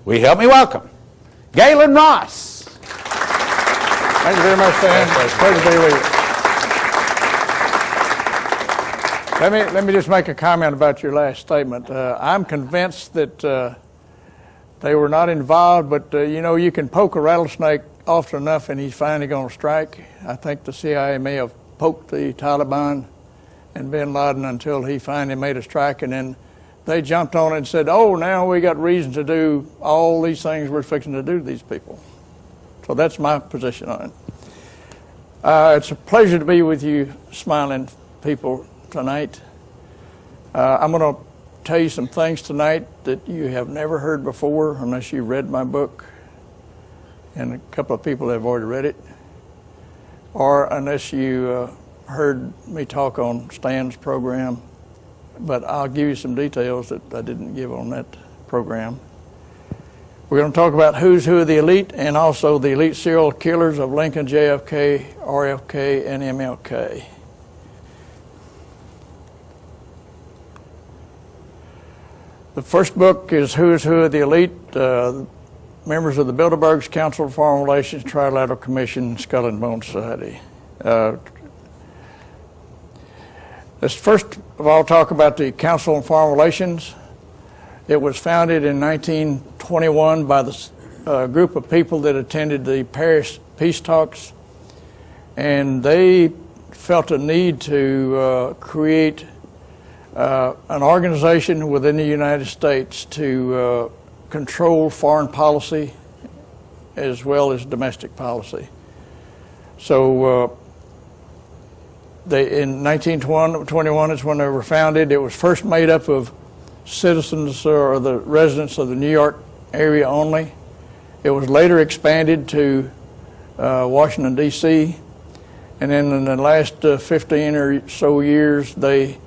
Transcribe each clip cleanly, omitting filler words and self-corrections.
will you help me welcome Gaylon Ross? Thank you very much, Stan. Pleasure to be with you. Let me just make a comment about your last statement. I'm convinced that they were not involved, but you know, you can poke a rattlesnake often enough and he's finally going to strike. I think the CIA may have poked the Taliban and bin Laden until he finally made a strike, and then they jumped on it and said, oh, now we got reason to do all these things we're fixing to do to these people. So that's my position on it. It's a pleasure to be with you smiling people tonight. I'm going to tell you some things tonight that you have never heard before unless you read my book, and a couple of people have already read it, or unless you heard me talk on Stan's program. But I'll give you some details that I didn't give on that program. We're going to talk about who's who of the elite, and also the elite serial killers of Lincoln, JFK, RFK, and MLK. The first book is Who's Who of the Elite, members of the Bilderbergs, Council of Foreign Relations, Trilateral Commission, Skull and Bone Society. Let's first of all talk about the Council on Foreign Relations. It was founded in 1921 by the group of people that attended the Paris peace talks, and they felt a need to create an organization within the United States to control foreign policy as well as domestic policy. So in 1921 is when they were founded. It was first made up of citizens or the residents of the New York area only. It was later expanded to Washington, D.C., and then in the last 15 or so years they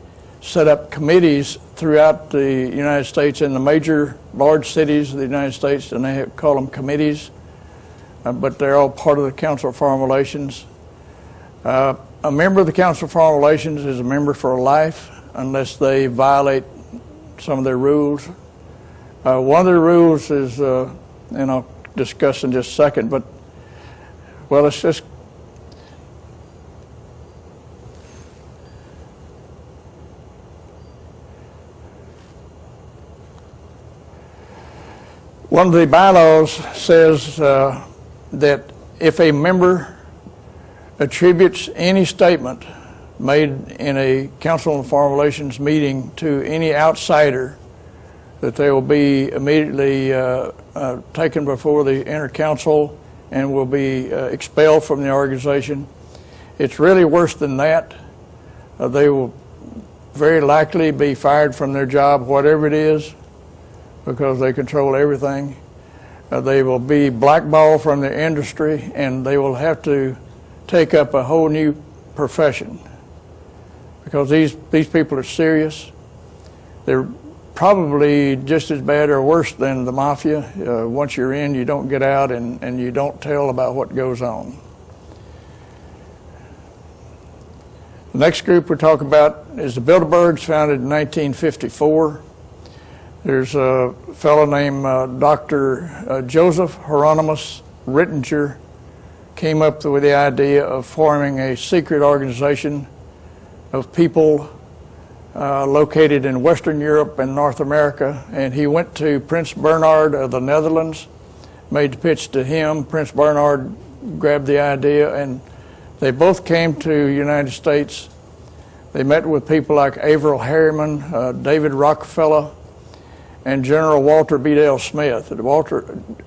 set up committees throughout the United States in the major large cities of the United States, and they call them committees, but they're all part of the Council of Foreign Relations. A member of the Council of Foreign Relations is a member for life unless they violate some of their rules. One of the rules is, and I'll discuss in just a second, but, well, it's just, one of the bylaws says that if a member attributes any statement made in a Council on Foreign Relations meeting to any outsider, that they will be immediately taken before the inner council and will be expelled from the organization. It's really worse than that. They will very likely be fired from their job, whatever it is, because they control everything. They will be blackballed from the industry, and they will have to take up a whole new profession, because these people are serious. They're probably just as bad or worse than the mafia. Once you're in, you don't get out, and you don't tell about what goes on. The next group we'll talk about is the Bilderbergs, founded in 1954. There's a fellow named Dr. Joseph Hieronymus Rittinger came up with the idea of forming a secret organization of people located in Western Europe and North America, and he went to Prince Bernhard of the Netherlands, made the pitch to him. Prince Bernhard grabbed the idea, and they both came to the United States. They met with people like Averell Harriman, David Rockefeller, and General Walter B. Smith.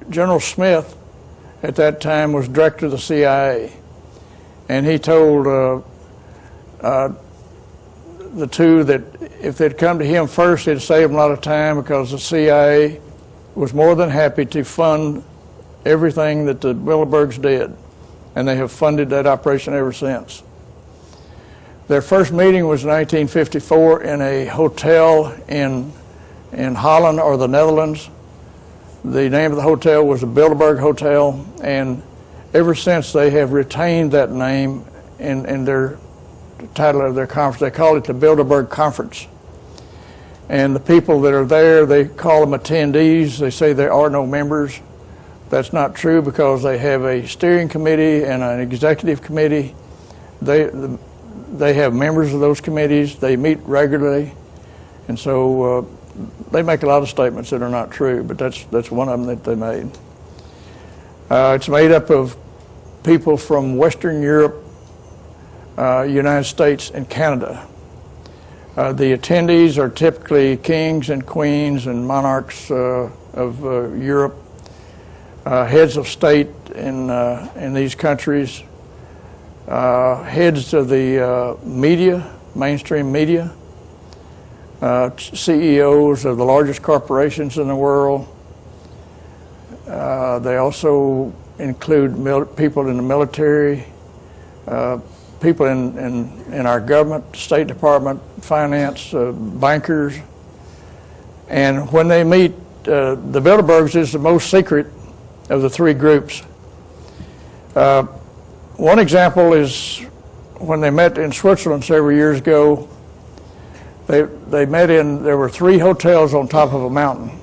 General Smith at that time was director of the CIA, and he told the two that if they'd come to him first, it'd save them a lot of time, because the CIA was more than happy to fund everything that the Bilderbergs did, and they have funded that operation ever since. Their first meeting was in 1954 in a hotel in Holland or the Netherlands. The name of the hotel was the Bilderberg Hotel, and ever since they have retained that name in their title of their conference. They call it the Bilderberg Conference. And the people that are there, they call them attendees. They say there are no members. That's not true because they have a steering committee and an executive committee. They have members of those committees. They meet regularly. And so they make a lot of statements that are not true, but that's one of them that they made. It's made up of people from Western Europe, United States, and Canada. The attendees are typically kings and queens and monarchs of Europe, heads of state in these countries, heads of the media, mainstream media, CEOs of the largest corporations in the world. They also include people in the military, people in our government, State Department, finance, bankers. And when they meet, the Bilderbergs is the most secret of the three groups. One example is when they met in Switzerland several years ago. They met there were 3 hotels on top of a mountain.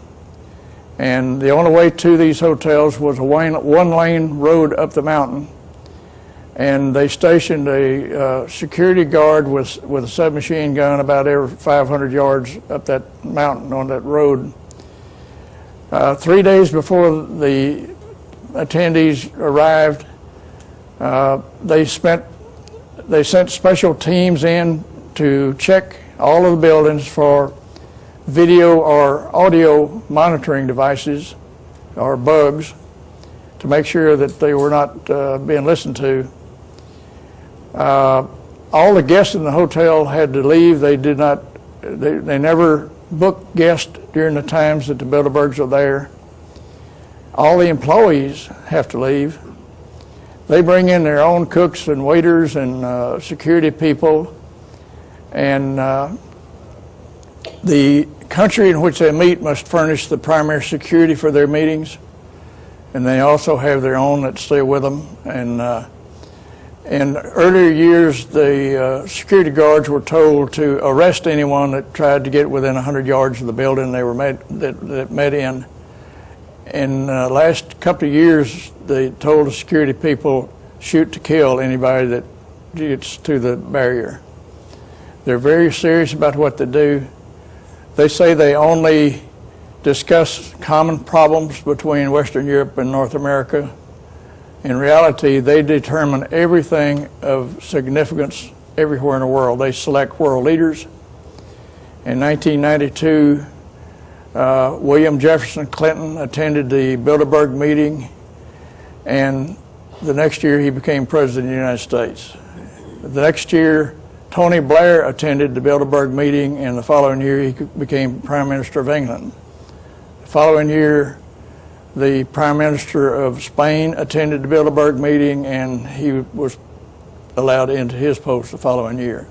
And the only way to these hotels was a one-lane road up the mountain. And they stationed a security guard with a submachine gun about every 500 yards up that mountain on that road. 3 days before the attendees arrived, they sent special teams in to check all of the buildings for video or audio monitoring devices or bugs to make sure that they were not being listened to. All the guests in the hotel had to leave. They never booked guests during the times that the Bilderbergs are there. All the employees have to leave. They bring in their own cooks and waiters and security people. And the country in which they meet must furnish the primary security for their meetings. And they also have their own that stay with them. And in earlier years, the security guards were told to arrest anyone that tried to get within 100 yards of the building they were that met in. In the last couple of years, they told the security people, shoot to kill anybody that gets to the barrier. They're very serious about what they do. They say they only discuss common problems between Western Europe and North America. In reality, they determine everything of significance everywhere in the world. They select world leaders. In 1992, William Jefferson Clinton attended the Bilderberg meeting, and the next year he became president of the United States. The next year, Tony Blair attended the Bilderberg meeting, and the following year he became Prime Minister of England. The following year, the Prime Minister of Spain attended the Bilderberg meeting, and he was allowed into his post the following year.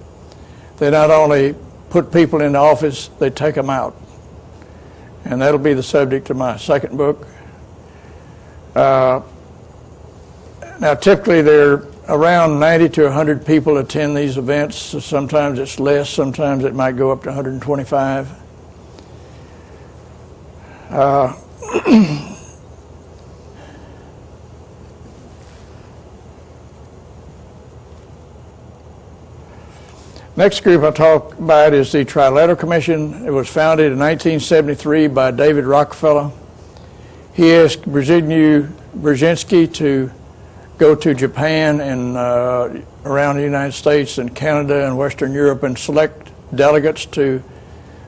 They not only put people in the office, they take them out. And that'll be the subject of my second book. Now, typically there are around 90 to 100 people attend these events. So sometimes it's less, sometimes it might go up to 125. Next group I'll talk about is the Trilateral Commission. It was founded in 1973 by David Rockefeller. He asked Brzezinski to go to Japan and around the United States and Canada and Western Europe and select delegates to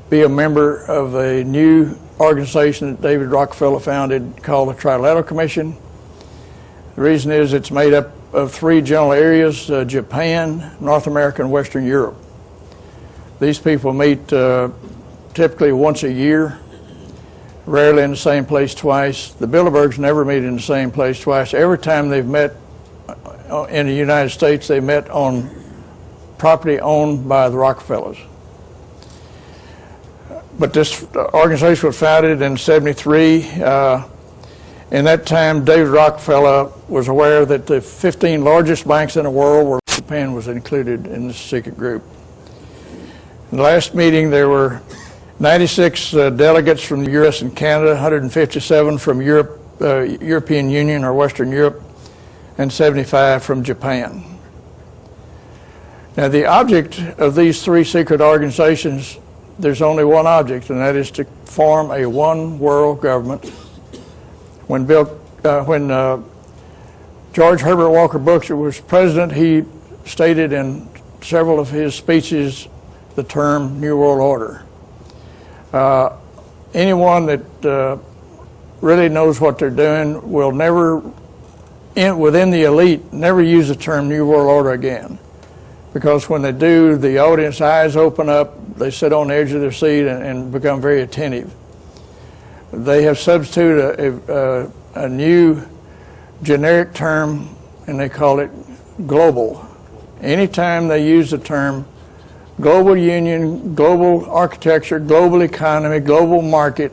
be a member of a new organization that David Rockefeller founded called the Trilateral Commission. The reason is it's made up of 3 general areas, Japan, North America, and Western Europe. These people meet typically once a year, rarely in the same place twice. The Bilderbergs never meet in the same place twice. Every time they've met in the United States, they met on property owned by the Rockefellers. But this organization was founded in '73. In that time, David Rockefeller was aware that the 15 largest banks in the world, where Japan was included in this secret group. In the last meeting, there were 96 delegates from the U.S. and Canada, 157 from Europe, European Union or Western Europe, and 75 from Japan. Now, the object of these three secret organizations, there's only one object, and that is to form a one world government. When George Herbert Walker Bush was president, he stated in several of his speeches the term New World Order. Anyone that really knows what they're doing will never, within the elite, never use the term New World Order again. Because when they do, the audience eyes open up, they sit on the edge of their seat and become very attentive. They have substituted a new generic term, and they call it global. Anytime they use the term global union, global architecture, global economy, global market,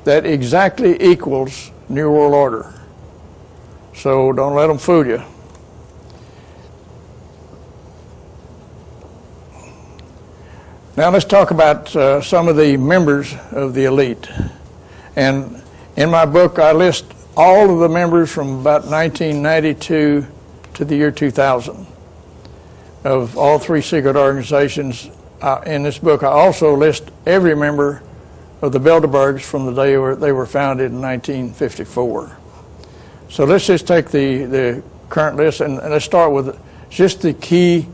that exactly equals New World Order. So don't let them fool you. Now let's talk about some of the members of the elite. And in my book, I list all of the members from about 1992 to the year 2000 of all three secret organizations. In this book, I also list every member of the Bilderbergs from the day they were founded in 1954. So let's just take the current list, and let's start with just the key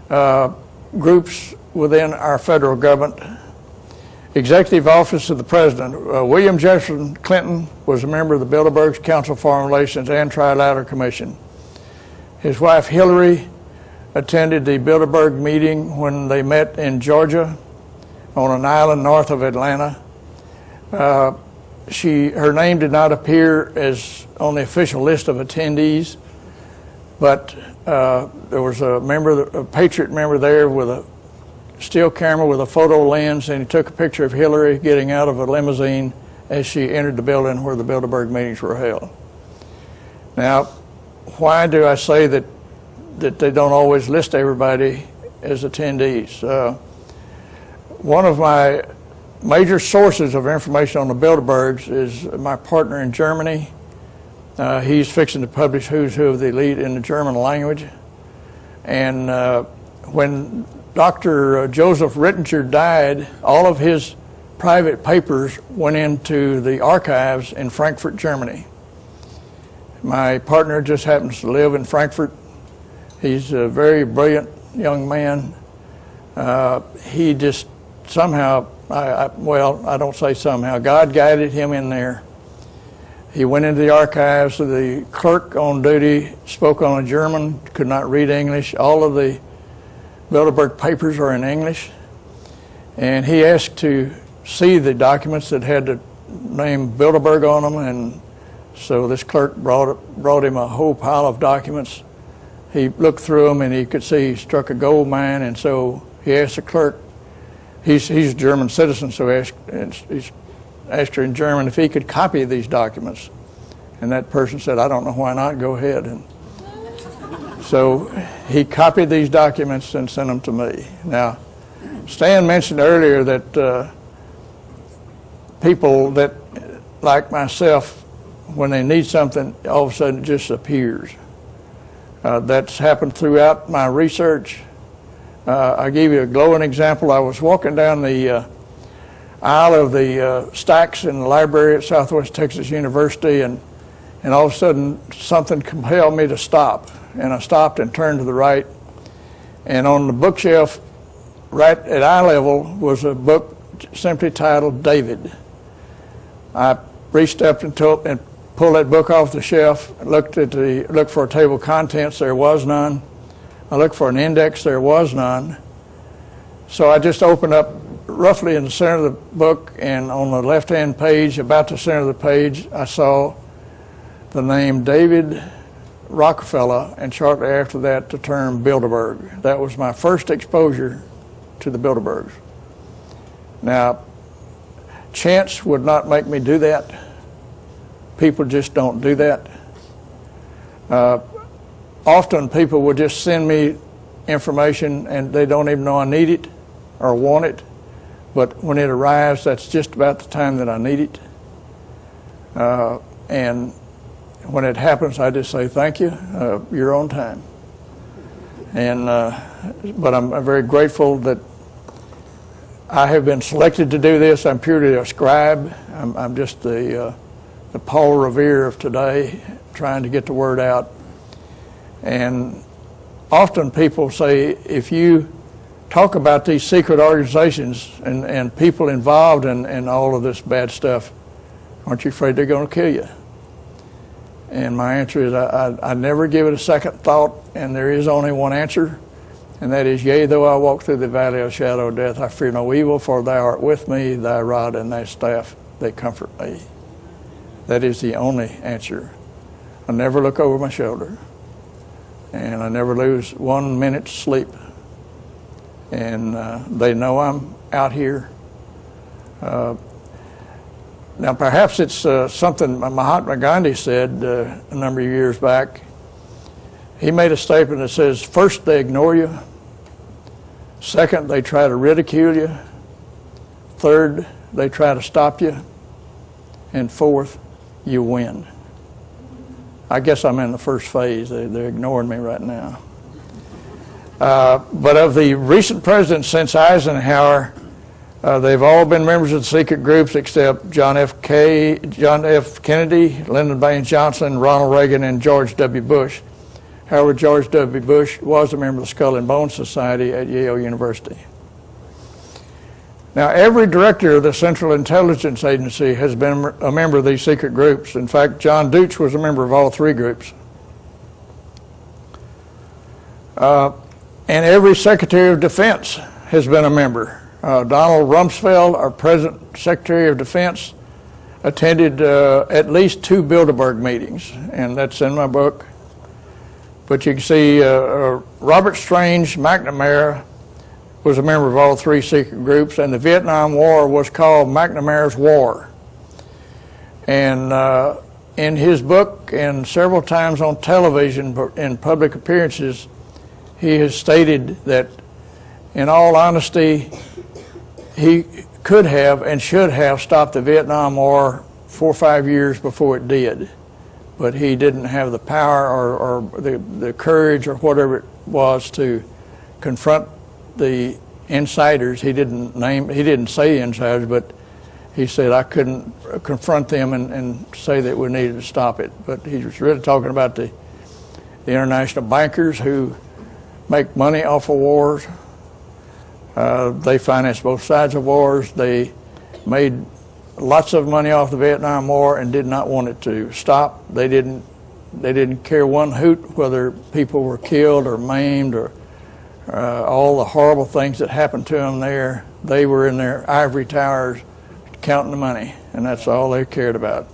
groups within our federal government. Executive Office of the President. William Jefferson Clinton was a member of the Bilderbergs Council of Foreign Relations and Trilateral Commission. His wife Hillary attended the Bilderberg meeting when they met in Georgia on an island north of Atlanta. Her name did not appear as on the official list of attendees, but there was a Patriot member there with a still camera with a photo lens, and he took a picture of Hillary getting out of a limousine as she entered the building where the Bilderberg meetings were held. Now, why do I say that they don't always list everybody as attendees? One of my major sources of information on the Bilderbergs is my partner in Germany. He's fixing to publish Who's Who of the Elite in the German language. And when Dr. Joseph Rittinger died, all of his private papers went into the archives in Frankfurt, Germany. My partner just happens to live in Frankfurt. He's a very brilliant young man. He just somehow, well, I don't say somehow, God guided him in there. He went into the archives. The clerk on duty spoke on German, could not read English. All of the Bilderberg papers are in English, and he asked to see the documents that had the name Bilderberg on them, and so this clerk brought him a whole pile of documents. He looked through them, and he could see he struck a gold mine, and so he asked the clerk, he's a German citizen, so he asked her in German if he could copy these documents, and that person said, I don't know why not, go ahead. And so he copied these documents and sent them to me. Now, Stan mentioned earlier that people that, like myself, when they need something, all of a sudden it just appears. That's happened throughout my research. I'll give you a glowing example. I was walking down the aisle of the stacks in the library at Southwest Texas University, and all of a sudden something compelled me to stop. And I stopped and turned to the right, and on the bookshelf right at eye level was a book simply titled David. I reached up and pulled that book off the shelf, looked for a table of contents, there was none. I looked for an index, there was none. So I just opened up roughly in the center of the book, and on the left-hand page, about the center of the page, I saw the name David Rockefeller, and shortly after that the term Bilderberg. That was my first exposure to the Bilderbergs. Now, chance would not make me do that. People just don't do that. Often people will just send me information and they don't even know I need it or want it. but when it arrives, that's just about the time that I need it. And when it happens, I just say, thank you, you're on time. And, but I'm very grateful that I have been selected to do this. I'm purely a scribe. I'm just the Paul Revere of today, trying to get the word out. And often people say, if you talk about these secret organizations and people involved in all of this bad stuff, aren't you afraid they're going to kill you? And my answer is I never give it a second thought, and there is only one answer, and that is, yea, though I walk through the valley of the shadow of death, I fear no evil, for thou art with me, thy rod and thy staff, they comfort me. That is the only answer. I never look over my shoulder, and I never lose 1 minute's sleep. And they know I'm out here. Now, perhaps it's something Mahatma Gandhi said a number of years back. He made a statement that says, first, they ignore you. Second, they try to ridicule you. Third, they try to stop you. And fourth, you win. I guess I'm in the first phase. They're ignoring me right now. But of the recent presidents since Eisenhower, they've all been members of the secret groups except John F. Kennedy, Lyndon Baines Johnson, Ronald Reagan, and George W. Bush. However, George W. Bush was a member of the Skull and Bones Society at Yale University. Now, every director of the Central Intelligence Agency has been a member of these secret groups. In fact, John Deutsch was a member of all three groups. And every Secretary of Defense has been a member. Donald Rumsfeld, our present Secretary of Defense, attended at least 2 Bilderberg meetings, and that's in my book. But you can see Robert Strange McNamara was a member of all three secret groups, and the Vietnam War was called McNamara's War. And in his book and several times on television in public appearances, he has stated that, in all honesty, he could have and should have stopped the Vietnam War 4 or 5 years before it did. But he didn't have the power or the courage or whatever it was to confront the insiders. He didn't say insiders, but he said I couldn't confront them and say that we needed to stop it. But he was really talking about the international bankers who make money off of wars. They finance both sides of wars. They made lots of money off the Vietnam War and did not want it to stop. They didn't care one hoot whether people were killed or maimed or all the horrible things that happened to them there. They were in their ivory towers counting the money, and that's all they cared about.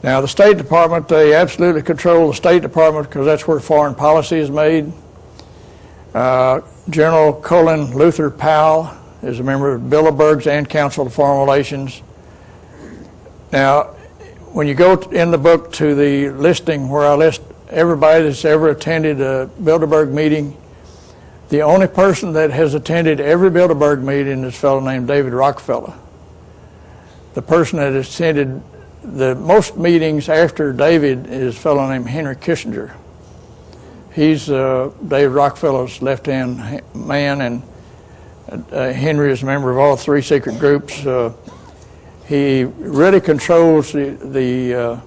Now, the State Department, they absolutely control the State Department because that's where foreign policy is made. General Colin Luther Powell is a member of Bilderberg's and Council of Foreign Relations. Now, when you go in the book to the listing where I list everybody that's ever attended a Bilderberg meeting, the only person that has attended every Bilderberg meeting is a fellow named David Rockefeller. The person that has attended the most meetings after David is a fellow named Henry Kissinger. He's David Rockefeller's left-hand man, and Henry is a member of all three secret groups. He really controls the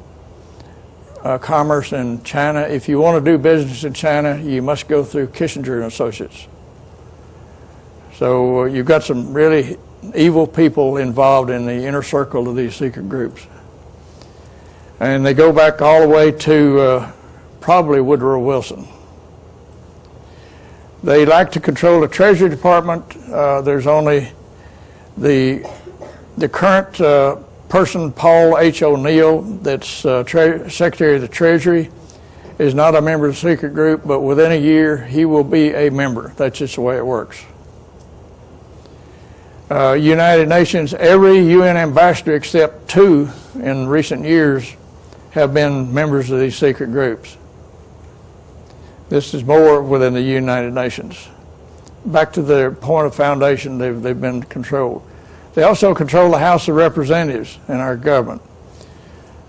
commerce in China. If you want to do business in China, you must go through Kissinger and Associates. So you've got some really evil people involved in the inner circle of these secret groups. And they go back all the way to probably Woodrow Wilson. They like to control the Treasury Department. There's only the current person, Paul H. O'Neill, that's Secretary of the Treasury, is not a member of the secret group, but within a year he will be a member. That's just the way it works. United Nations, every UN ambassador except 2 in recent years have been members of these secret groups. This is more within the United Nations. back to their point of foundation, they've been controlled. They also control the House of Representatives in our government.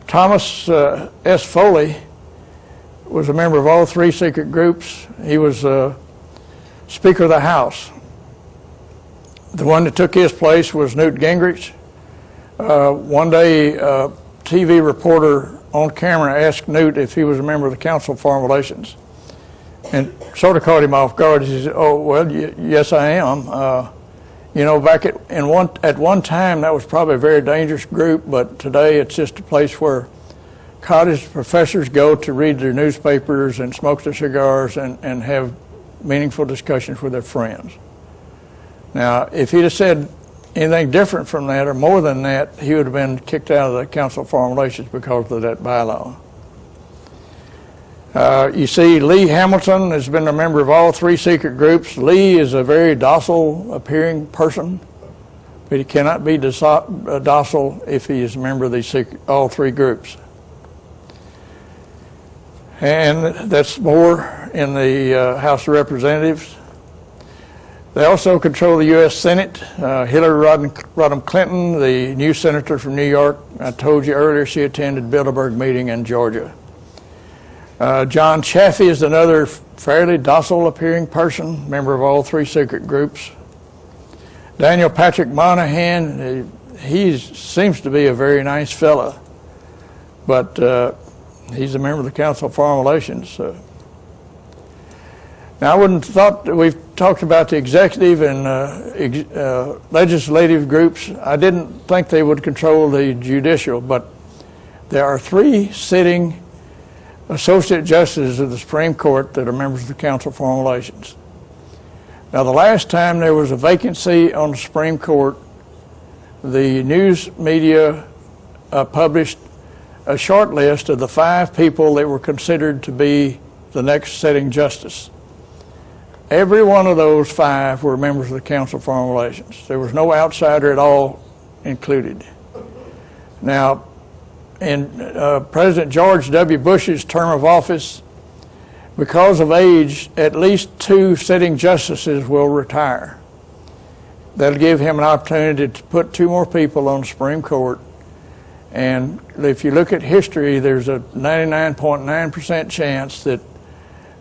Thomas S. Foley was a member of all three secret groups. He was Speaker of the House. The one that took his place was Newt Gingrich. One day, a TV reporter on camera asked Newt if he was a member of the Council of Foreign Relations, and sort of caught him off guard. He said, "Oh, well, yes, I am. You know, back at one time, that was probably a very dangerous group, but today it's just a place where college professors go to read their newspapers and smoke their cigars and have meaningful discussions with their friends." Now, if he'd have said anything different from that or more than that, he would have been kicked out of the Council of Foreign Relations because of that bylaw. You see, Lee Hamilton has been a member of all three secret groups. Lee is a very docile appearing person, but he cannot be docile if he is a member of these all three groups. And that's more in the House of Representatives. They also control the U.S. Senate. Hillary Rodham Clinton, the new senator from New York, I told you earlier she attended Bilderberg meeting in Georgia. John Chaffee is another fairly docile appearing person, member of all three secret groups. Daniel Patrick Moynihan, he seems to be a very nice fella, but he's a member of the Council of Foreign Relations. Now, I wouldn't have thought that we've talked about the executive and legislative groups. I didn't think they would control the judicial, but there are three sitting associate justices of the Supreme Court that are members of the Council of Foreign Relations. Now, the last time there was a vacancy on the Supreme Court, the news media published a short list of the 5 people that were considered to be the next sitting justice. Every one of those 5 were members of the Council of Foreign Relations. There was no outsider at all included. Now, in President George W. Bush's term of office, because of age, at least 2 sitting justices will retire. That'll give him an opportunity to put 2 more people on the Supreme Court. And if you look at history, there's a 99.9% chance that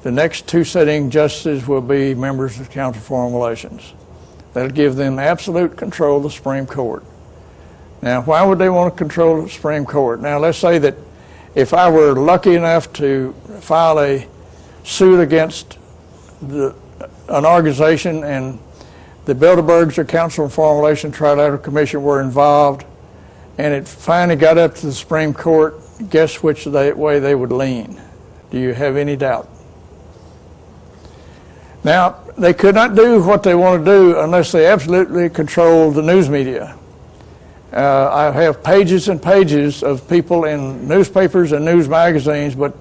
the next 2 sitting justices will be members of the Council of Foreign Relations. That'll give them absolute control of the Supreme Court. Now, why would they want to control the Supreme Court? Now, let's say that if I were lucky enough to file a suit against an organization and the Bilderbergs or Council of Foreign Relations Trilateral Commission were involved, and it finally got up to the Supreme Court, guess which way they would lean? Do you have any doubt? Now, they could not do what they want to do unless they absolutely control the news media. I have pages and pages of people in newspapers and news magazines, but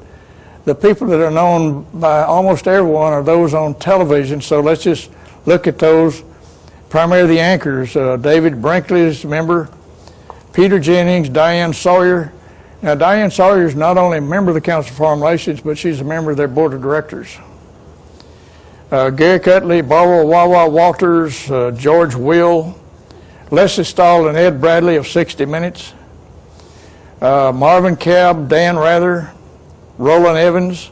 the people that are known by almost everyone are those on television, so let's just look at those. Primarily the anchors, David Brinkley is a member, Peter Jennings, Diane Sawyer. Now, Diane Sawyer is not only a member of the Council of Foreign Relations, but she's a member of their board of directors. Gary Cutley, Barbara Wawa Walters, George Will, Leslie Stahl and Ed Bradley of 60 Minutes, Marvin Cab, Dan Rather, Roland Evans,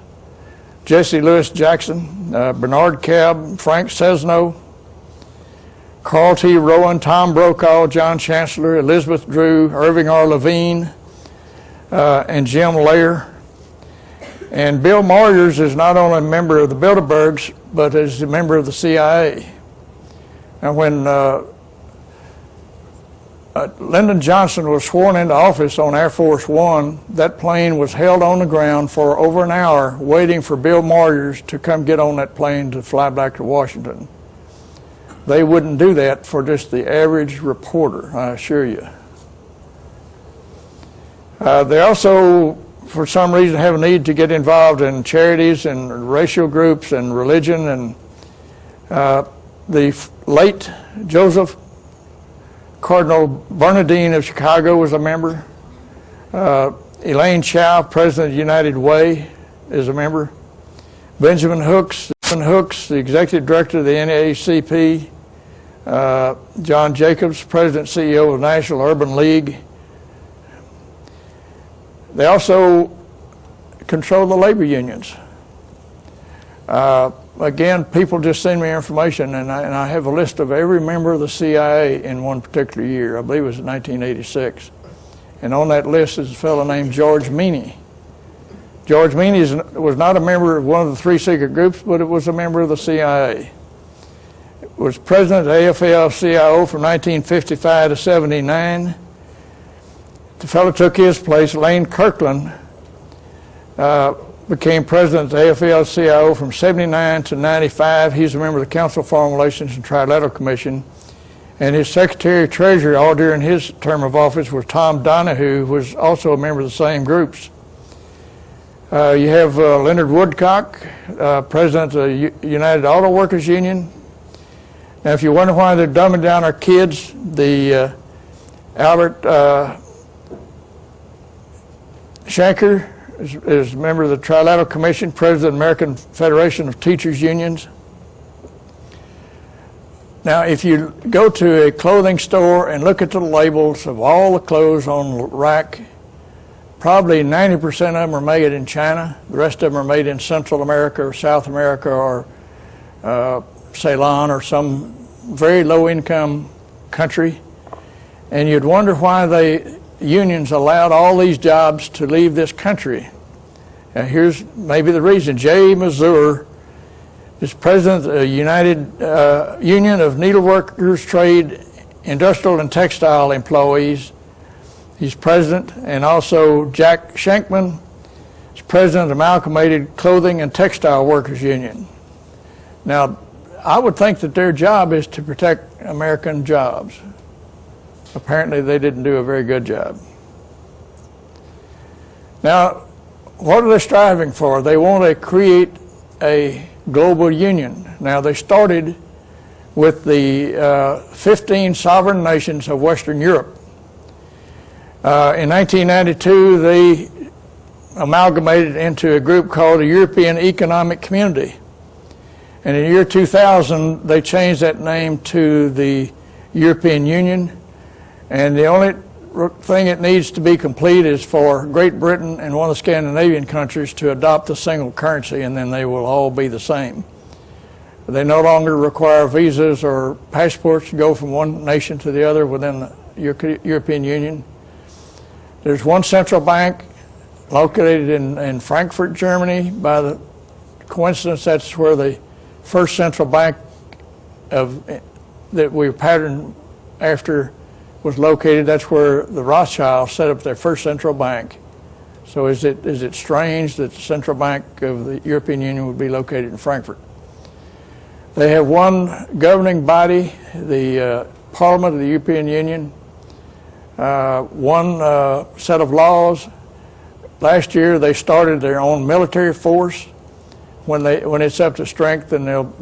Jesse Louis Jackson, Bernard Cab, Frank Sesno, Carl T. Rowan, Tom Brokaw, John Chancellor, Elizabeth Drew, Irving R. Levine, and Jim Lair. And Bill Moyers is not only a member of the Bilderbergs, but is a member of the CIA. And when Lyndon Johnson was sworn into office on Air Force One, that plane was held on the ground for over an hour waiting for Bill Moyers to come get on that plane to fly back to Washington. They wouldn't do that for just the average reporter, I assure you. They also, for some reason, have a need to get involved in charities and racial groups and religion. And the late Joseph Cardinal Bernardine of Chicago was a member. Elaine Chao, president of United Way, is a member. Benjamin Hooks, Hooks, the executive director of the NAACP, John Jacobs, president CEO of the National Urban League. They also control the labor unions. Again, people just send me information, and I have a list of every member of the CIA in one particular year. I believe it was 1986. And on that list is a fellow named George Meany. George Meany was not a member of one of the three secret groups, but it was a member of the CIA. Was president of AFL-CIO from 1955 to 79. The fellow took his place. Lane Kirkland became president of AFL-CIO from 79 to 95. He's a member of the Council of Foreign Relations and Trilateral Commission. And his secretary-treasurer all during his term of office was Tom Donahue, who was also a member of the same groups. You have Leonard Woodcock, president of the United Auto Workers Union. Now, if you wonder why they're dumbing down our kids, the Albert Shanker is a member of the Trilateral Commission, president of the American Federation of Teachers Unions. Now, if you go to a clothing store and look at the labels of all the clothes on the rack, probably 90% of them are made in China. The rest of them are made in Central America or South America or Ceylon or some very low-income country. And you'd wonder why the unions allowed all these jobs to leave this country. Now, here's maybe the reason. Jay Mazur is president of the United Union of Needleworkers, Trade, Industrial, and Textile Employees. He's president, and also Jack Shankman is president of the Amalgamated Clothing and Textile Workers Union. Now, I would think that their job is to protect American jobs. Apparently, they didn't do a very good job. Now, what are they striving for? They want to create a global union. Now, they started with the 15 sovereign nations of Western Europe. In 1992, they amalgamated into a group called the European Economic Community. And in the year 2000, they changed that name to the European Union. And the only thing that needs to be complete is for Great Britain and one of the Scandinavian countries to adopt a single currency, and then they will all be the same. They no longer require visas or passports to go from one nation to the other within the European Union. There's one central bank located in Frankfurt, Germany. By the coincidence, that's where the first central bank that we patterned after was located. That's where the Rothschilds set up their first central bank. So is it strange that the central bank of the European Union would be located in Frankfurt? They have one governing body, the Parliament of the European Union, one set of laws. Last year they started their own military force. When it's up to strength, then there'll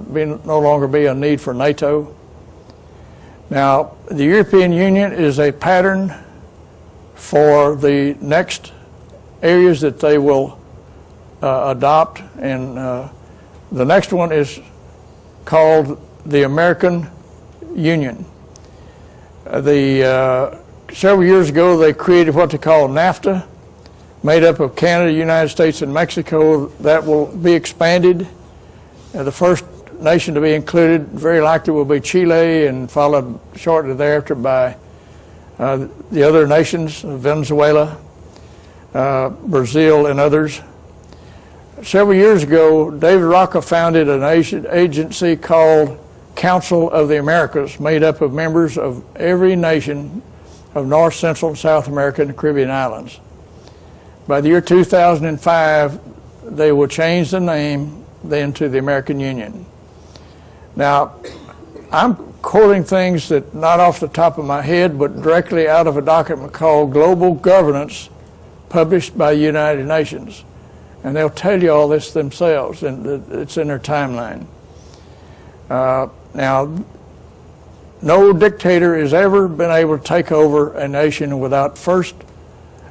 no longer be a need for NATO. Now, the European Union is a pattern for the next areas that they will adopt, and the next one is called the American Union. Several years ago, they created what they call NAFTA, made up of Canada, United States, and Mexico. That will be expanded. The first nation to be included very likely will be Chile, and followed shortly thereafter by the other nations, Venezuela, Brazil, and others. Several years ago, David Rocca founded an agency called Council of the Americas, made up of members of every nation of North, Central, and South America and the Caribbean islands. By the year 2005, they will change the name then to the American Union. Now, I'm quoting things that not off the top of my head, but directly out of a document called Global Governance, published by the United Nations. And they'll tell you all this themselves, and it's in their timeline. Now, no dictator has ever been able to take over a nation without first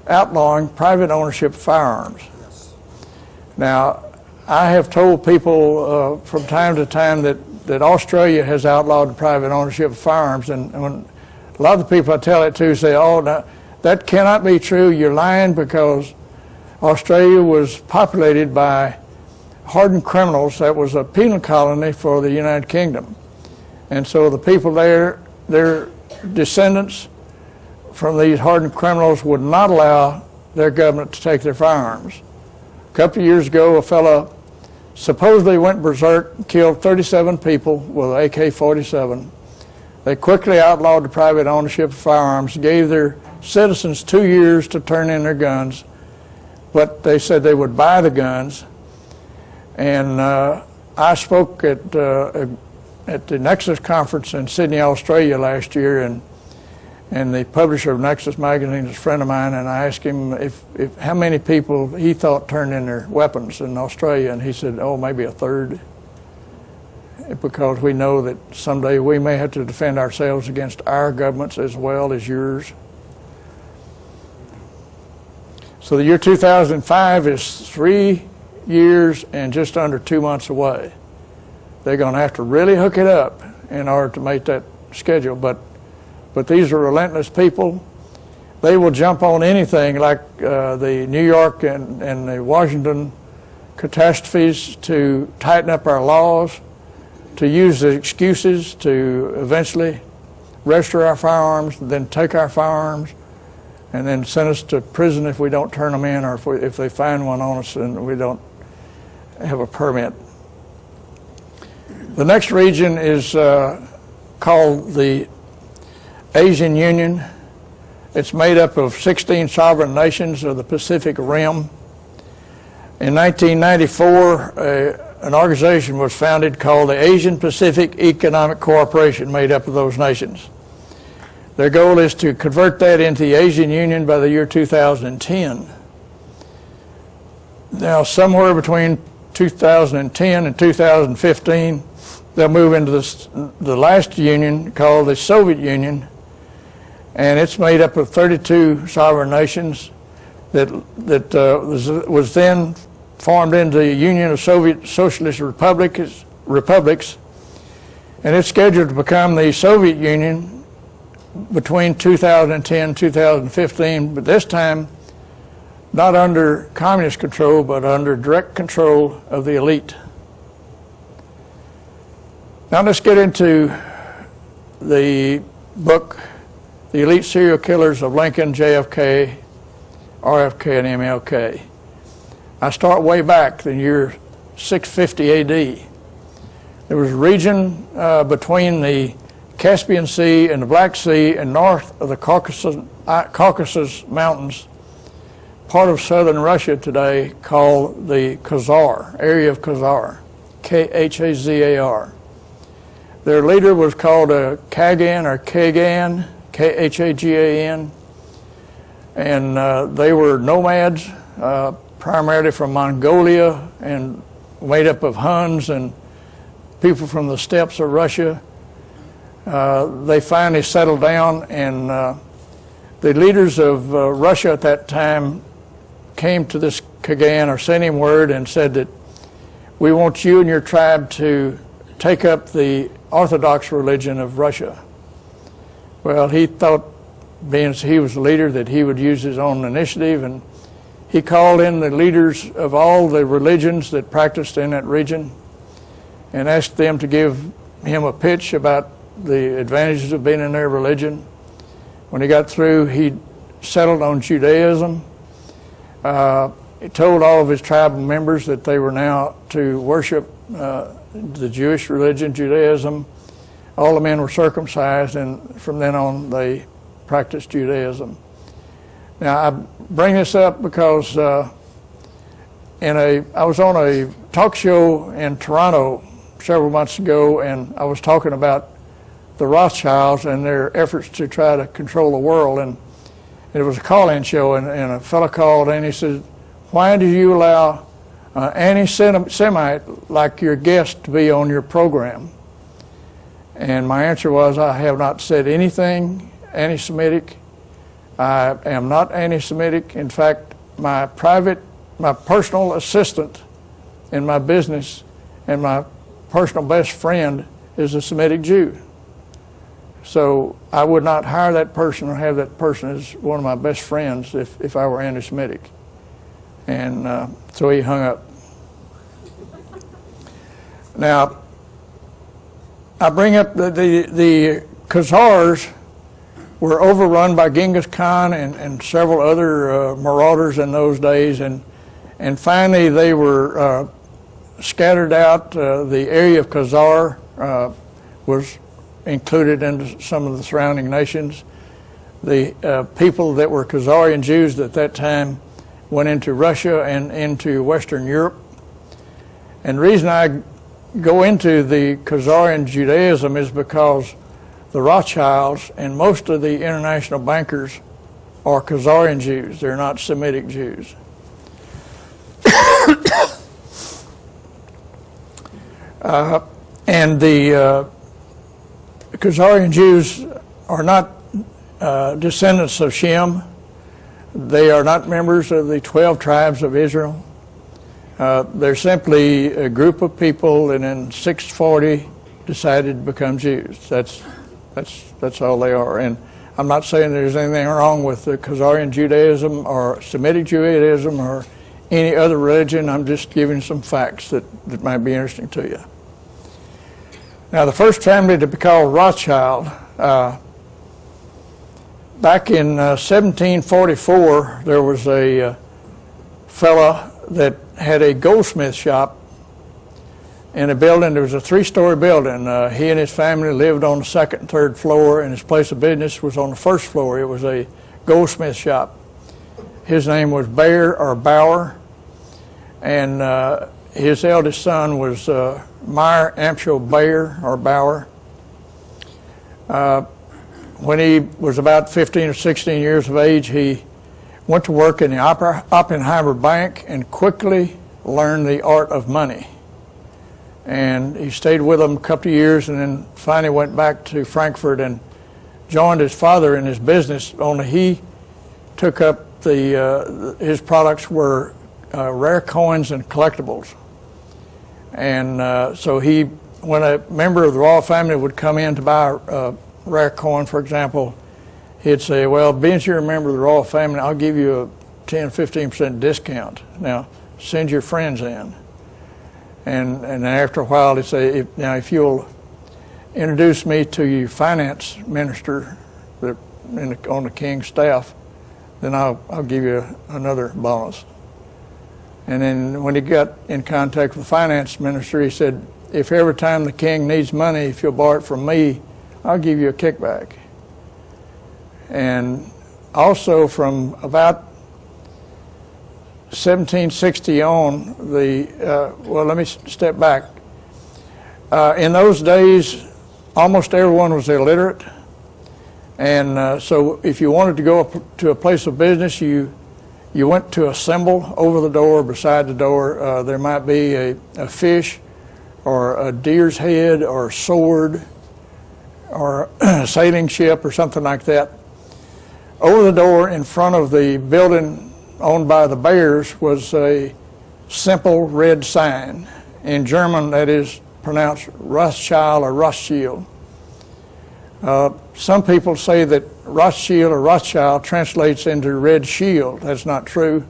outlawing private ownership of firearms. Yes. Now, I have told people from time to time that Australia has outlawed the private ownership of firearms, and when a lot of the people I tell it to say, oh, no, that cannot be true, you're lying, because Australia was populated by hardened criminals. That was a penal colony for the United Kingdom. And so the people there, their descendants from these hardened criminals would not allow their government to take their firearms. A couple of years ago, a fellow supposedly went berserk and killed 37 people with an AK-47. They quickly outlawed the private ownership of firearms, gave their citizens 2 years to turn in their guns, but they said they would buy the guns. And I spoke at the Nexus conference in Sydney, Australia last year, and the publisher of Nexus magazine is a friend of mine, and I asked him if how many people he thought turned in their weapons in Australia, and he said, oh, maybe a third, because we know that someday we may have to defend ourselves against our governments as well as yours. So the year 2005 is 3 years and just under 2 months away. They're going to have to really hook it up in order to make that schedule, but these are relentless people. They will jump on anything, like the New York and the Washington catastrophes, to tighten up our laws, to use the excuses to eventually register our firearms, then take our firearms, and then send us to prison if we don't turn them in, or if they find one on us and we don't have a permit. The next region is called the Asian Union. It's made up of 16 sovereign nations of the Pacific Rim. In 1994, an organization was founded called the Asian Pacific Economic Cooperation, made up of those nations. Their goal is to convert that into the Asian Union by the year 2010. Now, somewhere between 2010 and 2015, they'll move into the last union called the Soviet Union, and it's made up of 32 sovereign nations that was then formed into the Union of Soviet Socialist Republics, and it's scheduled to become the Soviet Union between 2010 and 2015, but this time not under communist control, but under direct control of the elite. Now let's get into the book, The Elite Serial Killers of Lincoln, JFK, RFK, and MLK. I start way back in the year 650 AD. There was a region between the Caspian Sea and the Black Sea and north of the Caucasus Mountains, part of southern Russia today, called the Khazar, area of Khazar, K-H-A-Z-A-R. Their leader was called Kagan or Kagan, K-H-A-G-A-N, and they were nomads, primarily from Mongolia, and made up of Huns and people from the steppes of Russia. They finally settled down, and the leaders of Russia at that time came to this Kagan, or sent him word, and said that we want you and your tribe to take up the Orthodox religion of Russia. Well, he thought, being he was the leader, that he would use his own initiative, and he called in the leaders of all the religions that practiced in that region and asked them to give him a pitch about the advantages of being in their religion. When he got through, he settled on Judaism. He told all of his tribal members that they were now to worship the Jewish religion, Judaism. All the men were circumcised, and from then on they practiced Judaism. Now, I bring this up because I was on a talk show in Toronto several months ago, and I was talking about the Rothschilds and their efforts to try to control the world, and it was a call-in show, and a fellow called and he said, why do you allow anti-Semite like your guest to be on your program? And my answer was, I have not said anything anti-Semitic. I am not anti-Semitic. In fact, my personal assistant in my business, and my personal best friend is a Semitic Jew. So I would not hire that person or have that person as one of my best friends if I were anti-Semitic. And so he hung up. Now, I bring up the Khazars were overrun by Genghis Khan and several other marauders in those days, and finally they were scattered out. The area of Khazar was included into some of the surrounding nations. The people that were Khazarian Jews at that time went into Russia and into Western Europe. And the reason I go into the Khazarian Judaism is because the Rothschilds and most of the international bankers are Khazarian Jews. They're not Semitic Jews. And the Khazarian Jews are not descendants of Shem. They are not members of the 12 tribes of Israel. They're simply a group of people that in 640 decided to become Jews. That's all they are. And I'm not saying there's anything wrong with the Khazarian Judaism or Semitic Judaism or any other religion. I'm just giving some facts that might be interesting to you. Now, the first family to be called Rothschild, back in 1744, there was a fella that had a goldsmith shop in a building. There was a 3-story building. He and his family lived on the 2nd and 3rd floor, and his place of business was on the 1st floor. It was a goldsmith shop. His name was Bauer, and his eldest son was Meyer Amschel Bauer. When he was about 15 or 16 years of age, he went to work in the Oppenheimer Bank and quickly learned the art of money. And he stayed with them a couple of years and then finally went back to Frankfurt and joined his father in his business, only he took up his products were rare coins and collectibles. And so when a member of the royal family would come in to buy a rare coin, for example, he'd say, well, being you're a member of the royal family, I'll give you a 10-15% discount. Now, send your friends in. And after a while, he'd say, if you'll introduce me to your finance minister on the king's staff, then I'll give you another bonus. And then when he got in contact with the finance minister, he said, if every time the king needs money, if you'll borrow it from me, I'll give you a kickback. And also from about 1760 on, well, let me step back. In those days, almost everyone was illiterate. And so if you wanted to go up to a place of business, you went to a symbol over the door, beside the door. There might be a fish or a deer's head or a sword or a sailing ship or something like that. Over the door in front of the building owned by the Bears was a simple red sign. In German, that is pronounced Rothschild or Rothschild. Some people say that Rothschild or Rothschild translates into red shield. That's not true.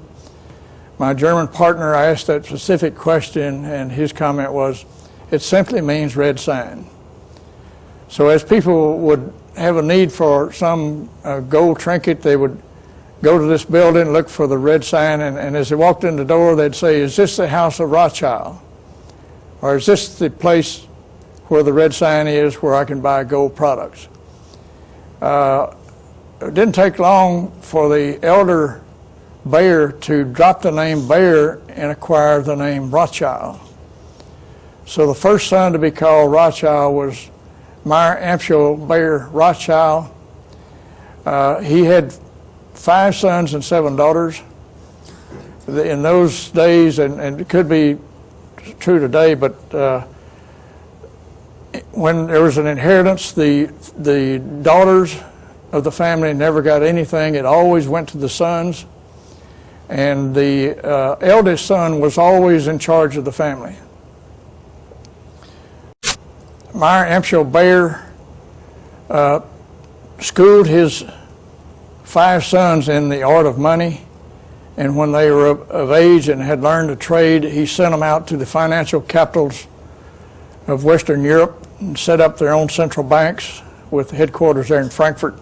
My German partner, I asked that specific question, and his comment was, it simply means red sign. So as people would have a need for some gold trinket, they would go to this building, look for the red sign, and as they walked in the door, they'd say, is this the house of Rothschild? Or is this the place where the red sign is where I can buy gold products? It didn't take long for the elder Bayer to drop the name Bayer and acquire the name Rothschild. So the first son to be called Rothschild was Meyer Amschel Bayer Rothschild. He had 5 sons and 7 daughters. In those days, and it could be true today, but when there was an inheritance, the daughters of the family never got anything. It always went to the sons. and the eldest son was always in charge of the family. Meyer Amschel Bayer schooled his 5 sons in the art of money, and when they were of age and had learned a trade, he sent them out to the financial capitals of Western Europe and set up their own central banks with headquarters there in Frankfurt.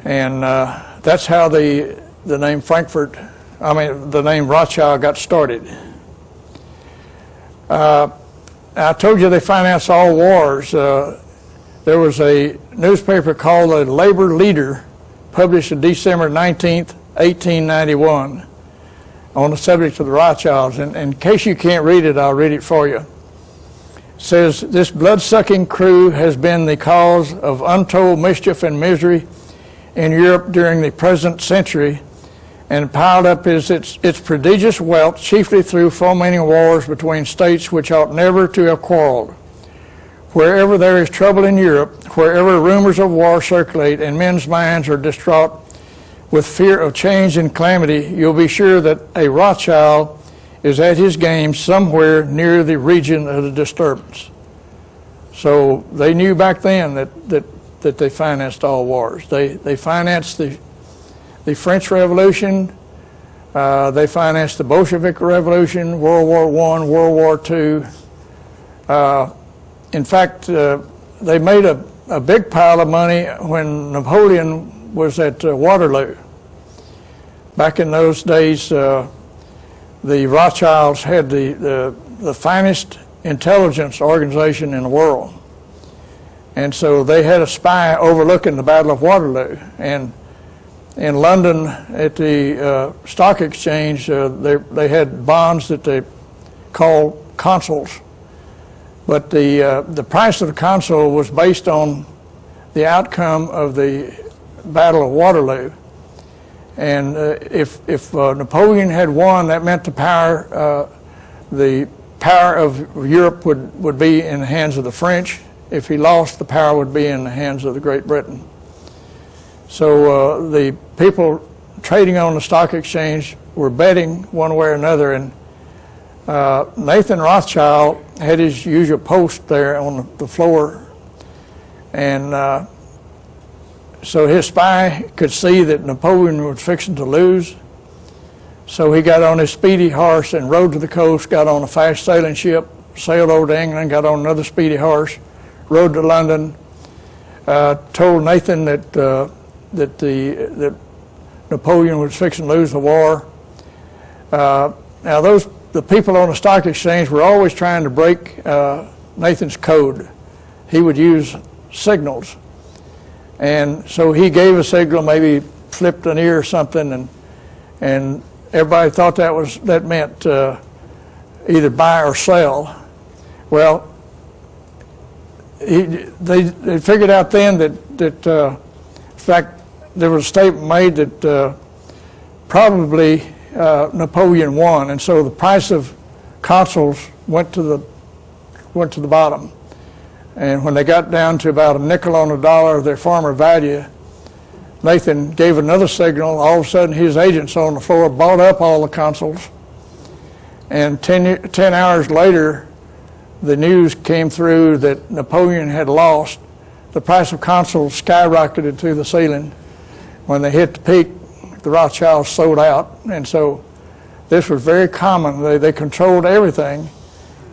And that's how the name the name Rothschild got started. I told you they financed all wars. There was a newspaper called the Labor Leader, published on December 19th, 1891, on the subject of the Rothschilds. And in case you can't read it, I'll read it for you. It says, "This blood-sucking crew has been the cause of untold mischief and misery in Europe during the present century, and piled up its prodigious wealth chiefly through fomenting wars between states which ought never to have quarreled. Wherever there is trouble in Europe, wherever rumors of war circulate and men's minds are distraught with fear of change and calamity, you'll be sure that a Rothschild is at his game somewhere near the region of the disturbance." So they knew back then that they financed all wars. They financed the French Revolution, they financed the Bolshevik Revolution, World War I, World War II. In fact, they made a big pile of money when Napoleon was at Waterloo. Back in those days, the Rothschilds had the finest intelligence organization in the world. And so they had a spy overlooking the Battle of Waterloo. And in London at the stock exchange, they had bonds that they called consols. But the price of the console was based on the outcome of the Battle of Waterloo. And if Napoleon had won, that meant the power of Europe would be in the hands of the French. If he lost, the power would be in the hands of the Great Britain. So the people trading on the stock exchange were betting one way or another, and Nathan Rothschild had his usual post there on the floor, and so his spy could see that Napoleon was fixing to lose. So he got on his speedy horse and rode to the coast, got on a fast sailing ship, sailed over to England, got on another speedy horse, rode to London, told Nathan that Napoleon was fixing to lose the war. Now the people on the stock exchange were always trying to break Nathan's code. He would use signals. And so he gave a signal, maybe flipped an ear or something, and everybody thought that meant either buy or sell. Well, they figured out then that in fact, there was a statement made that probably Napoleon won, and so the price of consols went to the bottom. And when they got down to about a nickel on the dollar of their former value, Nathan gave another signal. All of a sudden, his agents on the floor bought up all the consols, and 10 hours later, the news came through that Napoleon had lost. The price of consols skyrocketed to the ceiling. When they hit the peak, the Rothschilds sold out, and so this was very common. They controlled everything.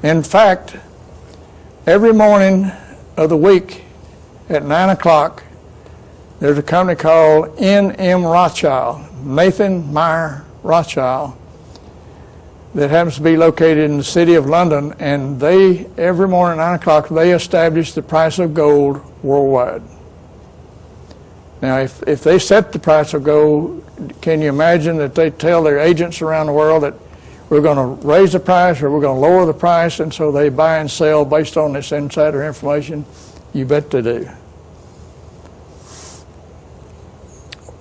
In fact, every morning of the week at 9 o'clock, there's a company called N.M. Rothschild, Nathan Meyer Rothschild, that happens to be located in the city of London, and they, every morning at 9 o'clock, they establish the price of gold worldwide. Now, if they set the price of gold, can you imagine that they tell their agents around the world that we're going to raise the price or we're going to lower the price, and so they buy and sell based on this insider information? You bet they do.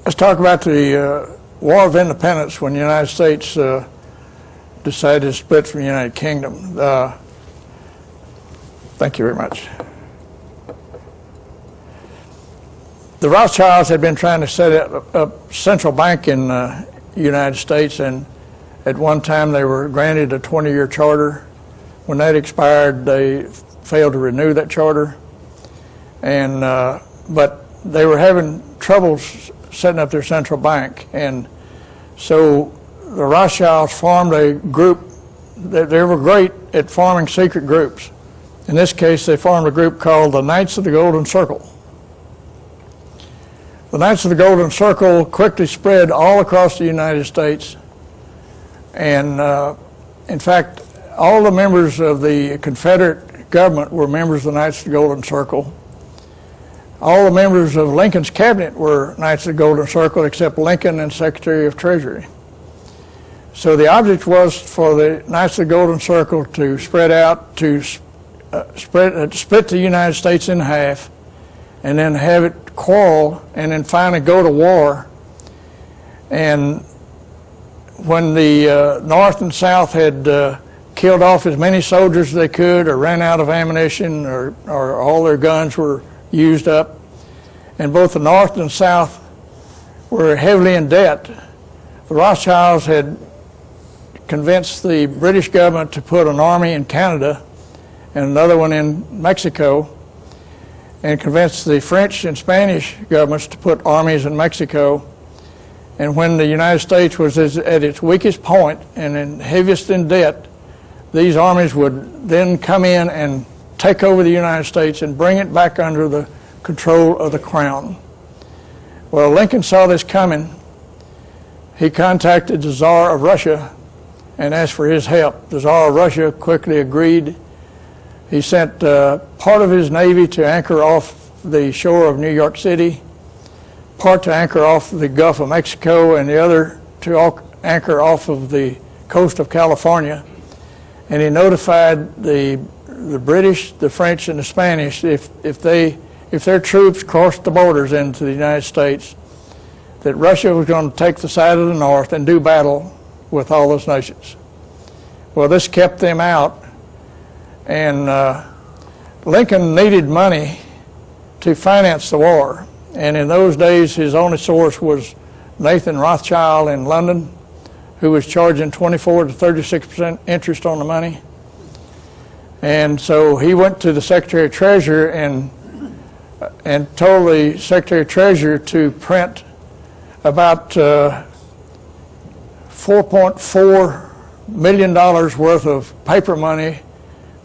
Let's talk about the War of Independence when the United States decided to split from the United Kingdom. Thank you very much. The Rothschilds had been trying to set up a central bank in United States, and at one time they were granted a 20-year charter. When that expired, they failed to renew that charter, and but they were having troubles setting up their central bank, and so the Rothschilds formed a group. They were great at forming secret groups. In this case, they formed a group called the Knights of the Golden Circle. The Knights of the Golden Circle quickly spread all across the United States, and in fact, all the members of the Confederate government were members of the Knights of the Golden Circle. All the members of Lincoln's cabinet were Knights of the Golden Circle except Lincoln and Secretary of Treasury. So the object was for the Knights of the Golden Circle to spread out, to split the United States in half, and then have it quarrel, and then finally go to war. And when the North and South had killed off as many soldiers as they could, or ran out of ammunition, or all their guns were used up, and both the North and South were heavily in debt, the Rothschilds had convinced the British government to put an army in Canada and another one in Mexico, and convinced the French and Spanish governments to put armies in Mexico. And when the United States was at its weakest point and heaviest in debt, these armies would then come in and take over the United States and bring it back under the control of the Crown. Well, Lincoln saw this coming. He contacted the Tsar of Russia and asked for his help. The Tsar of Russia quickly agreed. He sent part of his navy to anchor off the shore of New York City, part to anchor off the Gulf of Mexico, and the other to anchor off of the coast of California. And he notified the British, the French, and the Spanish if their troops crossed the borders into the United States, that Russia was going to take the side of the North and do battle with all those nations. Well, this kept them out, and Lincoln needed money to finance the war. And in those days, his only source was Nathan Rothschild in London, who was charging 24 to 36% interest on the money. And so he went to the Secretary of Treasury and told the Secretary of Treasury to print about $4.4 million worth of paper money.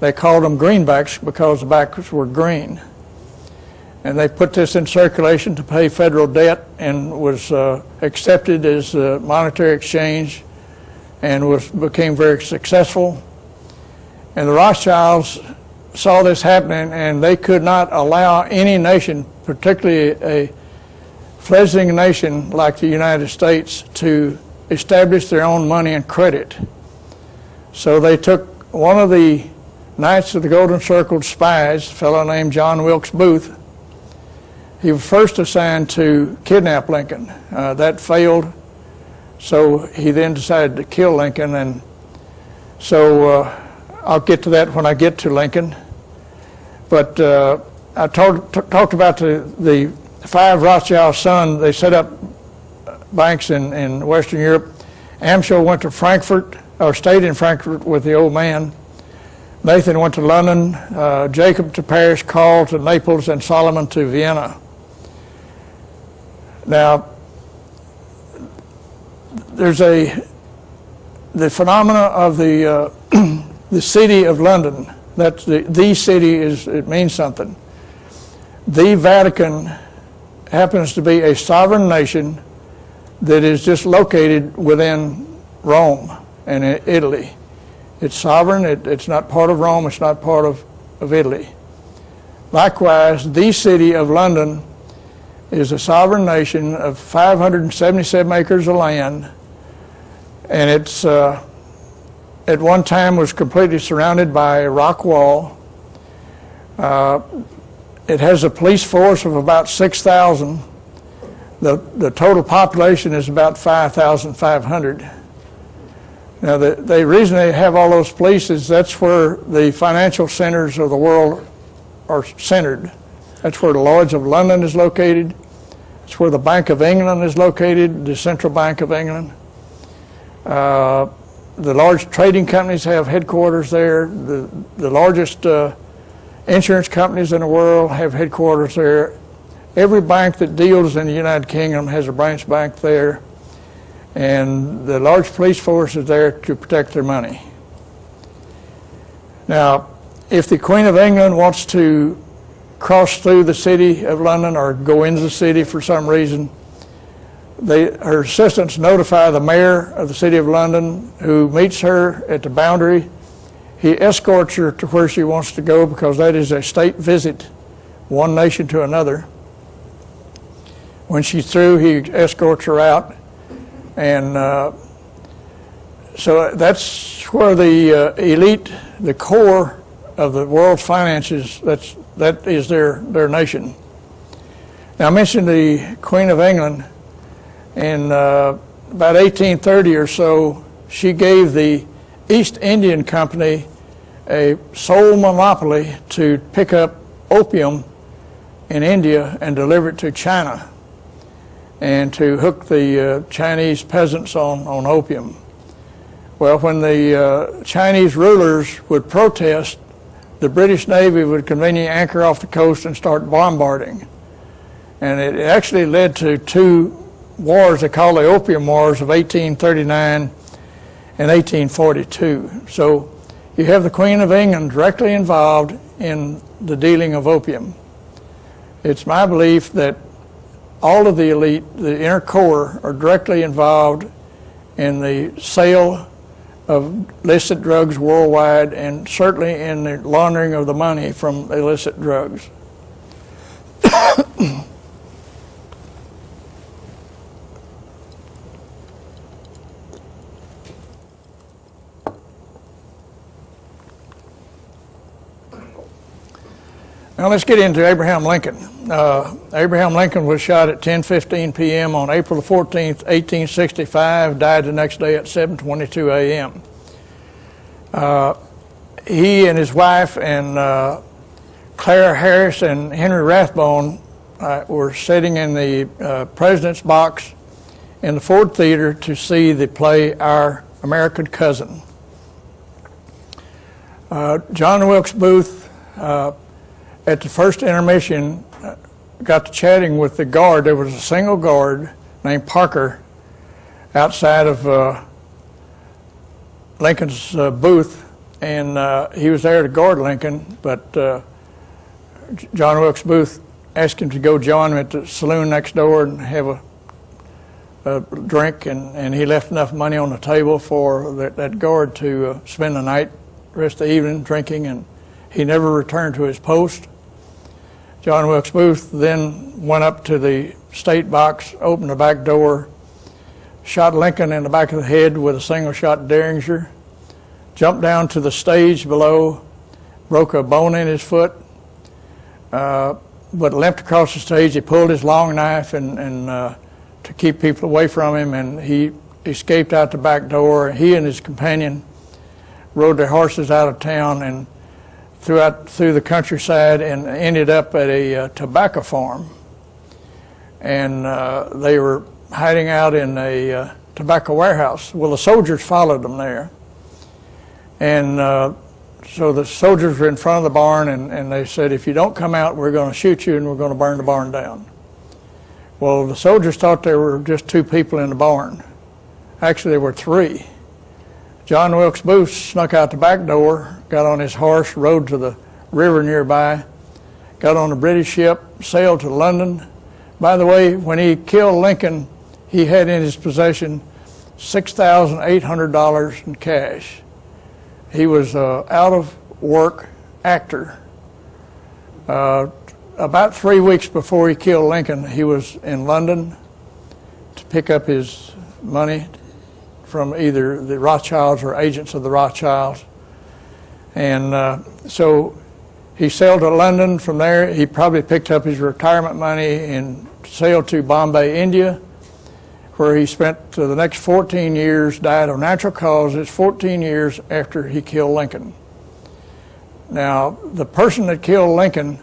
They called them greenbacks because the backs were green. And they put this in circulation to pay federal debt, and was accepted as a monetary exchange, and became very successful. And the Rothschilds saw this happening, and they could not allow any nation, particularly a fledgling nation like the United States, to establish their own money and credit. So they took one of the Knights of the Golden Circle spies, a fellow named John Wilkes Booth. He was first assigned to kidnap Lincoln. That failed, so he then decided to kill Lincoln. And so I'll get to that when I get to Lincoln. But I talked about the five Rothschild sons. They set up banks in Western Europe. Amschel went to Frankfurt, or stayed in Frankfurt with the old man. Nathan went to London, Jacob to Paris, Carl to Naples, and Solomon to Vienna. Now, there's the phenomena of the city of London. That's the city it means something. The Vatican happens to be a sovereign nation that is just located within Rome and Italy. It's sovereign. It's not part of Rome. It's not part of Italy. Likewise, the city of London is a sovereign nation of 577 acres of land, and it's at one time was completely surrounded by a rock wall. It has a police force of about 6,000. The total population is about 5,500. Now, the reason they have all those police is that's where the financial centers of the world are centered. That's where the Lloyd's of London is located. It's where the Bank of England is located, the Central Bank of England. The large trading companies have headquarters there. The largest insurance companies in the world have headquarters there. Every bank that deals in the United Kingdom has a branch bank there. And the large police force is there to protect their money. Now, if the Queen of England wants to cross through the city of London or go into the city for some reason, her assistants notify the mayor of the city of London, who meets her at the boundary. He escorts her to where she wants to go, because that is a state visit, one nation to another. When she's through, he escorts her out. And so that's where the elite, the core of the world's finances, that is their nation. Now, I mentioned the Queen of England. In about 1830 or so, she gave the East Indian Company a sole monopoly to pick up opium in India and deliver it to China, and to hook the Chinese peasants on opium. Well, when the Chinese rulers would protest, the British Navy would conveniently anchor off the coast and start bombarding. And it actually led to two wars they call the Opium Wars of 1839 and 1842. So you have the Queen of England directly involved in the dealing of opium. It's my belief that all of the elite, the inner core, are directly involved in the sale of illicit drugs worldwide, and certainly in the laundering of the money from illicit drugs. Now let's get into Abraham Lincoln. Abraham Lincoln was shot at 10:15 p.m. on April the 14th, 1865, died the next day at 7:22 a.m. He and his wife and Clara Harris and Henry Rathbone were sitting in the president's box in the Ford Theater to see the play Our American Cousin. John Wilkes Booth, at the first intermission, got to chatting with the guard. There was a single guard named Parker outside of Lincoln's booth, and he was there to guard Lincoln, but John Wilkes Booth asked him to go join him at the saloon next door and have a drink, and he left enough money on the table for that guard to spend the night, rest of the evening drinking, and he never returned to his post. John Wilkes Booth then went up to the state box, opened the back door, shot Lincoln in the back of the head with a single-shot Derringer, jumped down to the stage below, broke a bone in his foot, but limped across the stage. He pulled his long knife and to keep people away from him, and he escaped out the back door. He and his companion rode their horses out of town and through the countryside, and ended up at a tobacco farm. And they were hiding out in a tobacco warehouse. Well, the soldiers followed them there. And so the soldiers were in front of the barn, and they said, if you don't come out, we're going to shoot you and we're going to burn the barn down. Well, the soldiers thought there were just two people in the barn. Actually, there were three. John Wilkes Booth snuck out the back door, got on his horse, rode to the river nearby, got on a British ship, sailed to London. By the way, when he killed Lincoln, he had in his possession $6,800 in cash. He was an out-of-work actor. About 3 weeks before he killed Lincoln, he was in London to pick up his money from either the Rothschilds or agents of the Rothschilds. And so he sailed to London. From there, he probably picked up his retirement money and sailed to Bombay, India, where he spent the next 14 years, died of natural causes, 14 years after he killed Lincoln. Now, the person that killed Lincoln,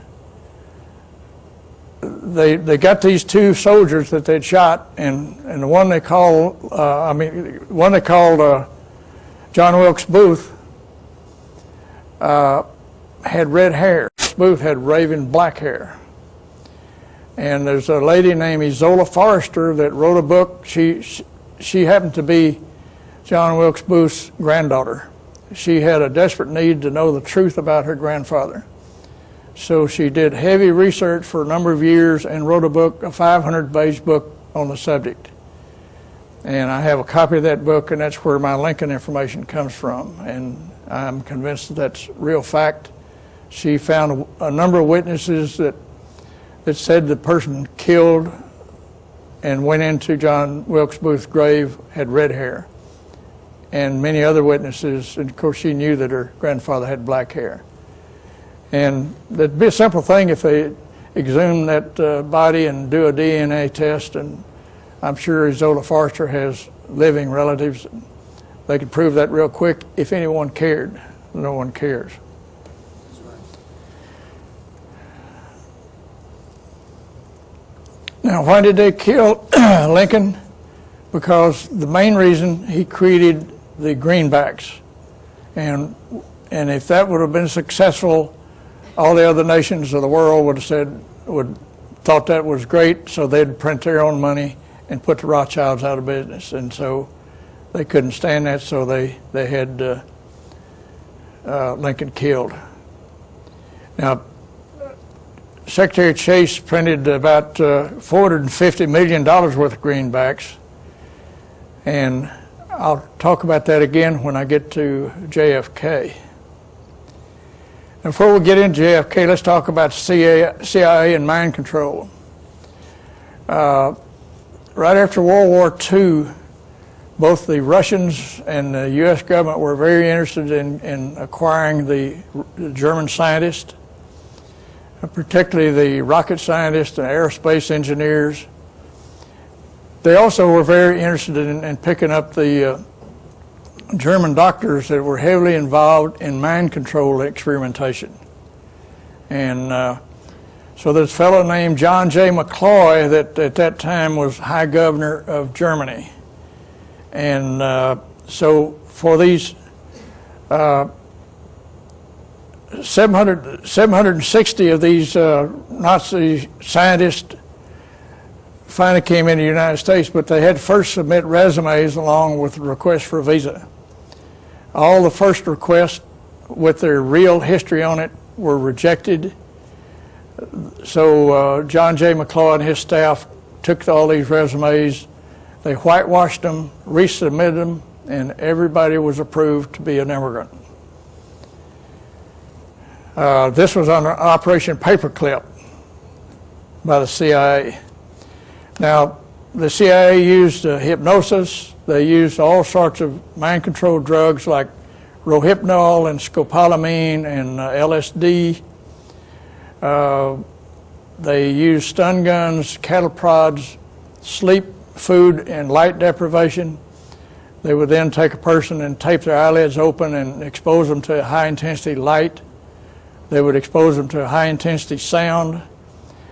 they got these two soldiers that they'd shot, and the one they called, John Wilkes Booth had red hair. Booth had raven black hair. And there's a lady named Izola Forrester that wrote a book. She happened to be John Wilkes Booth's granddaughter. She had a desperate need to know the truth about her grandfather. So she did heavy research for a number of years and wrote a book, a 500-page book on the subject. And I have a copy of that book, and that's where my Lincoln information comes from. And I'm convinced that that's real fact. She found a number of witnesses that said the person killed and went into John Wilkes Booth's grave had red hair. And many other witnesses, and of course she knew that her grandfather had black hair. And that'd be a simple thing if they exhume that body and do a DNA test, and I'm sure Izola Forrester has living relatives. They could prove that real quick if anyone cared. No one cares. That's right. Now, why did they kill Lincoln? Because the main reason, he created the greenbacks. And if that would have been successful, all the other nations of the world would have thought that was great, so they'd print their own money and put the Rothschilds out of business. And so they couldn't stand that, so they had Lincoln killed. Now, Secretary Chase printed about $450 million worth of greenbacks, and I'll talk about that again when I get to JFK. Before we get into JFK, let's talk about CIA and mind control. Right after World War II, both the Russians and the U.S. government were very interested in acquiring the German scientists, particularly the rocket scientists and aerospace engineers. They also were very interested in picking up the German doctors that were heavily involved in mind control experimentation. And so there's a fellow named John J. McCloy that at that time was High Governor of Germany. And so for these 760 of these Nazi scientists finally came into the United States, but they had to first submit resumes along with a request for a visa. All the first requests with their real history on it were rejected. So John J. McCloy and his staff took all these resumes, they whitewashed them, resubmitted them, and everybody was approved to be an immigrant. This was on Operation Paperclip by the CIA. Now, the CIA used hypnosis. They used all sorts of mind-controlled drugs like Rohypnol and scopolamine and LSD. They used stun guns, cattle prods, sleep, food, and light deprivation. They would then take a person and tape their eyelids open and expose them to high-intensity light. They would expose them to high-intensity sound.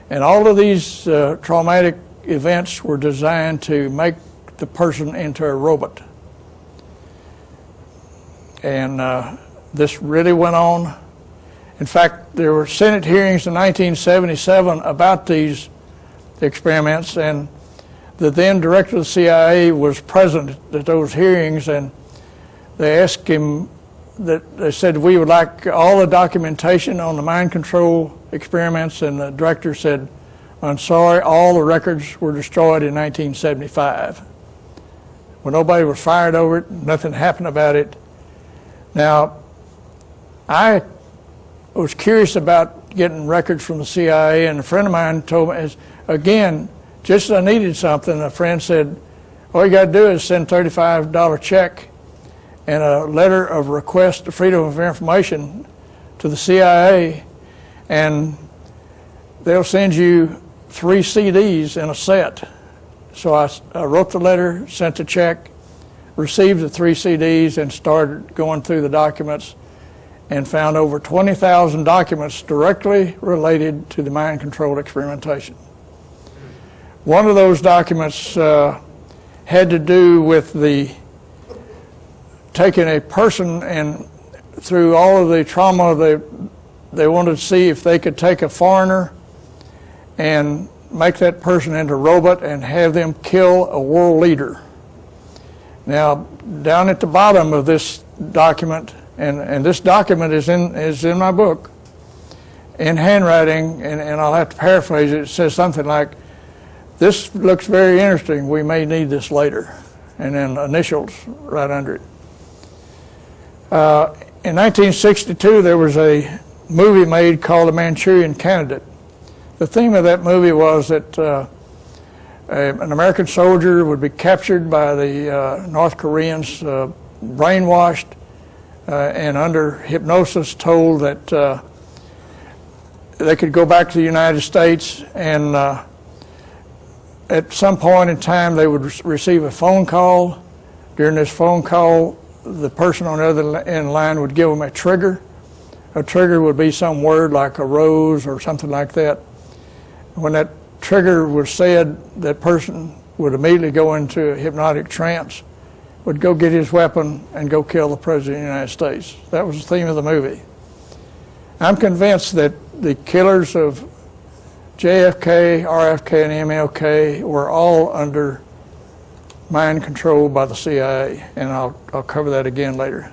And all of these traumatic events were designed to make the person into a robot. And this really went on. In fact, there were Senate hearings in 1977 about these experiments, and the then director of the CIA was present at those hearings, and they asked him, they said, we would like all the documentation on the mind control experiments, and the director said, I'm sorry, all the records were destroyed in 1975. Well, nobody was fired over it, nothing happened about it. Now, I was curious about getting records from the CIA, and a friend of mine told me, again, just as I needed something, a friend said, all you got to do is send a $35 check and a letter of request to Freedom of Information to the CIA, and they'll send you 3 CDs in a set. So I wrote the letter, sent the check, received the 3 CDs, and started going through the documents, and found over 20,000 documents directly related to the mind control experimentation. One of those documents had to do with taking a person and through all of the trauma, they wanted to see if they could take a foreigner and make that person into a robot and have them kill a world leader. Now, down at the bottom of this document, and this document is in my book, in handwriting, and I'll have to paraphrase it, it says something like, "This looks very interesting, we may need this later," and then initials right under it. In 1962, there was a movie made called The Manchurian Candidate. The theme of that movie was that an American soldier would be captured by the North Koreans, brainwashed, and under hypnosis told that they could go back to the United States, and at some point in time they would receive a phone call. During this phone call, the person on the other end of the line would give them a trigger. A trigger would be some word like a rose or something like that. When that trigger was said, that person would immediately go into a hypnotic trance, would go get his weapon and go kill the President of the United States. That was the theme of the movie. I'm convinced that the killers of JFK, RFK, and MLK were all under mind control by the CIA, and I'll cover that again later.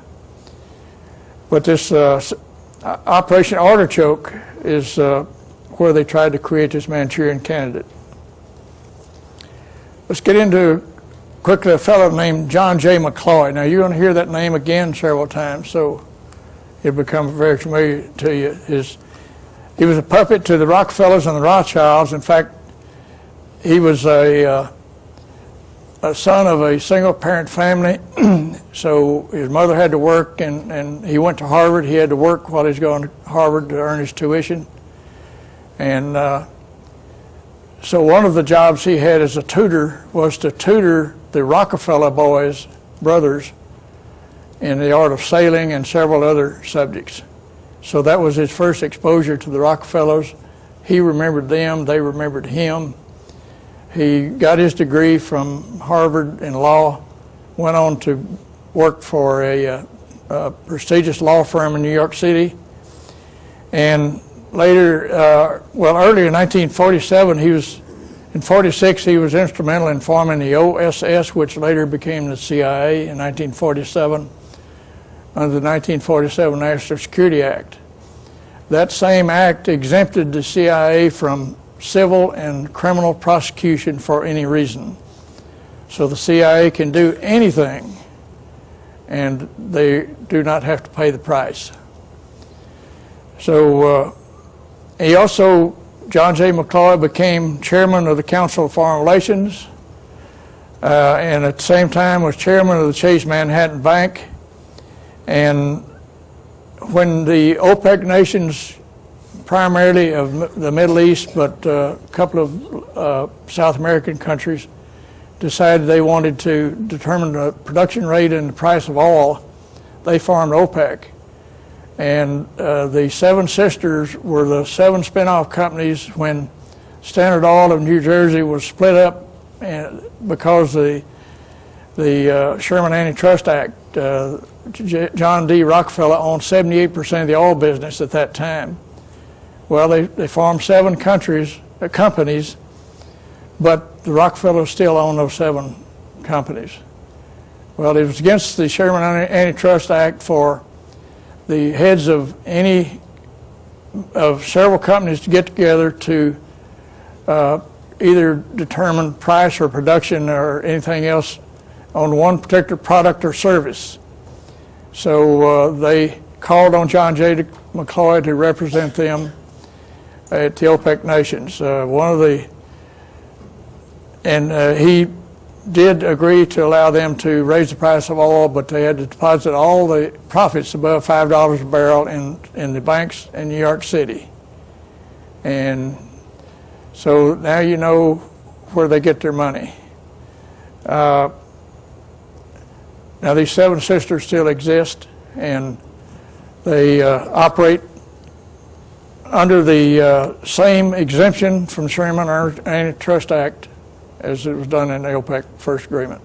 But this Operation Artichoke is where they tried to create this Manchurian Candidate. Let's get into quickly a fellow named John J. McCloy. Now you're going to hear that name again several times, so it'll become very familiar to you. He was a puppet to the Rockefellers and the Rothschilds. In fact, he was a son of a single-parent family, so his mother had to work, and he went to Harvard. He had to work while he was going to Harvard to earn his tuition. And so one of the jobs he had as a tutor was to tutor the Rockefeller brothers in the art of sailing and several other subjects. So that was his first exposure to the Rockefellers. He remembered them, they remembered him. He got his degree from Harvard in law, went on to work for a prestigious law firm in New York City. And later, early in 1947, in 46, he was instrumental in forming the OSS, which later became the CIA in 1947, under the 1947 National Security Act. That same act exempted the CIA from civil and criminal prosecution for any reason. So the CIA can do anything, and they do not have to pay the price. So John J. McCloy became chairman of the Council of Foreign Relations, and at the same time was chairman of the Chase Manhattan Bank. And when the OPEC nations, primarily of the Middle East, but a couple of South American countries, decided they wanted to determine the production rate and the price of oil, they formed OPEC. And the Seven Sisters were the 7 spin-off companies when Standard Oil of New Jersey was split up because the Sherman Antitrust Act. John D. Rockefeller owned 78% of the oil business at that time. Well, they formed 7 companies, but the Rockefellers still own those 7 companies. Well, it was against the Sherman Antitrust Act for the heads of several companies to get together to either determine price or production or anything else on one particular product or service. So they called on John J. McCloy to represent them at the OPEC nations. He did agree to allow them to raise the price of oil, but they had to deposit all the profits above $5 a barrel in the banks in New York City. And so now you know where they get their money. Now these 7 sisters still exist, and they operate under the same exemption from Sherman Antitrust Act as it was done in the OPEC first agreement.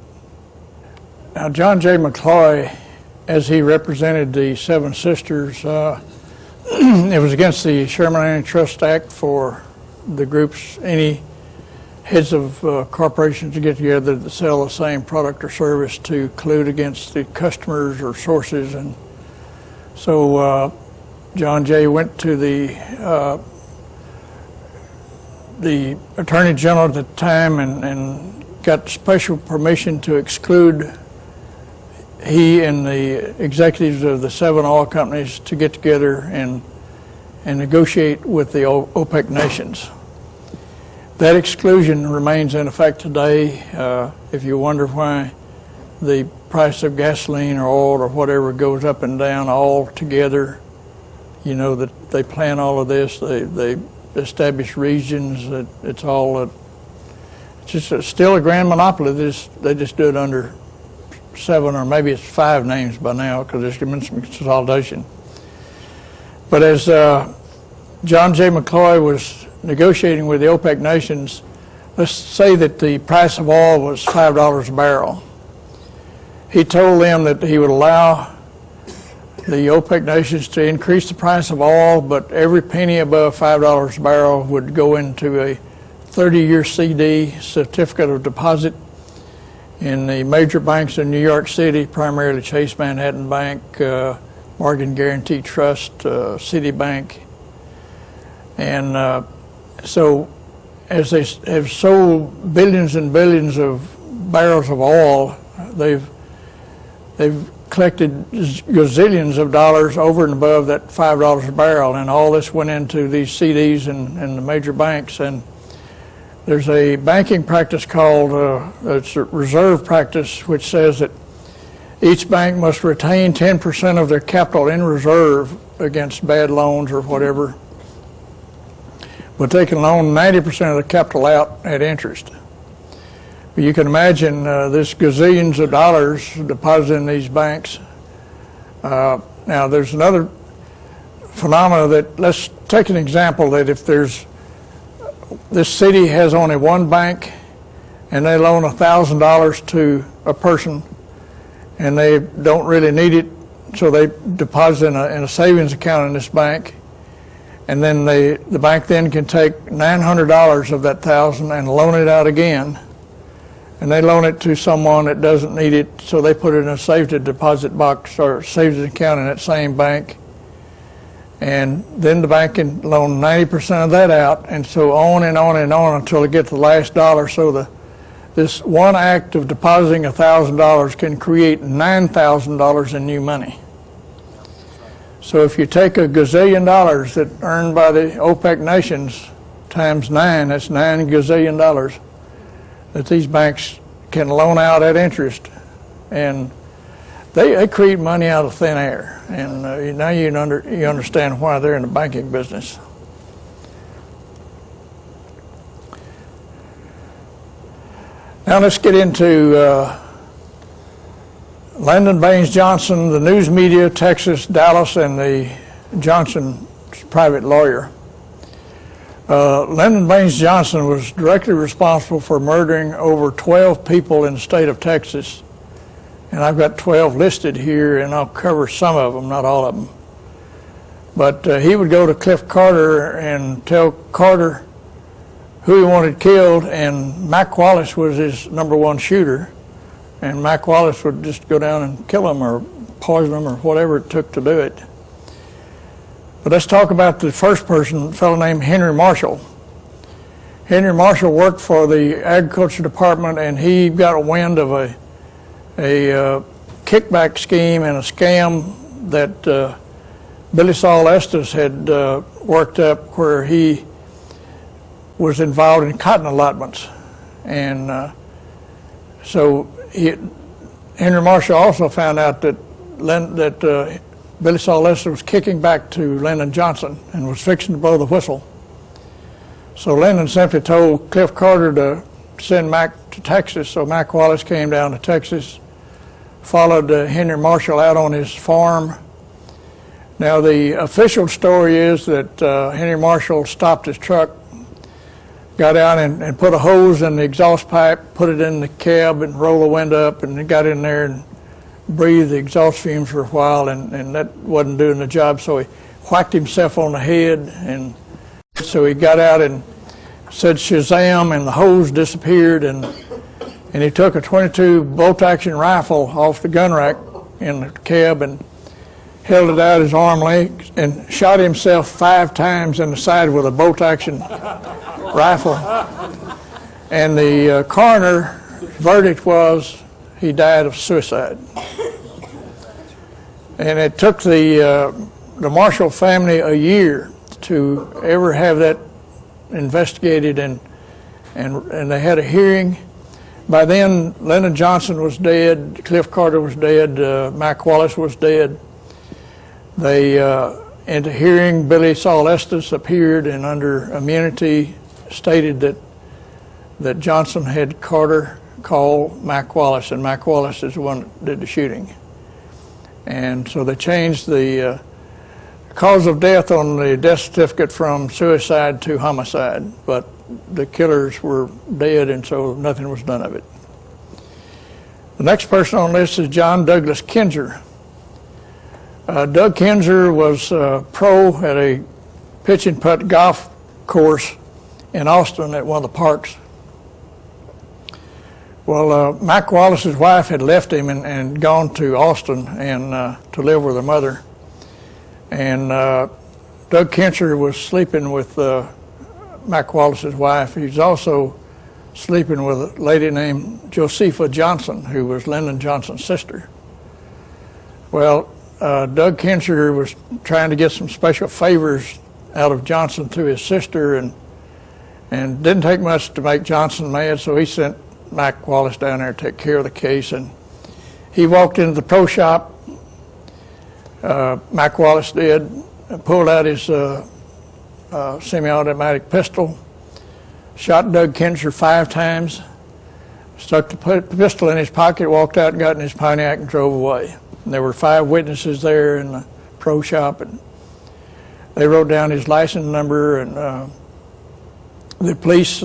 Now, John J. McCloy, as he represented the Seven Sisters, it was against the Sherman Antitrust Act for the groups, any heads of corporations to get together to sell the same product or service to collude against the customers or sources. And so John Jay went to the Attorney General at the time and got special permission to exclude he and the executives of the 7 oil companies to get together and negotiate with the OPEC nations. That exclusion remains in effect today. If you wonder why the price of gasoline or oil or whatever goes up and down all together, you know that they plan all of this. They establish regions. It's all it's just still a grand monopoly. They just do it under 7 or maybe it's 5 names by now because there's been some consolidation. But as John J. McCloy was negotiating with the OPEC nations, let's say that the price of oil was $5 a barrel. He told them that he would allow the OPEC nations to increase the price of oil, but every penny above $5 a barrel would go into a 30-year CD, certificate of deposit, in the major banks in New York City, primarily Chase Manhattan Bank, Morgan Guaranty Trust, Citibank. And so as they have sold billions and billions of barrels of oil, they've collected gazillions of dollars over and above that $5 a barrel, and all this went into these CDs and the major banks. And there's a banking practice called, it's a reserve practice, which says that each bank must retain 10% of their capital in reserve against bad loans or whatever, but they can loan 90% of the capital out at interest. But you can imagine this gazillions of dollars deposited in these banks. Now there's another phenomena that, let's take an example that if this city has only one bank and they loan $1,000 to a person and they don't really need it, so they deposit in a savings account in this bank, and then the bank then can take $900 of that $1,000 and loan it out again, and they loan it to someone that doesn't need it, so they put it in a saved deposit box or savings account in that same bank, and then the bank can loan 90% of that out, and so on and on and on until they get to the last dollar. So this one act of depositing $1,000 can create $9,000 in new money. So if you take a gazillion dollars that earned by the OPEC nations times 9, that's $9 gazillion that these banks can loan out at interest, and they create money out of thin air. And now you understand why they're in the banking business. Now let's get into Lyndon Baines Johnson, the news media, Texas, Dallas, and the Johnson's private lawyer. Lyndon Baines Johnson was directly responsible for murdering over 12 people in the state of Texas. And I've got 12 listed here, and I'll cover some of them, not all of them. But he would go to Cliff Carter and tell Carter who he wanted killed, and Mac Wallace was his #1 shooter. And Mac Wallace would just go down and kill him or poison him or whatever it took to do it. But let's talk about the first person, a fellow named Henry Marshall. Henry Marshall worked for the Agriculture Department, and he got a wind of a kickback scheme and a scam that Billy Saul Estes had worked up, where he was involved in cotton allotments. And so Henry Marshall also found out that Billy Saul Estes was kicking back to Lyndon Johnson and was fixing to blow the whistle. So Lyndon simply told Cliff Carter to send Mac to Texas. So Mac Wallace came down to Texas, followed Henry Marshall out on his farm. Now the official story is that Henry Marshall stopped his truck got out and put a hose in the exhaust pipe, put it in the cab and roll the window up, and got in there and breathed the exhaust fumes for a while, and that wasn't doing the job, so he whacked himself on the head, and so he got out and said Shazam, and the hose disappeared, and he took a .22 bolt-action rifle off the gun rack in the cab and held it out his arm length and shot himself 5 times in the side with a bolt-action rifle. And the coroner verdict was he died of suicide. And it took the Marshall family a year to ever have that investigated, and they had a hearing. By then, Lyndon Johnson was dead, Cliff Carter was dead, Mac Wallace was dead. They, in the hearing, Billy Saul Estes appeared and under immunity stated that Johnson had Carter call Mac Wallace, and Mac Wallace is the one that did the shooting. And so they changed the cause of death on the death certificate from suicide to homicide, but the killers were dead, and so nothing was done of it. The next person on the list is John Douglas Kinzer. Doug Kinzer was pro at a pitch and putt golf course in Austin at one of the parks. Well, Mac Wallace's wife had left him and gone to Austin and to live with her mother. And Doug Kinzer was sleeping with Mac Wallace's wife. He was also sleeping with a lady named Josepha Johnson, who was Lyndon Johnson's sister. Well, Doug Kinzer was trying to get some special favors out of Johnson through his sister, and didn't take much to make Johnson mad, so he sent Mac Wallace down there to take care of the case. And he walked into the pro shop, Mac Wallace did, pulled out his semi-automatic pistol, shot Doug Kinzer 5 times, stuck the pistol in his pocket, walked out and got in his Pontiac and drove away. And there were 5 witnesses there in the pro shop, and they wrote down his license number, and the police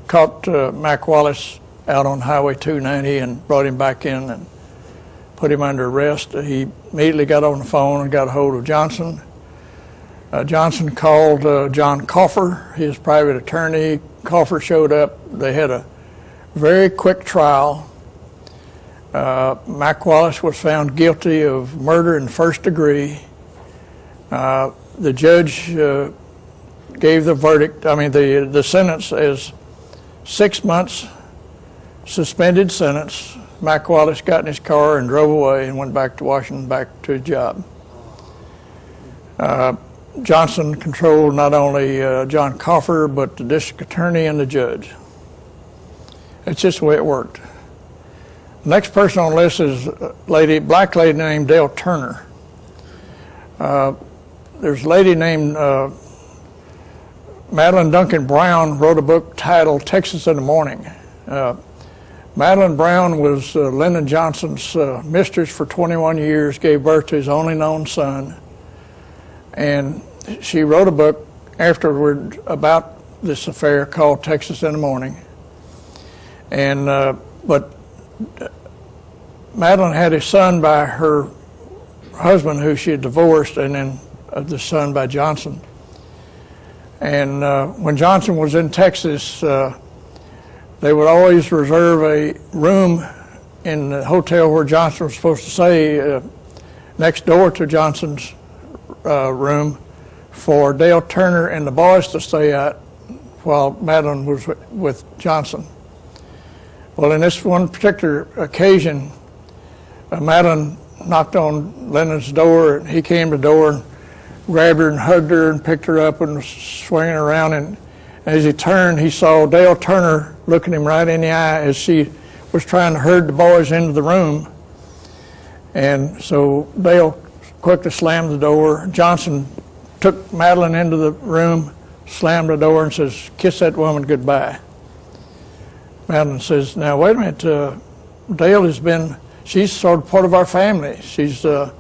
caught Mac Wallace out on Highway 290 and brought him back in and put him under arrest. He immediately got on the phone and got a hold of Johnson. Johnson called John Coffer, his private attorney. Coffer showed up. They had a very quick trial. Mac Wallace was found guilty of murder in first degree. The judge gave the verdict, the sentence as 6 months suspended sentence. Mac Wallace got in his car and drove away and went back to Washington, back to his job. Johnson controlled not only John Coffer, but the district attorney and the judge. It's just the way it worked. The next person on the list is a black lady named Dale Turner. There's a lady named Madeline Duncan Brown wrote a book titled Texas in the Morning. Madeline Brown was Lyndon Johnson's mistress for 21 years, gave birth to his only known son, and she wrote a book afterward about this affair called Texas in the Morning. And but Madeline had a son by her husband who she had divorced, and then the son by Johnson. And when Johnson was in Texas, they would always reserve a room in the hotel where Johnson was supposed to stay next door to Johnson's room for Dale Turner and the boys to stay at while Madeline was with Johnson. Well, in this one particular occasion, Madeline knocked on Lyndon's door, and he came to the door and grabbed her and hugged her and picked her up and was swinging around, and as he turned, he saw Dale Turner looking him right in the eye as she was trying to herd the boys into the room. And so Dale quickly slammed the door. Johnson took Madeline into the room, slammed the door, and says, "Kiss that woman goodbye." Madeline says, "Now wait a minute, Dale she's sort of part of our family. She's been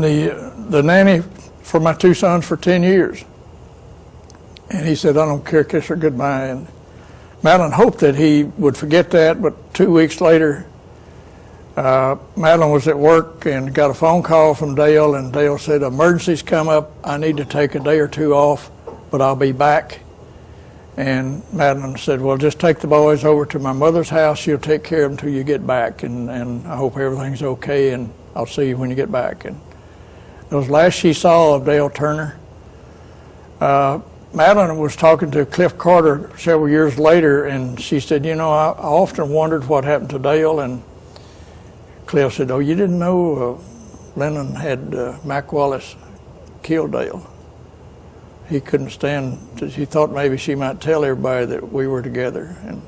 the nanny for my 2 sons for 10 years. And he said, I don't care, kiss her goodbye. And Madeline hoped that he would forget that, but 2 weeks later, Madeline was at work and got a phone call from Dale, and Dale said, emergency's come up, I need to take a day or two off, but I'll be back. And Madeline said, well, just take the boys over to my mother's house, she'll take care of them until you get back, and I hope everything's okay, and I'll see you when you get back. And it was last she saw of Dale Turner. Madeline was talking to Cliff Carter several years later, and she said, you know, I often wondered what happened to Dale. And Cliff said, oh, you didn't know Lennon had Mac Wallace killed Dale. He couldn't stand, he thought maybe she might tell everybody that we were together. And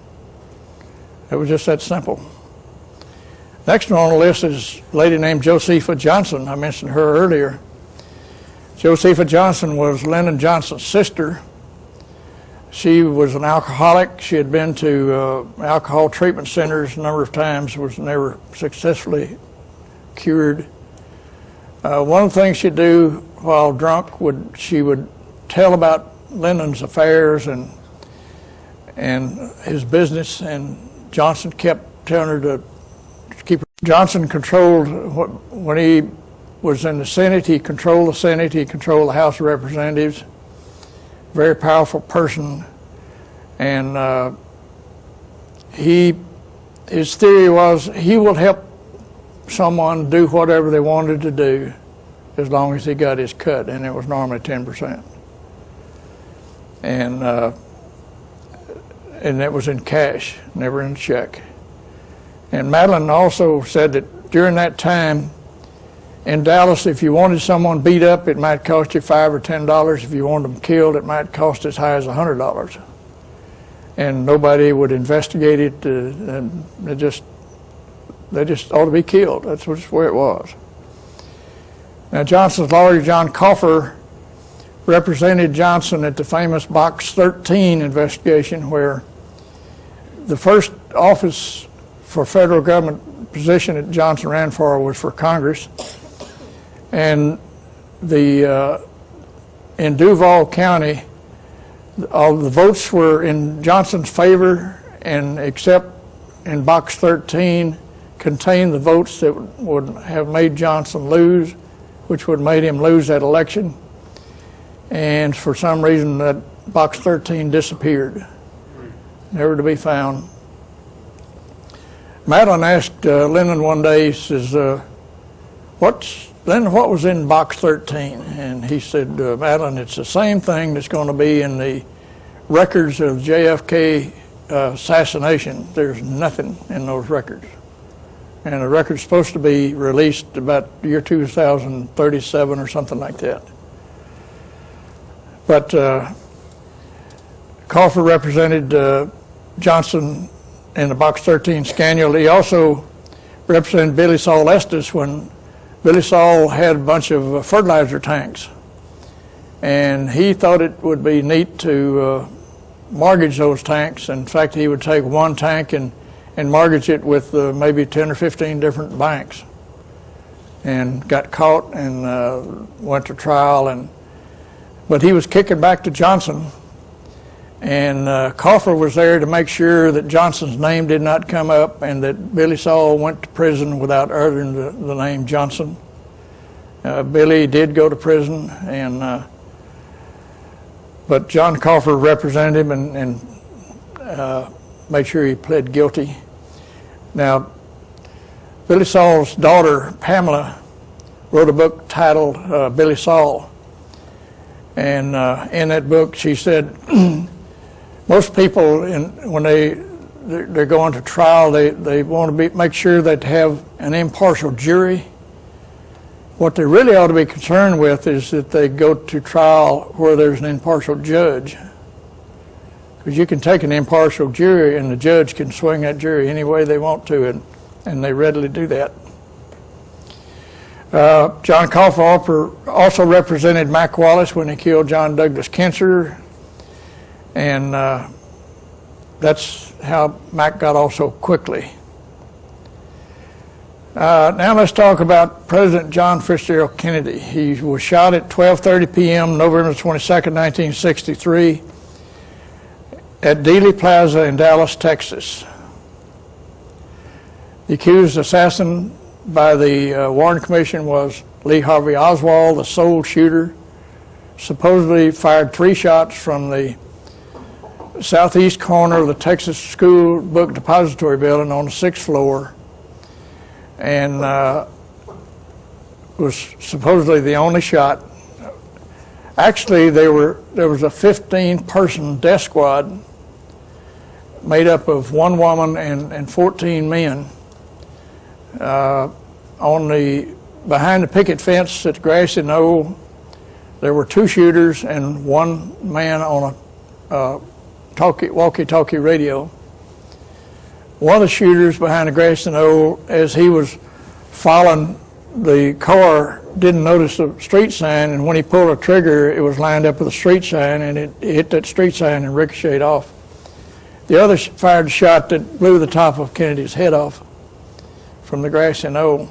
it was just that simple. Next one on the list is a lady named Josepha Johnson. I mentioned her earlier. Josepha Johnson was Lyndon Johnson's sister. She was an alcoholic. She had been to alcohol treatment centers a number of times, was never successfully cured. One of the things she'd do while drunk, she would tell about Lyndon's affairs and his business, and Johnson kept telling her to keep her. Johnson controlled, when he was in the Senate, he controlled the Senate, he controlled the House of Representatives. Very powerful person, and his theory was he would help someone do whatever they wanted to do as long as he got his cut, and it was normally 10%. And it was in cash, never in a check. And Madeline also said that during that time in Dallas, if you wanted someone beat up, it might cost you $5 or $10. If you wanted them killed, it might cost as high as $100. And nobody would investigate it, and they just ought to be killed. That's just where it was. Now, Johnson's lawyer, John Coffer, represented Johnson at the famous Box 13 investigation, where the first office for federal government position that Johnson ran for was for Congress. And in Duval County, all the votes were in Johnson's favor, and except in Box 13 contained the votes that would have made Johnson lose, which would have made him lose that election. And for some reason, that Box 13 disappeared, never to be found. Madeline asked Lyndon one day, he says, Lyndon, what was in Box 13? And he said, Madeline, it's the same thing that's going to be in the records of JFK assassination. There's nothing in those records. And the record's supposed to be released about year 2037 or something like that. But Coffer represented Johnson in the Box 13 scandal. He also represented Billy Saul Estes when Billy Saul had a bunch of fertilizer tanks. And he thought it would be neat to mortgage those tanks. In fact, he would take one tank and mortgage it with maybe 10 or 15 different banks. And got caught and went to trial. But he was kicking back to Johnson, and Coffer was there to make sure that Johnson's name did not come up and that Billy Saul went to prison without uttering the name Johnson. Billy did go to prison, but John Coffer represented him and made sure he pled guilty. Now, Billy Saul's daughter, Pamela, wrote a book titled Billy Saul. And in that book, she said, most people, when they're going to trial, they want to make sure that they have an impartial jury. What they really ought to be concerned with is that they go to trial where there's an impartial judge. Because you can take an impartial jury and the judge can swing that jury any way they want to, and they readily do that. John Coffer also represented Mac Wallace when he killed John Douglas Kinser, and that's how Mac got off so quickly. Now let's talk about President John Fitzgerald Kennedy. He was shot at 12:30 p.m. November 22nd, 1963 at Dealey Plaza in Dallas, Texas. The accused assassin by the Warren Commission was Lee Harvey Oswald, the sole shooter. Supposedly fired 3 shots from the southeast corner of the Texas School Book Depository building on the 6th floor, and was supposedly the only shot. Actually, there was a 15-person death squad made up of 1 woman and 14 men behind the picket fence at the grassy knoll. There were 2 shooters and 1 man on a walkie-talkie radio. One of the shooters behind the grassy knoll, as he was following the car, didn't notice the street sign, and when he pulled a trigger, it was lined up with a street sign, and it hit that street sign and ricocheted off. The other fired a shot that blew the top of Kennedy's head off from the grassy knoll.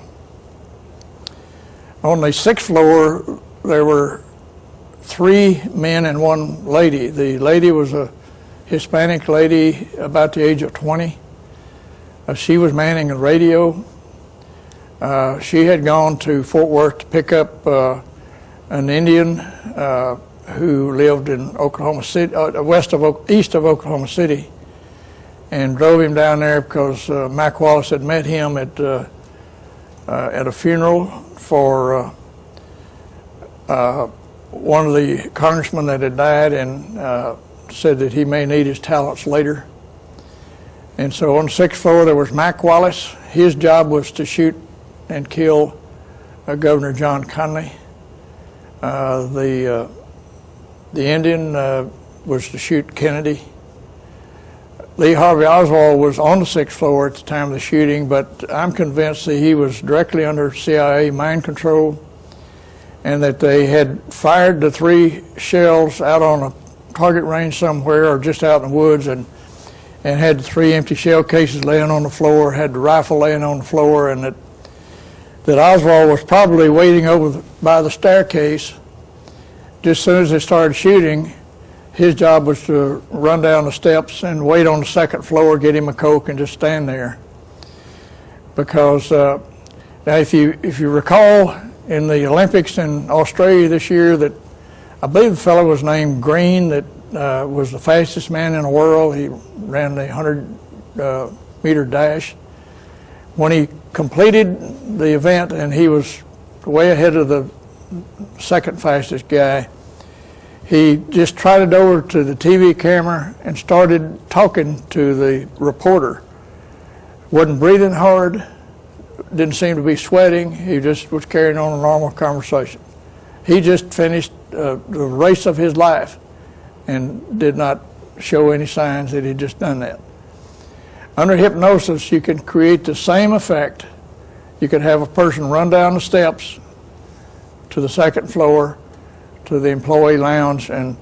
On the 6th floor, there were 3 men and 1 lady. The lady was a Hispanic lady about the age of 20. She was manning a radio. She had gone to Fort Worth to pick up an Indian who lived in Oklahoma City, east of Oklahoma City, and drove him down there because Mac Wallace had met him at a funeral for one of the congressmen that had died, and said that he may need his talents later. And so on the 6th floor there was Mac Wallace. His job was to shoot and kill Governor John Connally. The Indian was to shoot Kennedy. Lee Harvey Oswald was on the 6th floor at the time of the shooting, but I'm convinced that he was directly under CIA mind control, and that they had fired the 3 shells out on a target range somewhere or just out in the woods, and had the 3 empty shell cases laying on the floor, had the rifle laying on the floor, and that Oswald was probably waiting over by the staircase. Just as soon as they started shooting, his job was to run down the steps and wait on the 2nd floor, get him a Coke, and just stand there. Because now if you recall, in the Olympics in Australia this year, that I believe the fellow was named Green, that was the fastest man in the world. He ran the 100-meter dash. When he completed the event, and he was way ahead of the 2nd fastest guy, he just trotted over to the TV camera and started talking to the reporter. Wasn't breathing hard, didn't seem to be sweating. He just was carrying on a normal conversation. He just finished the race of his life and did not show any signs that he'd just done that. Under hypnosis, you can create the same effect. You could have a person run down the steps to the 2nd floor to the employee lounge, and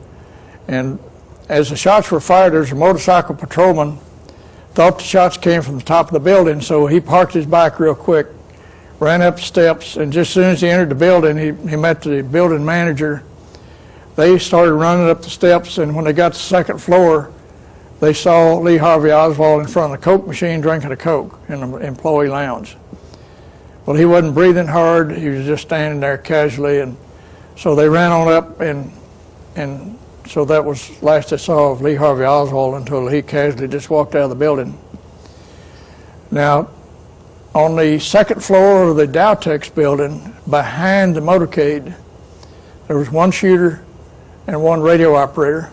as the shots were fired, there's a motorcycle patrolman thought the shots came from the top of the building, so he parked his bike real quick, ran up the steps, and just as soon as he entered the building, he met the building manager. They started running up the steps, and when they got to the 2nd floor, they saw Lee Harvey Oswald in front of the Coke machine drinking a Coke in the employee lounge. Well, he wasn't breathing hard. He was just standing there casually, and so they ran on up, and so that was the last they saw of Lee Harvey Oswald until he casually just walked out of the building. Now, on the 2nd floor of the Dowtex building, behind the motorcade, there was 1 shooter and 1 radio operator.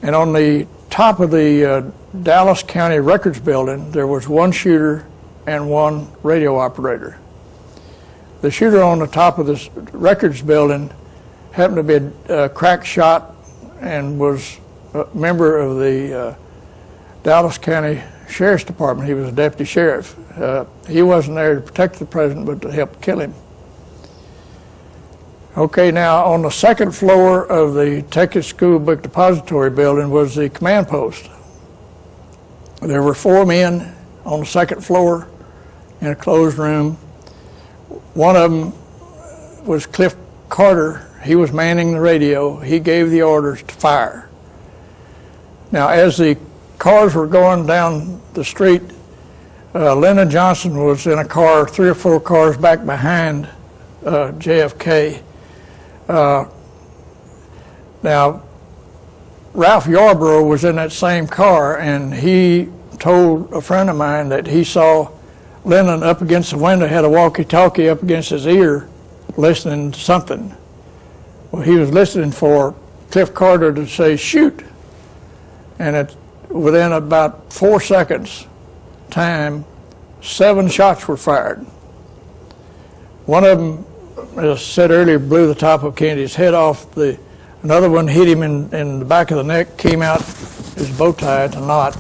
And on the top of the Dallas County Records building, there was 1 shooter and 1 radio operator. The shooter on the top of this records building happened to be a crack shot and was a member of the Dallas County Sheriff's Department. He was a deputy sheriff. He wasn't there to protect the president, but to help kill him. Okay, now on the 2nd floor of the Texas School Book Depository building was the command post. There were 4 men on the 2nd floor, in a closed room. One of them was Cliff Carter. He was manning the radio. He gave the orders to fire. Now, as the cars were going down the street, Lyndon Johnson was in a car 3 or 4 cars back behind JFK. Now, Ralph Yarborough was in that same car, and he told a friend of mine that he saw Lyndon up against the window, had a walkie-talkie up against his ear, listening to something. Well, he was listening for Cliff Carter to say, "Shoot." And within about 4 seconds time, 7 shots were fired. One of them, as I said earlier, blew the top of Kennedy's head off. Another one hit him in the back of the neck, came out his bow tie to knot.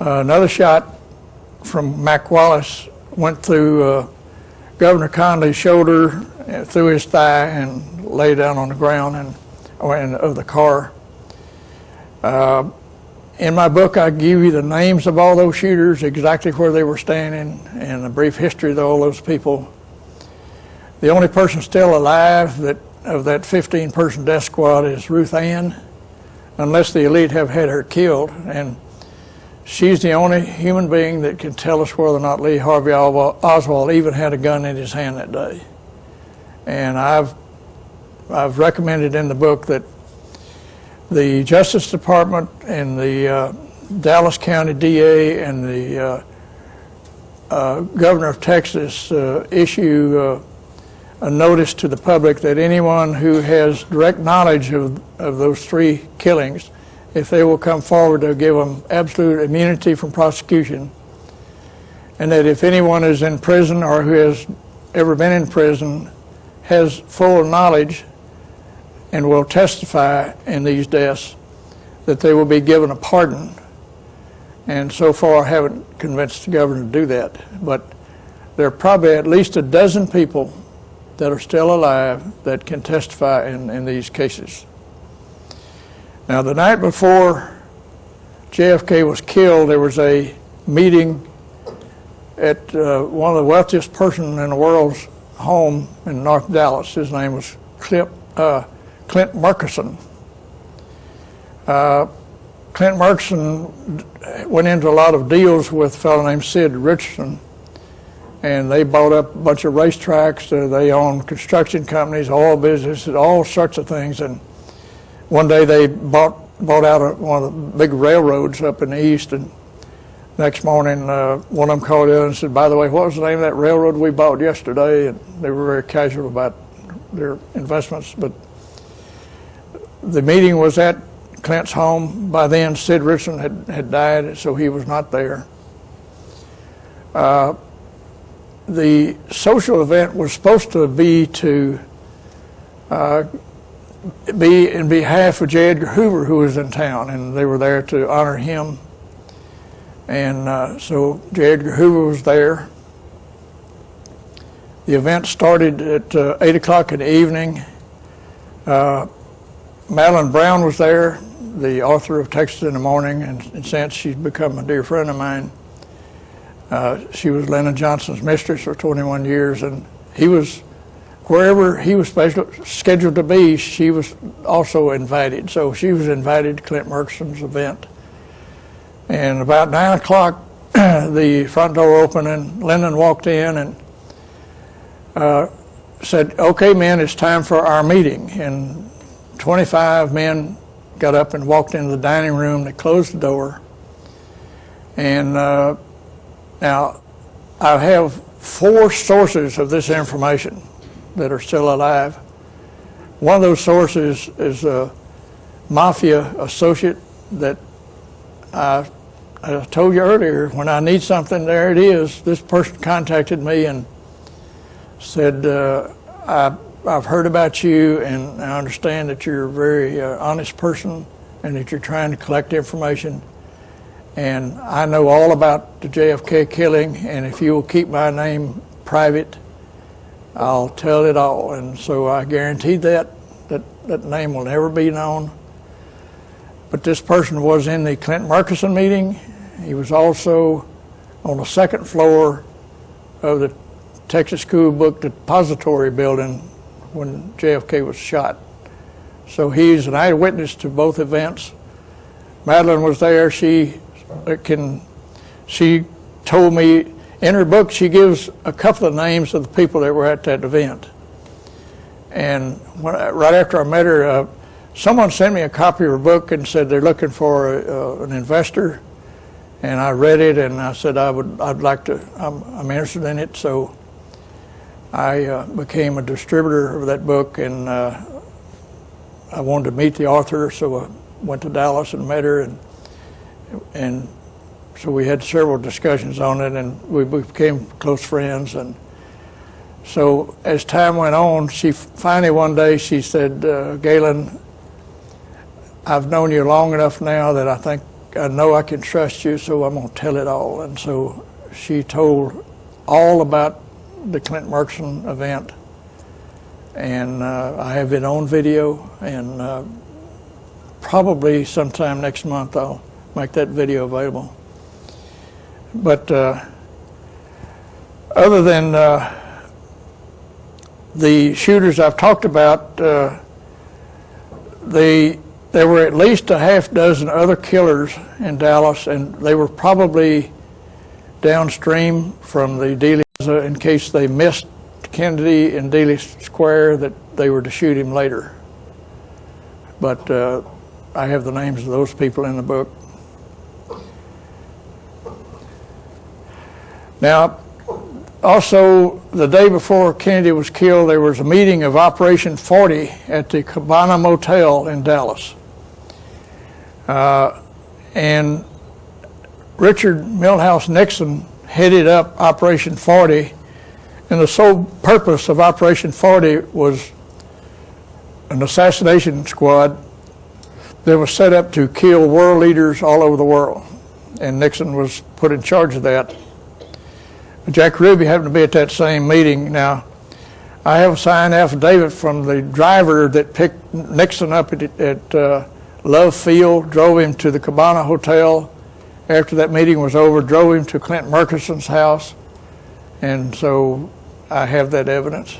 Another shot from Mac Wallace went through Governor Conley's shoulder, through his thigh, and lay down on the ground of the car. In my book, I give you the names of all those shooters, exactly where they were standing, and a brief history of all those people. The only person still alive of that 15-person death squad is Ruth Ann, unless the elite have had her killed. And she's the only human being that can tell us whether or not Lee Harvey Oswald even had a gun in his hand that day. And I've recommended in the book that the Justice Department and the Dallas County DA and the Governor of Texas issue a notice to the public that anyone who has direct knowledge of those 3 killings, if they will come forward, they'll give them absolute immunity from prosecution. And that if anyone is in prison or who has ever been in prison has full knowledge and will testify in these deaths, that they will be given a pardon. And so far I haven't convinced the governor to do that. But there are probably at least a dozen people that are still alive that can testify in these cases. Now, the night before JFK was killed, there was a meeting at one of the wealthiest persons in the world's home in North Dallas. His name was Clint Murchison. Clint Murchison went into a lot of deals with a fellow named Sid Richardson, and they bought up a bunch of racetracks. They owned construction companies, oil businesses, all sorts of things. And one day they bought out one of the big railroads up in the east, and next morning one of them called in and said, "By the way, what was the name of that railroad we bought yesterday?" And they were very casual about their investments. But the meeting was at Clint's home. By then, Sid Richardson had died, so he was not there. The social event was supposed to be in behalf of J. Edgar Hoover, who was in town, and they were there to honor him. And so J. Edgar Hoover was there. The event started at 8 o'clock in the evening. Madeline Brown was there, the author of Texas in the Morning, and since she's become a dear friend of mine. She was Lyndon Johnson's mistress for 21 years, and he was, wherever he was scheduled to be, she was also invited. So she was invited to Clint Murchison's event. And about 9 o'clock, the front door opened, and Lyndon walked in and said, "Okay, men, it's time for our meeting." And 25 men got up and walked into the dining room. They closed the door. And now, I have 4 sources of this information that are still alive. One of those sources is a mafia associate that I told you earlier, when I need something, there it is. This person contacted me and said, I've heard about you, and I understand that you're a very honest person and that you're trying to collect information. And I know all about the JFK killing, and if you will keep my name private, I'll tell it all. And so I guaranteed that name will never be known. But this person was in the Clint Murchison meeting. He was also on the second floor of the Texas School Book Depository building when JFK was shot. So he's an eyewitness to both events. Madeline was there. She told me in her book she gives a couple of names of the people that were at that event. And right after I met her, someone sent me a copy of her book and said they're looking for an investor. And I read it and I said I'd like to. I'm interested in it. So I became a distributor of that book, and I wanted to meet the author, so I went to Dallas and met her, and so we had several discussions on it, and we became close friends. And so as time went on, she finally one day she said, Gaylon, I've known you long enough now that I know I can trust you, so I'm going to tell it all. And so she told all about the Clint Murchison event, and I have it on video, and probably sometime next month I'll make that video available. But other than the shooters I've talked about, there were at least a half dozen other killers in Dallas, and they were probably downstream from the Dealey in case they missed Kennedy in Dealey Square, that they were to shoot him later. But I have the names of those people in the book. Now, also, the day before Kennedy was killed, there was a meeting of Operation 40 at the Cabana Motel in Dallas. And Richard Milhouse Nixon headed up Operation 40, and the sole purpose of Operation 40 was an assassination squad that was set up to kill world leaders all over the world, and Nixon was put in charge of that. Jack Ruby happened to be at that same meeting. Now, I have a signed affidavit from the driver that picked Nixon up at Love Field, drove him to the Cabana Hotel. After that meeting was over, drove him to Clint Murchison's house, and so I have that evidence.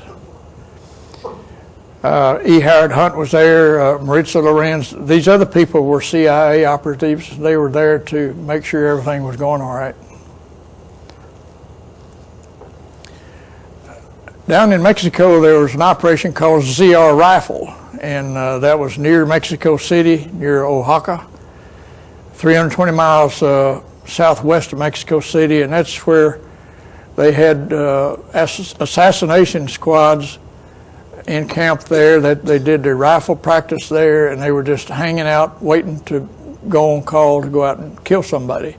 E. Howard Hunt was there, Maritza Lorenz. These other people were CIA operatives. They were there to make sure everything was going all right. Down in Mexico, there was an operation called ZR Rifle, and that was near Mexico City, near Oaxaca, 320 miles southwest of Mexico City, and that's where they had assassination squads in camp there. That they did their rifle practice there, and they were just hanging out, waiting to go on call to go out and kill somebody.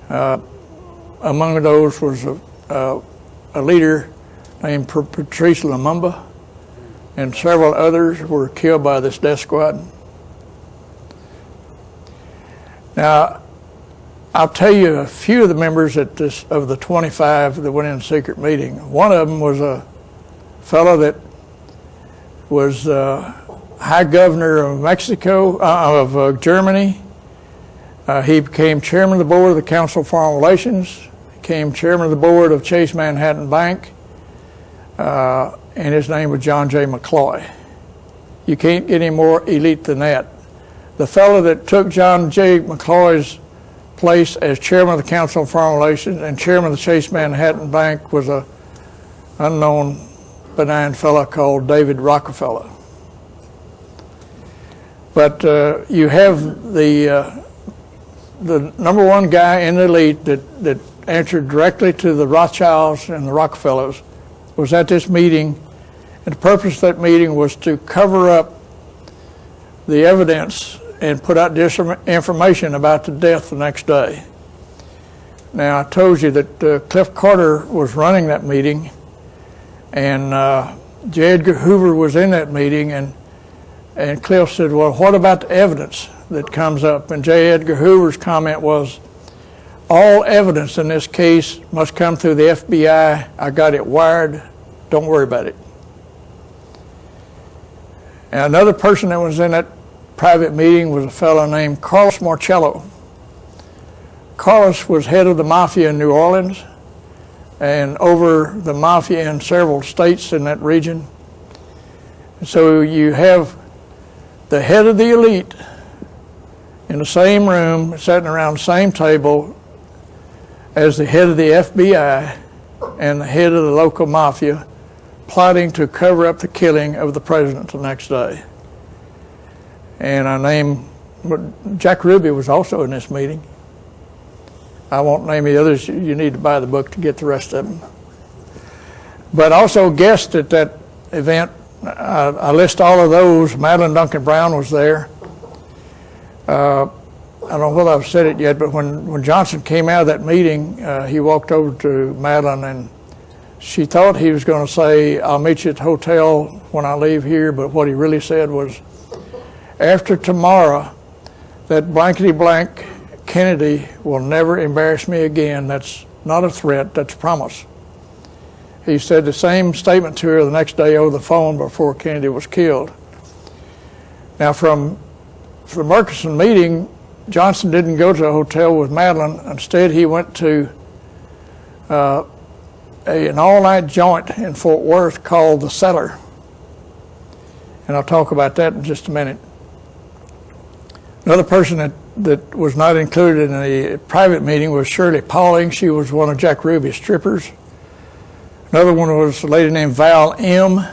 Among those was a leader named Patrice Lumumba, and several others were killed by this death squad. Now, I'll tell you a few of the members of the 25 that went in a secret meeting. One of them was a fellow that was High Governor of Mexico, of Germany. He became chairman of the board of the Council of Foreign Relations, became chairman of the board of Chase Manhattan Bank, and his name was John J. McCloy. You can't get any more elite than that. The fellow that took John J. McCloy's place as chairman of the Council of Foreign Relations and chairman of the Chase Manhattan Bank was an unknown benign fellow called David Rockefeller. But you have the number one guy in the elite that answered directly to the Rothschilds and the Rockefellers was at this meeting, and the purpose of that meeting was to cover up the evidence and put out information about the death the next day. Now, I told you that Cliff Carter was running that meeting, and J. Edgar Hoover was in that meeting, and Cliff said, well, what about the evidence that comes up? And J. Edgar Hoover's comment was, all evidence in this case must come through the FBI. I got it wired. Don't worry about it. And another person that was in that private meeting was a fellow named Carlos Marcello. Carlos was head of the mafia in New Orleans, and over the mafia in several states in that region. And so you have the head of the elite in the same room, sitting around the same table as the head of the FBI and the head of the local mafia, plotting to cover up the killing of the president the next day. And Jack Ruby was also in this meeting. I won't name the others. You need to buy the book to get the rest of them. But also guests at that event, I list all of those. Madeline Duncan Brown was there. I don't know whether I've said it yet, but when Johnson came out of that meeting, he walked over to Madeline, and she thought he was going to say, "I'll meet you at the hotel when I leave here," but what he really said was, "After tomorrow, that blankety blank Kennedy will never embarrass me again. That's not a threat, that's a promise." He said the same statement to her the next day over the phone before Kennedy was killed. Now, from the Murchison meeting, Johnson didn't go to a hotel with Madeline. Instead, he went to an all-night joint in Fort Worth called The Cellar. And I'll talk about that in just a minute. Another person that was not included in the private meeting was Shirley Pauling. She was one of Jack Ruby's strippers. Another one was a lady named Val M.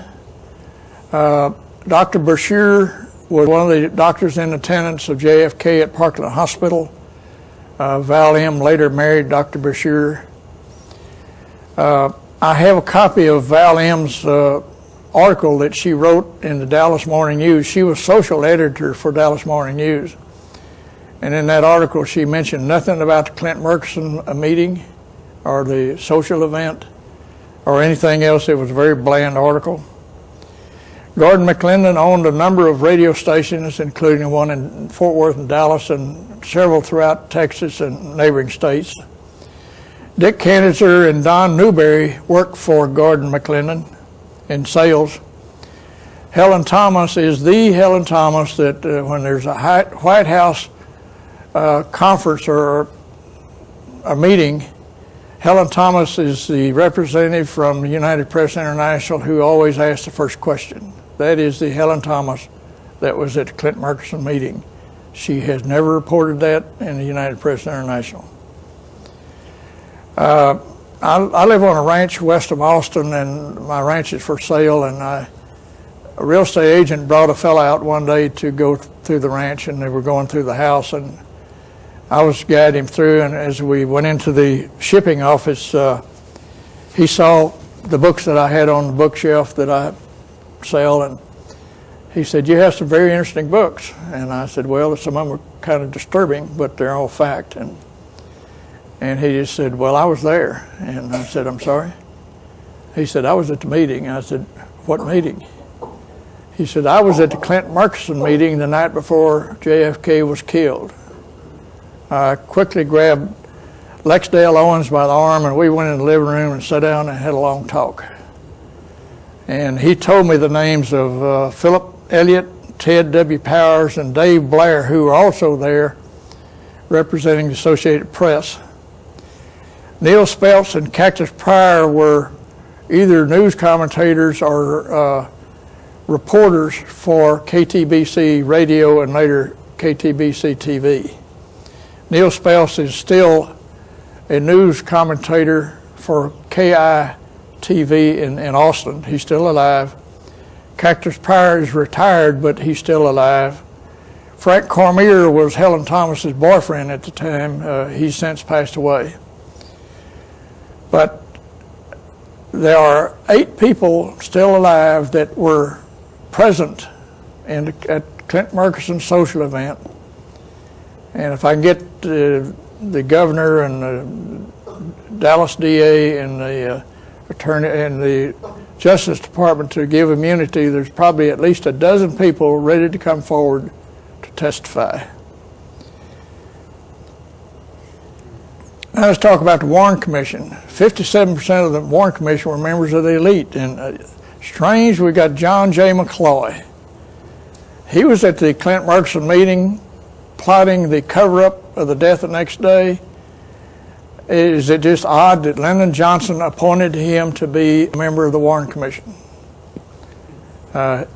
Dr. Brashear was one of the doctors in attendance of JFK at Parkland Hospital. Val M. later married Dr. Brashear. I have a copy of Val M.'s article that she wrote in the Dallas Morning News. She was social editor for Dallas Morning News. And in that article, she mentioned nothing about the Clint Murchison meeting or the social event or anything else. It was a very bland article. Gordon McClendon owned a number of radio stations, including one in Fort Worth and Dallas and several throughout Texas and neighboring states. Dick Canitzer and Don Newberry worked for Gordon McClendon in sales. Helen Thomas is the Helen Thomas that when there's a White House conference or a meeting, Helen Thomas is the representative from United Press International who always asks the first question. That is the Helen Thomas that was at the Clint Murchison meeting. She has never reported that in the United Press International. I live on a ranch west of Austin, and my ranch is for sale, and a real estate agent brought a fellow out one day to go through the ranch, and they were going through the house, and I was guiding him through, and as we went into the shipping office, he saw the books that I had on the bookshelf that I sell, and he said, "You have some very interesting books." And I said, "Well, some of them are kind of disturbing, but they're all fact." And he just said, "Well, I was there." And I said, "I'm sorry?" He said, "I was at the meeting." I said, "What meeting?" He said, "I was at the Clint Murchison meeting the night before JFK was killed." I quickly grabbed Lexdale Owens by the arm, and we went in the living room and sat down and had a long talk. And he told me the names of Philip Elliott, Ted W. Powers, and Dave Blair, who were also there representing the Associated Press. Neil Speltz and Cactus Pryor were either news commentators or reporters for KTBC Radio and later KTBC TV. Neil Speltz is still a news commentator for KI TV in Austin. He's still alive. Cactus Pryor is retired, but he's still alive. Frank Cormier was Helen Thomas's boyfriend at the time. He's since passed away. But there are 8 people still alive that were present at Clint Murchison's social event. And if I can get the governor and the Dallas DA and the attorney and the Justice Department to give immunity, there's probably at least a dozen people ready to come forward to testify. Now let's talk about the Warren Commission. 57% of the Warren Commission were members of the elite. And strange, we got John J. McCloy. He was at the Clint Murchison meeting plotting the cover-up of the death the next day. is it just odd that Lyndon Johnson appointed him to be a member of the Warren Commission?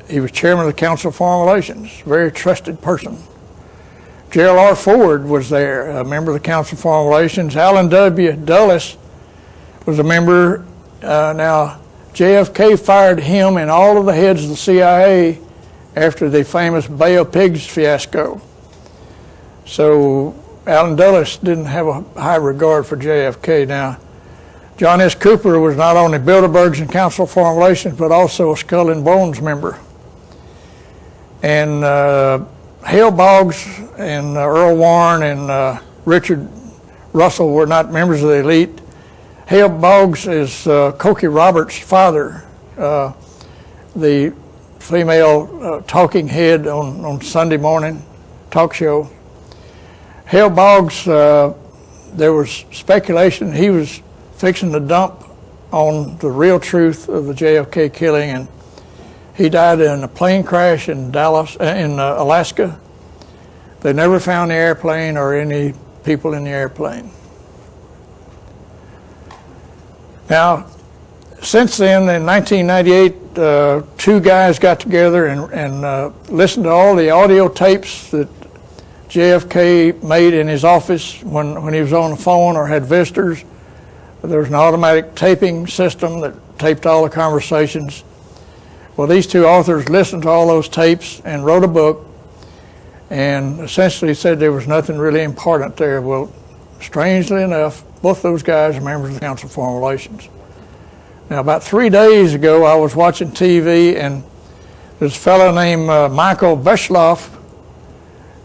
He was chairman of the Council of Foreign Relations, very trusted person. Gerald R. Ford was there, a member of the Council of Foreign Relations. Allen W. Dulles was a member. Now, JFK fired him and all of the heads of the CIA after the famous Bay of Pigs fiasco. So Allen Dulles didn't have a high regard for JFK. Now, John S. Cooper was not only Bilderberg's and Council of Foreign Relations, but also a Skull and Bones member. And Hale Boggs and Earl Warren and Richard Russell were not members of the elite. Hale Boggs is Cokie Roberts' father, the female talking head on Sunday morning talk show. Hale Boggs, there was speculation he was fixing to dump on the real truth of the JFK killing, and he died in a plane crash in Alaska. They never found the airplane or any people in the airplane. Now, since then, in 1998, two guys got together and listened to all the audio tapes that JFK made in his office when he was on the phone or had visitors. There was an automatic taping system that taped all the conversations. Well, these two authors listened to all those tapes and wrote a book and essentially said there was nothing really important there. Well, strangely enough, both those guys are members of the Council of Foreign Relations. Now, about 3 days ago, I was watching TV, and this fellow named Michael Beschloff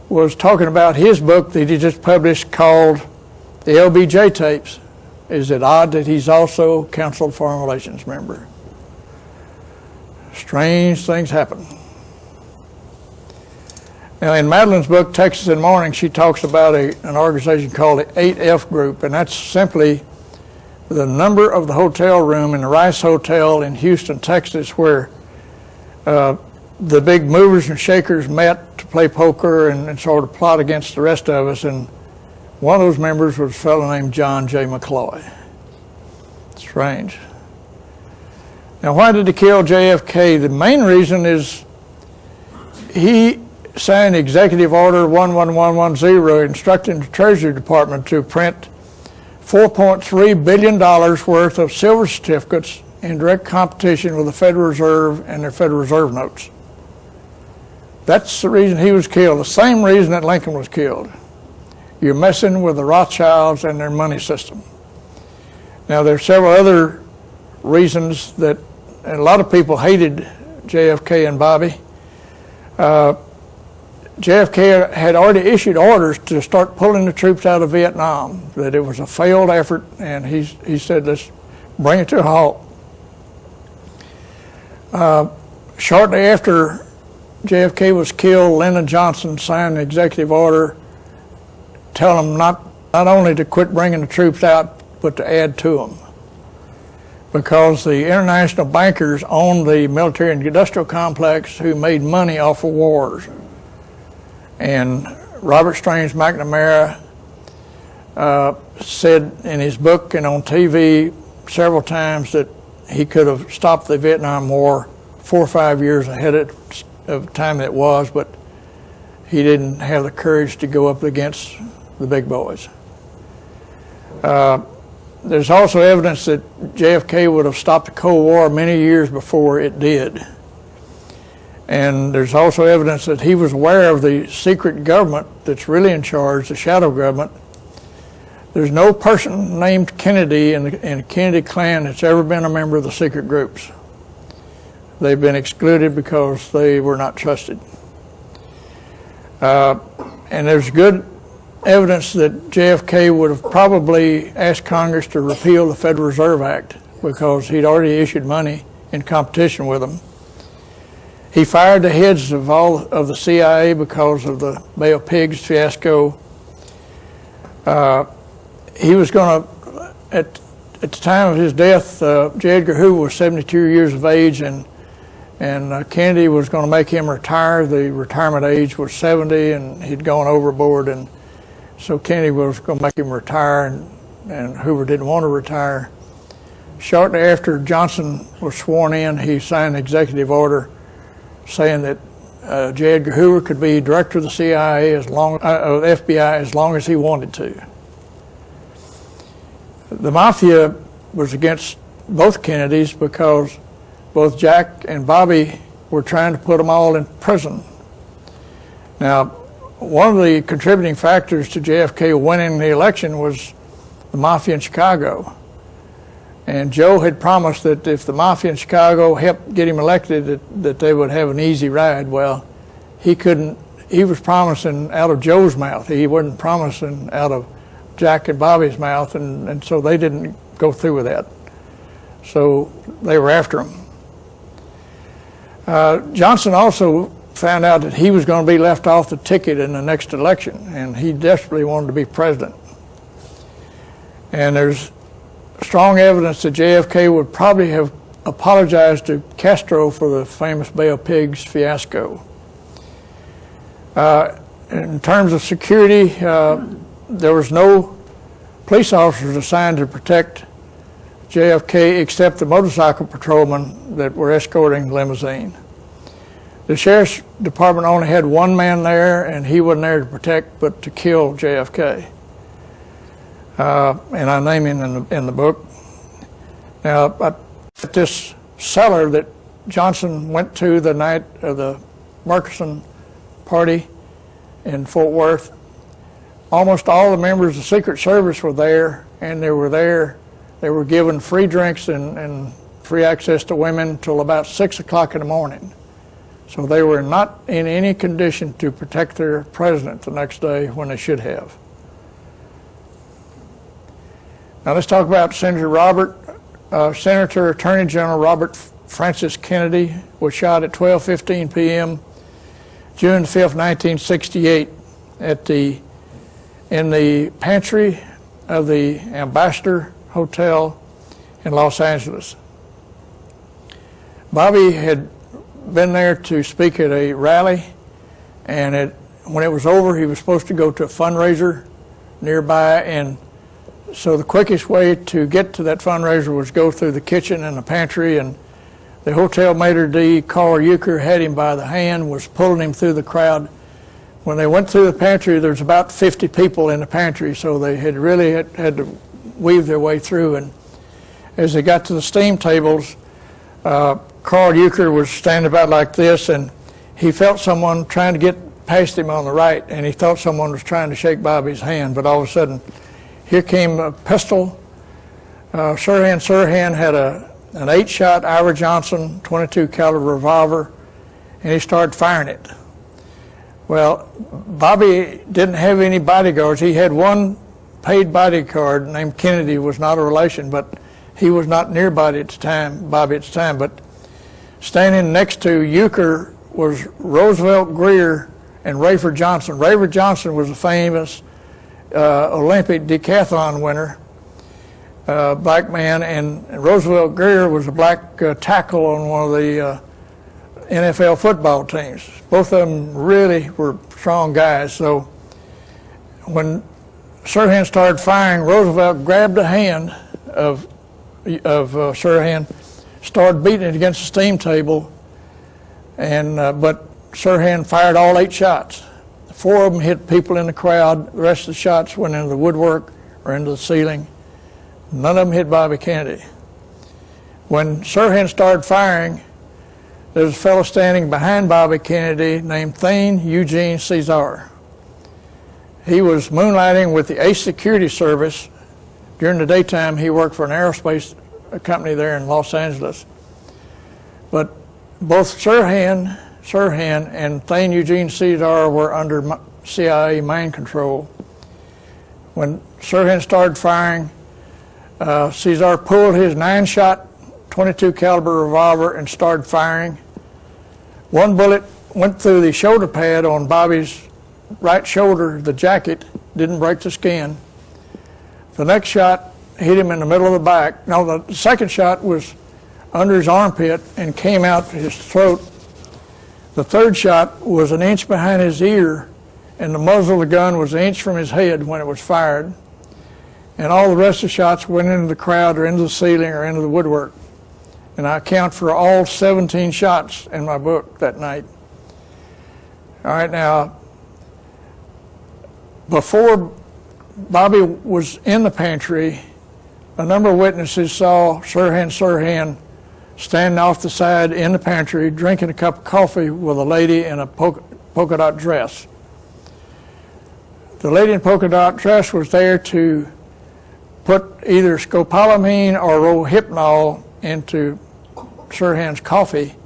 was talking about his book that he just published called The LBJ Tapes. Is it odd that he's also Council of Foreign Relations member? Strange things happen. Now, in Madeline's book, Texas in the Morning, she talks about an organization called the 8F Group, and that's simply the number of the hotel room in the Rice Hotel in Houston, Texas, where the big movers and shakers met to play poker and sort of plot against the rest of us. And one of those members was a fellow named John J. McCloy. Strange. Now, why did he kill JFK? The main reason is he signed Executive Order 11110 instructing the Treasury Department to print $4.3 billion worth of silver certificates in direct competition with the Federal Reserve and their Federal Reserve notes. That's the reason he was killed, the same reason that Lincoln was killed. You're messing with the Rothschilds and their money system. Now, there are several other reasons that a lot of people hated JFK and Bobby. JFK had already issued orders to start pulling the troops out of Vietnam, that it was a failed effort, and he said, let's bring it to a halt. Shortly after JFK was killed, Lyndon Johnson signed an executive order telling them not only to quit bringing the troops out, but to add to them, because the international bankers owned the military and industrial complex who made money off of wars. And Robert Strange McNamara said in his book and on TV several times that he could have stopped the Vietnam War 4 or 5 years ahead of time that it was, but he didn't have the courage to go up against the big boys. There's also evidence that JFK would have stopped the Cold War many years before it did. And there's also evidence that he was aware of the secret government that's really in charge, the shadow government. There's no person named Kennedy in the Kennedy clan that's ever been a member of the secret groups. They've been excluded because they were not trusted. And there's good evidence that JFK would have probably asked Congress to repeal the Federal Reserve Act because he'd already issued money in competition with them. He fired the heads of all of the CIA because of the Bay of Pigs fiasco. He was going to, at the time of his death, J. Edgar Hoover was 72 years of age, and Kennedy was going to make him retire. The retirement age was 70, and he'd gone overboard, and so Kennedy was going to make him retire, and and Hoover didn't want to retire. Shortly after Johnson was sworn in, he signed an executive order saying that J. Edgar Hoover could be director of the CIA of the FBI as long as he wanted to. The Mafia was against both Kennedys because both Jack and Bobby were trying to put them all in prison. Now, one of the contributing factors to JFK winning the election was the Mafia in Chicago. And Joe had promised that if the Mafia in Chicago helped get him elected, that they would have an easy ride. Well, he was promising out of Joe's mouth. He wasn't promising out of Jack and Bobby's mouth, and so they didn't go through with that. So they were after him. Johnson also found out that he was going to be left off the ticket in the next election, and he desperately wanted to be president. And there's strong evidence that JFK would probably have apologized to Castro for the famous Bay of Pigs fiasco. In terms of security, there was no police officers assigned to protect JFK except the motorcycle patrolmen that were escorting the limousine. The sheriff's department only had one man there, and he wasn't there to protect but to kill JFK. And I name him in the book. Now, at this cellar that Johnson went to the night of the Murchison party in Fort Worth, almost all the members of the Secret Service were there, and they were given free drinks and free access to women till about 6 o'clock in the morning. So they were not in any condition to protect their president the next day when they should have. Now let's talk about Senator Attorney General Robert Francis Kennedy was shot at 12:15 p.m. June 5th, 1968 in the pantry of the Ambassador Hotel in Los Angeles. Bobby had been there to speak at a rally, and when it was over, he was supposed to go to a fundraiser nearby, and so the quickest way to get to that fundraiser was go through the kitchen and the pantry, and the hotel maitre d', Carl Euchre, had him by the hand, was pulling him through the crowd. When they went through the pantry, there's about 50 people in the pantry, so they had really had to weave their way through. And as they got to the steam tables, Carl Euchre was standing about like this, and he felt someone trying to get past him on the right, and he thought someone was trying to shake Bobby's hand, but all of a sudden, here came a pistol. Sirhan had an 8-shot Ira Johnson 22 caliber revolver, and he started firing it. Well, Bobby didn't have any bodyguards. He had one paid bodyguard named Kennedy, was not a relation, but he was not near Bobby at the time. But standing next to Euchre was Roosevelt Greer and Rayford Johnson. Rayford Johnson was a famous Olympic decathlon winner, black man, and Roosevelt Greer was a black tackle on one of the NFL football teams. Both of them really were strong guys. So when Sirhan started firing, Roosevelt grabbed the hand of Sirhan, started beating it against the steam table, and but Sirhan fired all 8 shots. 4 of them hit people in the crowd. The rest of the shots went into the woodwork or into the ceiling. None of them hit Bobby Kennedy. When Sirhan started firing, there was a fellow standing behind Bobby Kennedy named Thane Eugene Cesar. He was moonlighting with the Ace Security Service. During the daytime, he worked for an aerospace company there in Los Angeles. But both Sirhan and Thane Eugene Cesar were under CIA mind control. When Sirhan started firing, Cesar pulled his 9-shot 22 caliber revolver and started firing. One bullet went through the shoulder pad on Bobby's right shoulder, the jacket, didn't break the skin. The next shot hit him in the middle of the back. No, the second shot was under his armpit and came out his throat. The third shot was an inch behind his ear, and the muzzle of the gun was an inch from his head when it was fired. and all the rest of the shots went into the crowd or into the ceiling or into the woodwork. And I account for all 17 shots in my book that night. All right, now, before Bobby was in the pantry, a number of witnesses saw Sirhan standing off the side in the pantry drinking a cup of coffee with a lady in a polka dot dress. The lady in polka dot dress was there to put either scopolamine or rohypnol into Sirhan's coffee.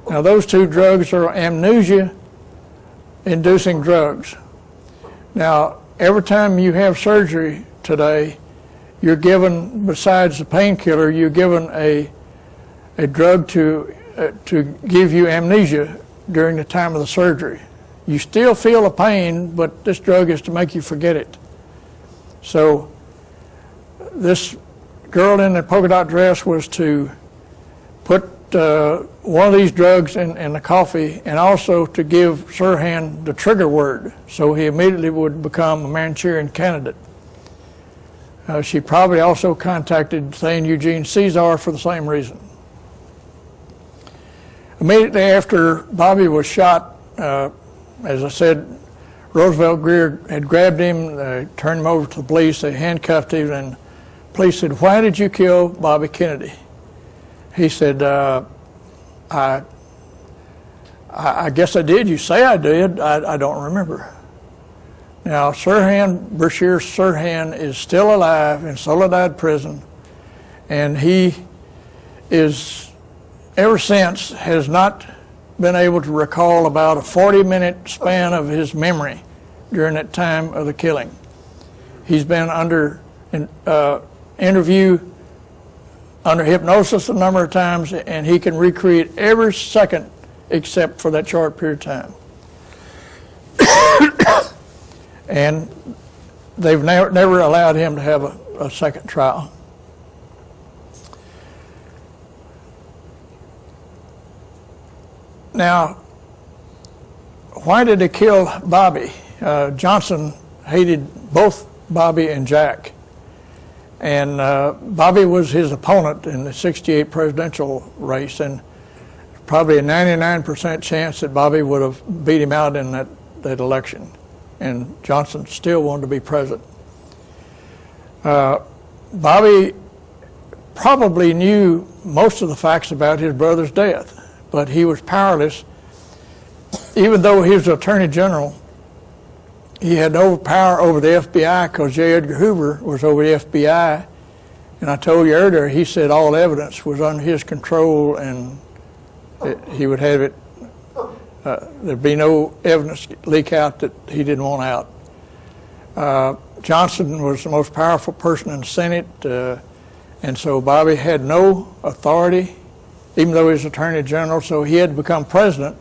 Now those two drugs are amnesia-inducing drugs. Now every time you have surgery today, you're given, besides the painkiller, you're given a drug to give you amnesia during the time of the surgery. You still feel the pain, but this drug is to make you forget it. So this girl in the polka dot dress was to put one of these drugs in the coffee, and also to give Sirhan the trigger word, so he immediately would become a Manchurian candidate. She probably also contacted Thane Eugene Caesar for the same reason. Immediately after Bobby was shot, as I said, Roosevelt Greer had grabbed him, turned him over to the police, they handcuffed him, and the police said, "Why did you kill Bobby Kennedy?" He said, I guess I did. You say I did. I don't remember. Now, Bashir Sirhan is still alive in Soledad prison, and he is, ever since, has not been able to recall about a 40-minute span of his memory during that time of the killing. He's been under interview, under hypnosis a number of times, and he can recreate every second except for that short period of time. And they've never allowed him to have a second trial. Now, why did they kill Bobby? Johnson hated both Bobby and Jack. And Bobby was his opponent in the '68 presidential race, and probably a 99% chance that Bobby would have beat him out in that election. And Johnson still wanted to be president. Bobby probably knew most of the facts about his brother's death, but he was powerless. Even though he was Attorney General, he had no power over the FBI because J. Edgar Hoover was over the FBI. And I told you earlier, he said all evidence was under his control, and he would have it, there'd be no evidence leak out that he didn't want out. Johnson was the most powerful person in the Senate, and so Bobby had no authority, even though he was Attorney General, so he had to become president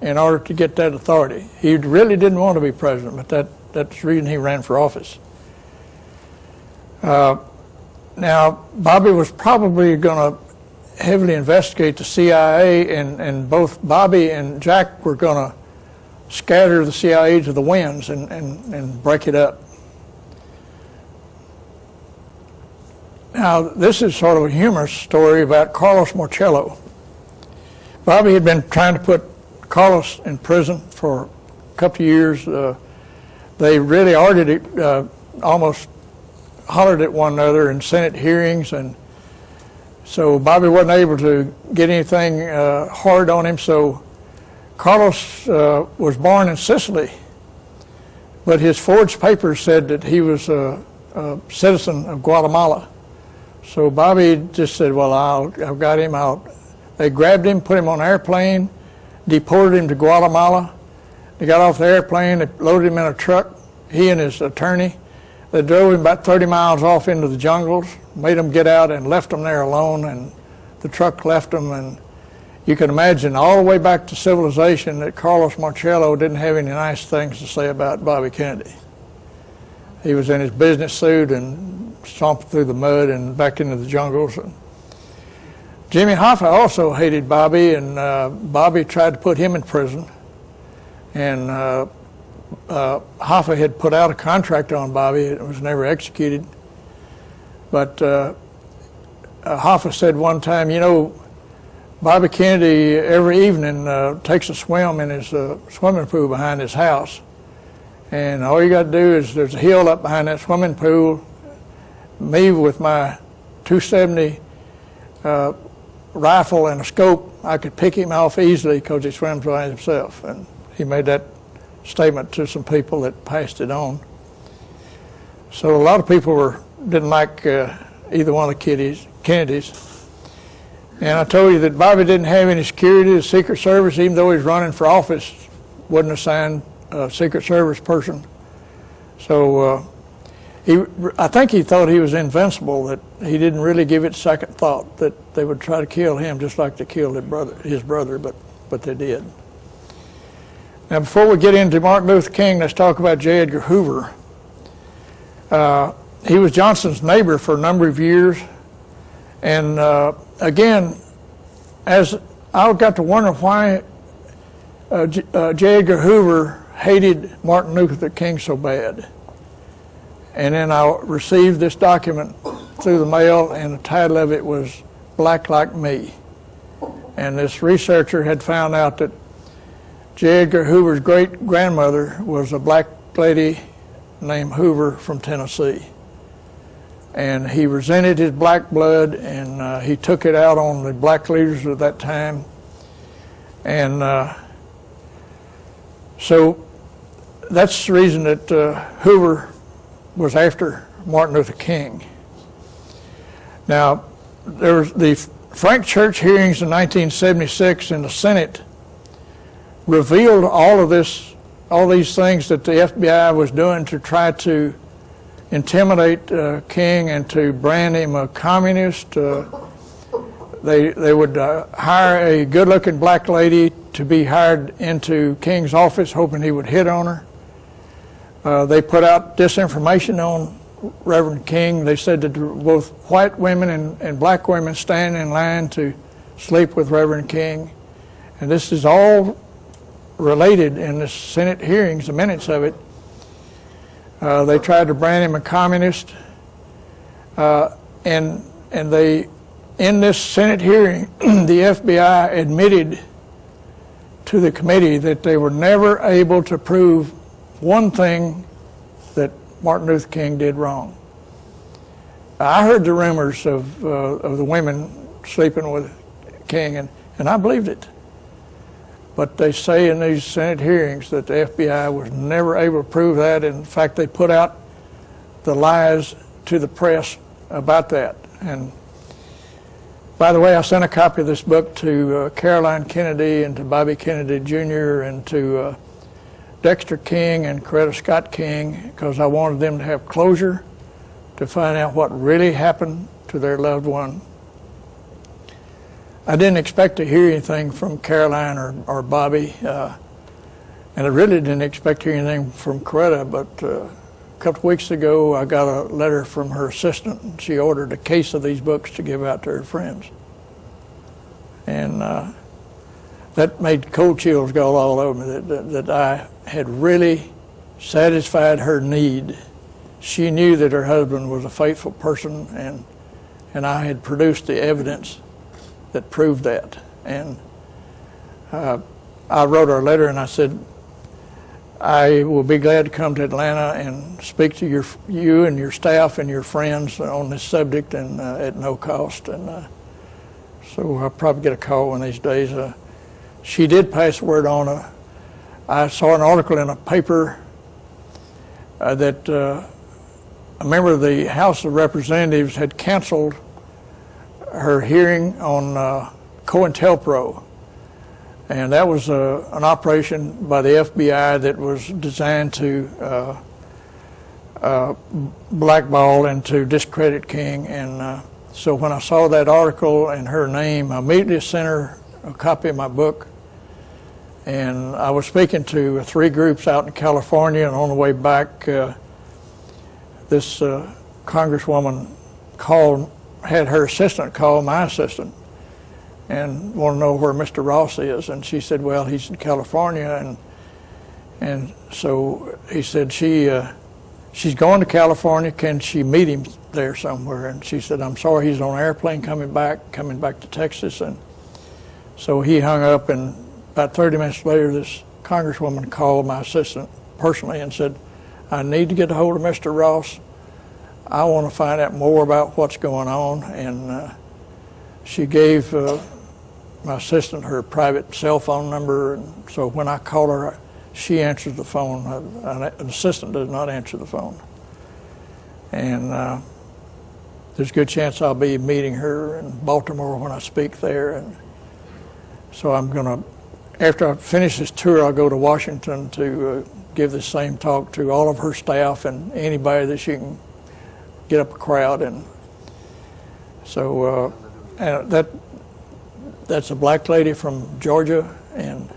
in order to get that authority. He really didn't want to be president, but that's the reason he ran for office. Now, Bobby was probably going to heavily investigate the CIA, and both Bobby and Jack were going to scatter the CIA to the winds and break it up. Now, this is sort of a humorous story about Carlos Marcello. Bobby had been trying to put Carlos in prison for a couple of years. They really argued it, almost hollered at one another in Senate hearings, and so Bobby wasn't able to get anything hard on him. So Carlos was born in Sicily, but his forged papers said that he was a citizen of Guatemala. So Bobby just said, well, I've got him out. They grabbed him, put him on an airplane, deported him to Guatemala. They got off the airplane, they loaded him in a truck, he and his attorney. They drove him about 30 miles off into the jungles, made him get out and left him there alone, and the truck left him. And you can imagine all the way back to civilization that Carlos Marcello didn't have any nice things to say about Bobby Kennedy. He was in his business suit and stomped through the mud and back into the jungles. Jimmy Hoffa also hated Bobby, and Bobby tried to put him in prison. And Hoffa had put out a contract on Bobby. It was never executed. But Hoffa said one time, you know, Bobby Kennedy every evening takes a swim in his swimming pool behind his house. And all you got to do is, there's a hill up behind that swimming pool. Me with my .270 rifle and a scope, I could pick him off easily because he swims by himself. And he made that statement to some people that passed it on. So a lot of people didn't like either one of the Kennedys. And I told you that Bobby didn't have any security. The Secret Service, even though he was running for office, wasn't assigned a Secret Service person. So I think he thought he was invincible, that he didn't really give it second thought that they would try to kill him just like they killed his brother, but they did. Now, before we get into Martin Luther King, let's talk about J. Edgar Hoover. He was Johnson's neighbor for a number of years. And again, as I got to wonder why J. Edgar Hoover hated Martin Luther King so bad. And then I received this document through the mail, and the title of it was Black Like Me. And this researcher had found out that J. Edgar Hoover's great-grandmother was a black lady named Hoover from Tennessee. And he resented his black blood, and he took it out on the black leaders of that time. And so that's the reason that Hoover was after Martin Luther King. Now, there was the Frank Church hearings in 1976 in the Senate revealed all these things that the FBI was doing to try to intimidate King and to brand him a communist. They would hire a good-looking black lady to be hired into King's office, hoping he would hit on her. They put out disinformation on Reverend King. They said that both white women and black women stand in line to sleep with Reverend King. And this is all related in the Senate hearings, the minutes of it. They tried to brand him a communist. And they, in this Senate hearing, the FBI admitted to the committee that they were never able to prove one thing that Martin Luther King did wrong. I heard the rumors of the women sleeping with King, and I believed it. But they say in these Senate hearings that the FBI was never able to prove that. In fact, they put out the lies to the press about that. And by the way, I sent a copy of this book to Caroline Kennedy and to Bobby Kennedy Jr. and to Dexter King and Coretta Scott King, because I wanted them to have closure to find out what really happened to their loved one. I didn't expect to hear anything from Caroline or Bobby, and I really didn't expect to hear anything from Coretta, but a couple of weeks ago I got a letter from her assistant. She ordered a case of these books to give out to her friends. And that made cold chills go all over me, that I had really satisfied her need. She knew that her husband was a faithful person, and I had produced the evidence that proved that. And I wrote her a letter and I said, I will be glad to come to Atlanta and speak to you and your staff and your friends on this subject, and at no cost. And so I'll probably get a call one of these days. She did pass word on. I saw an article in a paper that a member of the House of Representatives had canceled her hearing on COINTELPRO. And that was an operation by the FBI that was designed to blackball and to discredit King. And so when I saw that article and her name, I immediately sent her a copy of my book. And I was speaking to 3 groups out in California, and on the way back, this congresswoman had her assistant call my assistant and want to know where Mr. Ross is. And she said, well, he's in California. And so he said, she's going to California. Can she meet him there somewhere. And she said, I'm sorry, he's on an airplane coming back to Texas. And so he hung up, and about 30 minutes later, this congresswoman called my assistant personally and said, I need to get a hold of Mr. Ross. I want to find out more about what's going on. And she gave my assistant her private cell phone number, and so when I call her, she answers the phone. An assistant does not answer the phone. And there's a good chance I'll be meeting her in Baltimore when I speak there. And so I'm going to, after I finish this tour, I'll go to Washington to give the same talk to all of her staff and anybody that she can get up a crowd. And so that's a black lady from Georgia, and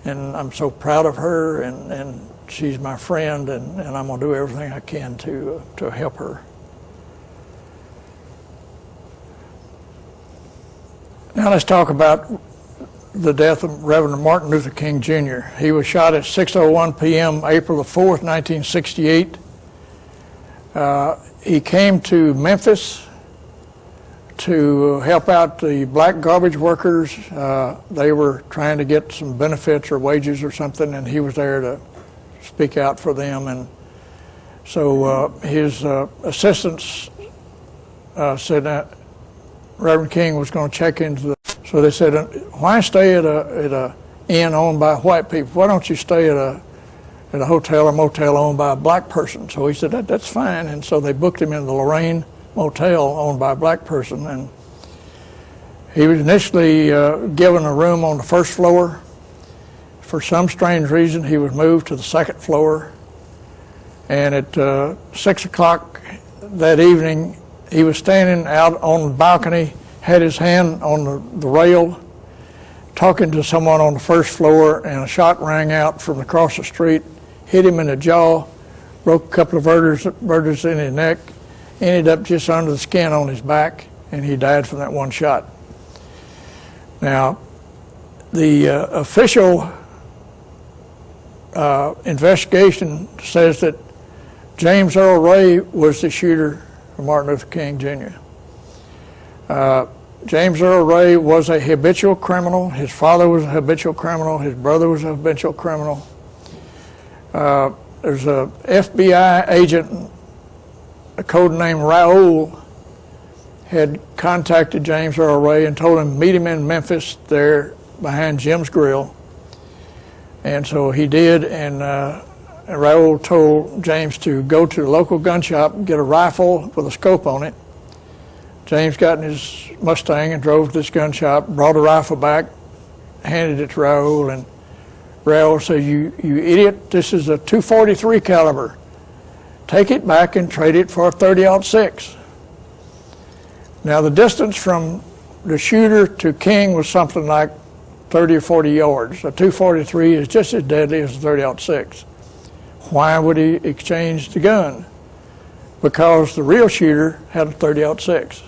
I'm so proud of her, and she's my friend, and I'm going to do everything I can to help her. Now let's talk about the death of Reverend Martin Luther King Jr. He was shot at 6:01 p.m. April the 4th, 1968. He came to Memphis to help out the black garbage workers. They were trying to get some benefits or wages or something, and he was there to speak out for them. And so his assistants said that Reverend King was going to check into the, so they said, why stay at a inn owned by white people? Why don't you stay at a hotel or motel owned by a black person? So he said, that's fine. And so they booked him in the Lorraine Motel owned by a black person. And he was initially given a room on the first floor. For some strange reason, he was moved to the second floor. And at 6 o'clock that evening, he was standing out on the balcony, had his hand on the rail, talking to someone on the first floor, and a shot rang out from across the street, hit him in the jaw, broke a couple of vertebrae in his neck, ended up just under the skin on his back, and he died from that one shot. Now, the official investigation says that James Earl Ray was the shooter of Martin Luther King Jr. James Earl Ray was a habitual criminal. His father was a habitual criminal. His brother was a habitual criminal. There's a FBI agent, a code name Raoul, had contacted James Earl Ray and told him meet him in Memphis there behind Jim's Grill. And so he did, and Raoul told James to go to the local gun shop and get a rifle with a scope on it. James got in his Mustang and drove to this gun shop, brought a rifle back, handed it to Raoul, and Raoul said, you idiot, this is a .243 caliber. Take it back and trade it for a .30-06. Now the distance from the shooter to King was something like 30 or 40 yards. A .243 is just as deadly as a .30-06. Why would he exchange the gun? Because the real shooter had a .30-06.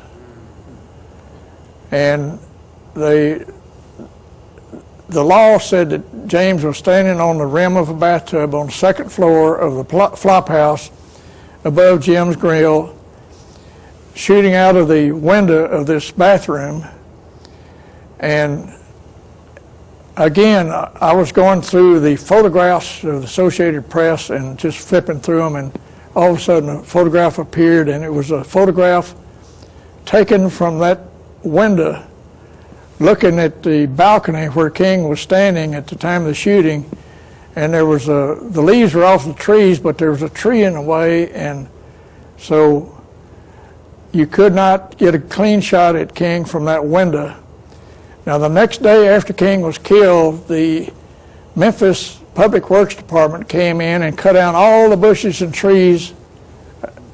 And the law said that James was standing on the rim of a bathtub on the second floor of the flop house above Jim's Grill, shooting out of the window of this bathroom. And again, I was going through the photographs of the Associated Press and just flipping through them, and all of a sudden a photograph appeared, and it was a photograph taken from that window looking at the balcony where King was standing at the time of the shooting. And there was the leaves were off the trees, but there was a tree in the way, and so you could not get a clean shot at King from that window. Now the next day after King was killed, the Memphis Public Works Department came in and cut down all the bushes and trees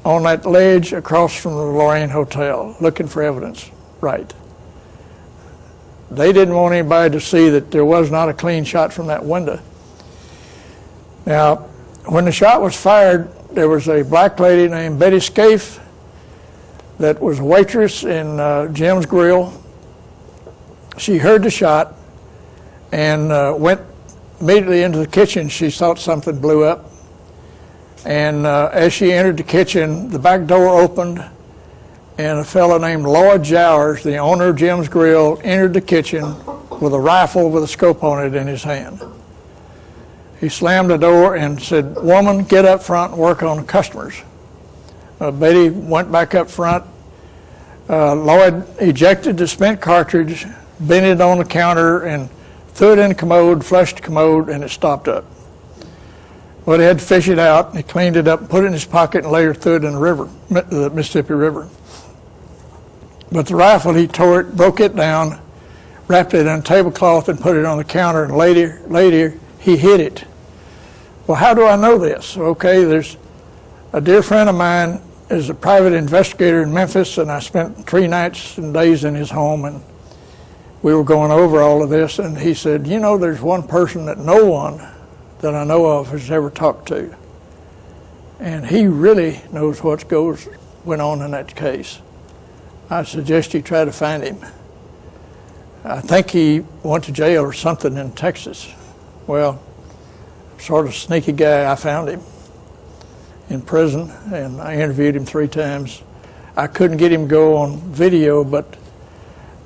on that ledge across from the Lorraine Hotel, looking for evidence. Right. They didn't want anybody to see that there was not a clean shot from that window. Now, when the shot was fired, there was a black lady named Betty Scaife that was a waitress in Jim's Grill. She heard the shot and went immediately into the kitchen. She thought something blew up. And as she entered the kitchen, the back door opened, and a fellow named Lloyd Jowers, the owner of Jim's Grill, entered the kitchen with a rifle with a scope on it in his hand. He slammed the door and said, "Woman, get up front and work on the customers." Betty went back up front. Lloyd ejected the spent cartridge, bent it on the counter, and threw it in the commode, flushed the commode, and it stopped up. Well, he had to fish it out, and he cleaned it up and put it in his pocket and later threw it in the river, the Mississippi River. But the rifle, he tore it, broke it down, wrapped it in a tablecloth and put it on the counter, and later he hid it. Well, how do I know this? Okay, there's a dear friend of mine is a private investigator in Memphis, and I spent 3 nights and days in his home, and we were going over all of this, and he said, "You know, there's one person that no one that I know of has ever talked to, and he really knows what went on in that case. I suggest you try to find him. I think he went to jail or something in Texas." Well, sort of sneaky guy, I found him in prison, and I interviewed him 3 times. I couldn't get him to go on video, but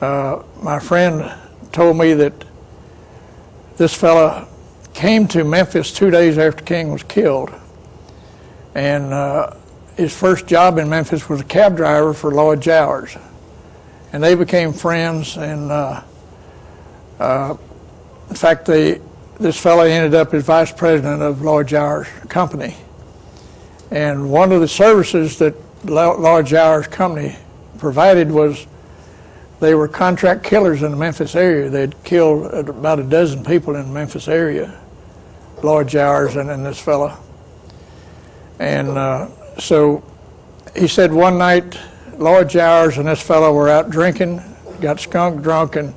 my friend told me that this fella came to Memphis 2 days after King was killed, and his first job in Memphis was a cab driver for Lloyd Jowers, and they became friends. And in fact, this fellow ended up as vice president of Lloyd Jowers' company. And one of the services that Lloyd Jowers' company provided was they were contract killers in the Memphis area. They'd killed about a dozen people in the Memphis area, Lloyd Jowers and this fellow. And so he said one night Lloyd Jowers and this fellow were out drinking, got skunk drunk, and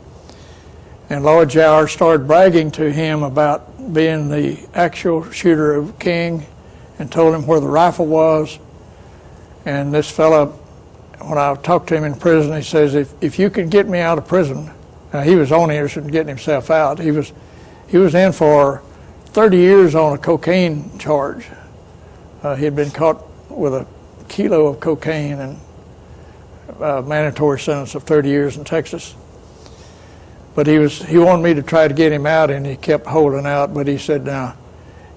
Lloyd Jowers started bragging to him about being the actual shooter of King and told him where the rifle was. And this fellow, when I talked to him in prison, he says, if you can get me out of prison, now he was only interested in getting himself out. He was in for 30 years on a cocaine charge. He had been caught with a kilo of cocaine and a mandatory sentence of 30 years in Texas. But he wanted me to try to get him out, and he kept holding out. But he said, "Now,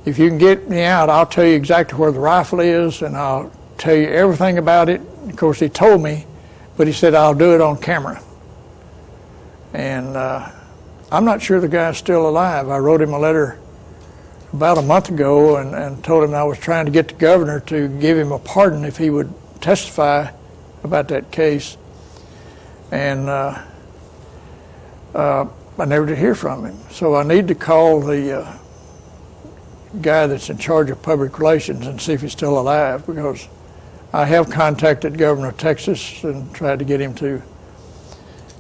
if you can get me out, I'll tell you exactly where the rifle is, and I'll tell you everything about it." Of course, he told me, but he said, "I'll do it on camera." And I'm not sure the guy's still alive. I wrote him a letter about a month ago and told him I was trying to get the governor to give him a pardon if he would testify about that case. And I never did hear from him. So I need to call the guy that's in charge of public relations and see if he's still alive, because I have contacted Governor of Texas and tried to get him to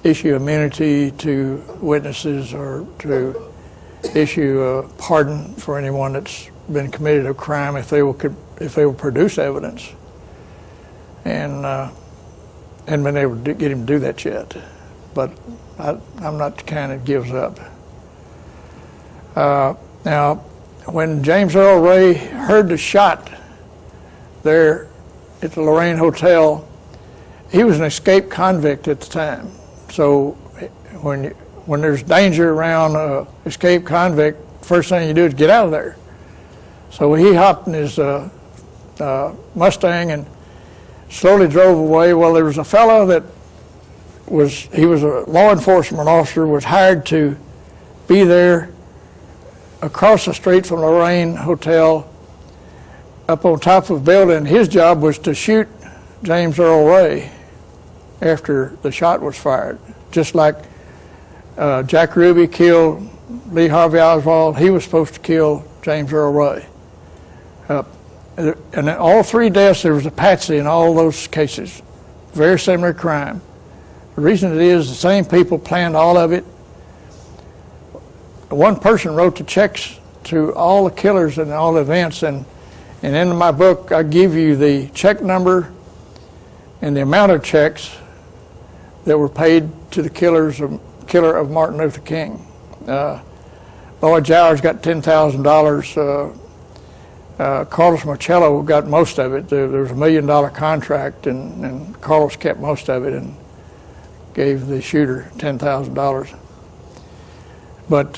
issue immunity to witnesses or to issue a pardon for anyone that's been committed a crime if they will produce evidence, and hadn't been able to get him to do that yet. But I'm not the kind that gives up. Now, when James Earl Ray heard the shot there at the Lorraine Hotel, he was an escaped convict at the time. So when there's danger around an escaped convict, first thing you do is get out of there. So he hopped in his Mustang and slowly drove away. Well, there was a fellow that he was a law enforcement officer, was hired to be there across the street from Lorraine Hotel up on top of a building. His job was to shoot James Earl Ray after the shot was fired. Just like Jack Ruby killed Lee Harvey Oswald, he was supposed to kill James Earl Ray. And in all 3 deaths, there was a patsy in all those cases. Very similar crime. The reason it is the same people planned all of it. One person wrote the checks to all the killers and all the events, and in my book I give you the check number and the amount of checks that were paid to the killer of Martin Luther King. Lloyd Jowers got $10,000. Carlos Marcello got most of it. There was $1 million contract, and Carlos kept most of it and gave the shooter $10,000. But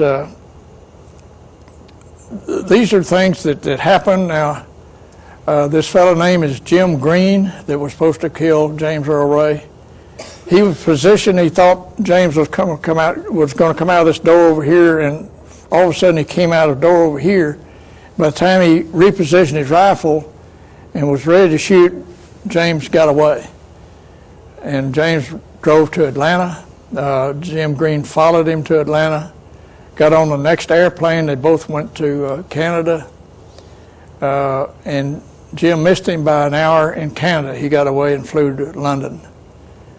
these are things that happen. Now, this fellow name is Jim Green that was supposed to kill James Earl Ray. He was positioned. He thought James was going to come out of this door over here, and all of a sudden he came out of the door over here. By the time he repositioned his rifle and was ready to shoot, James got away. And James drove to Atlanta. Jim Green followed him to Atlanta, got on the next airplane. They both went to Canada. And Jim missed him by an hour in Canada. He got away and flew to London.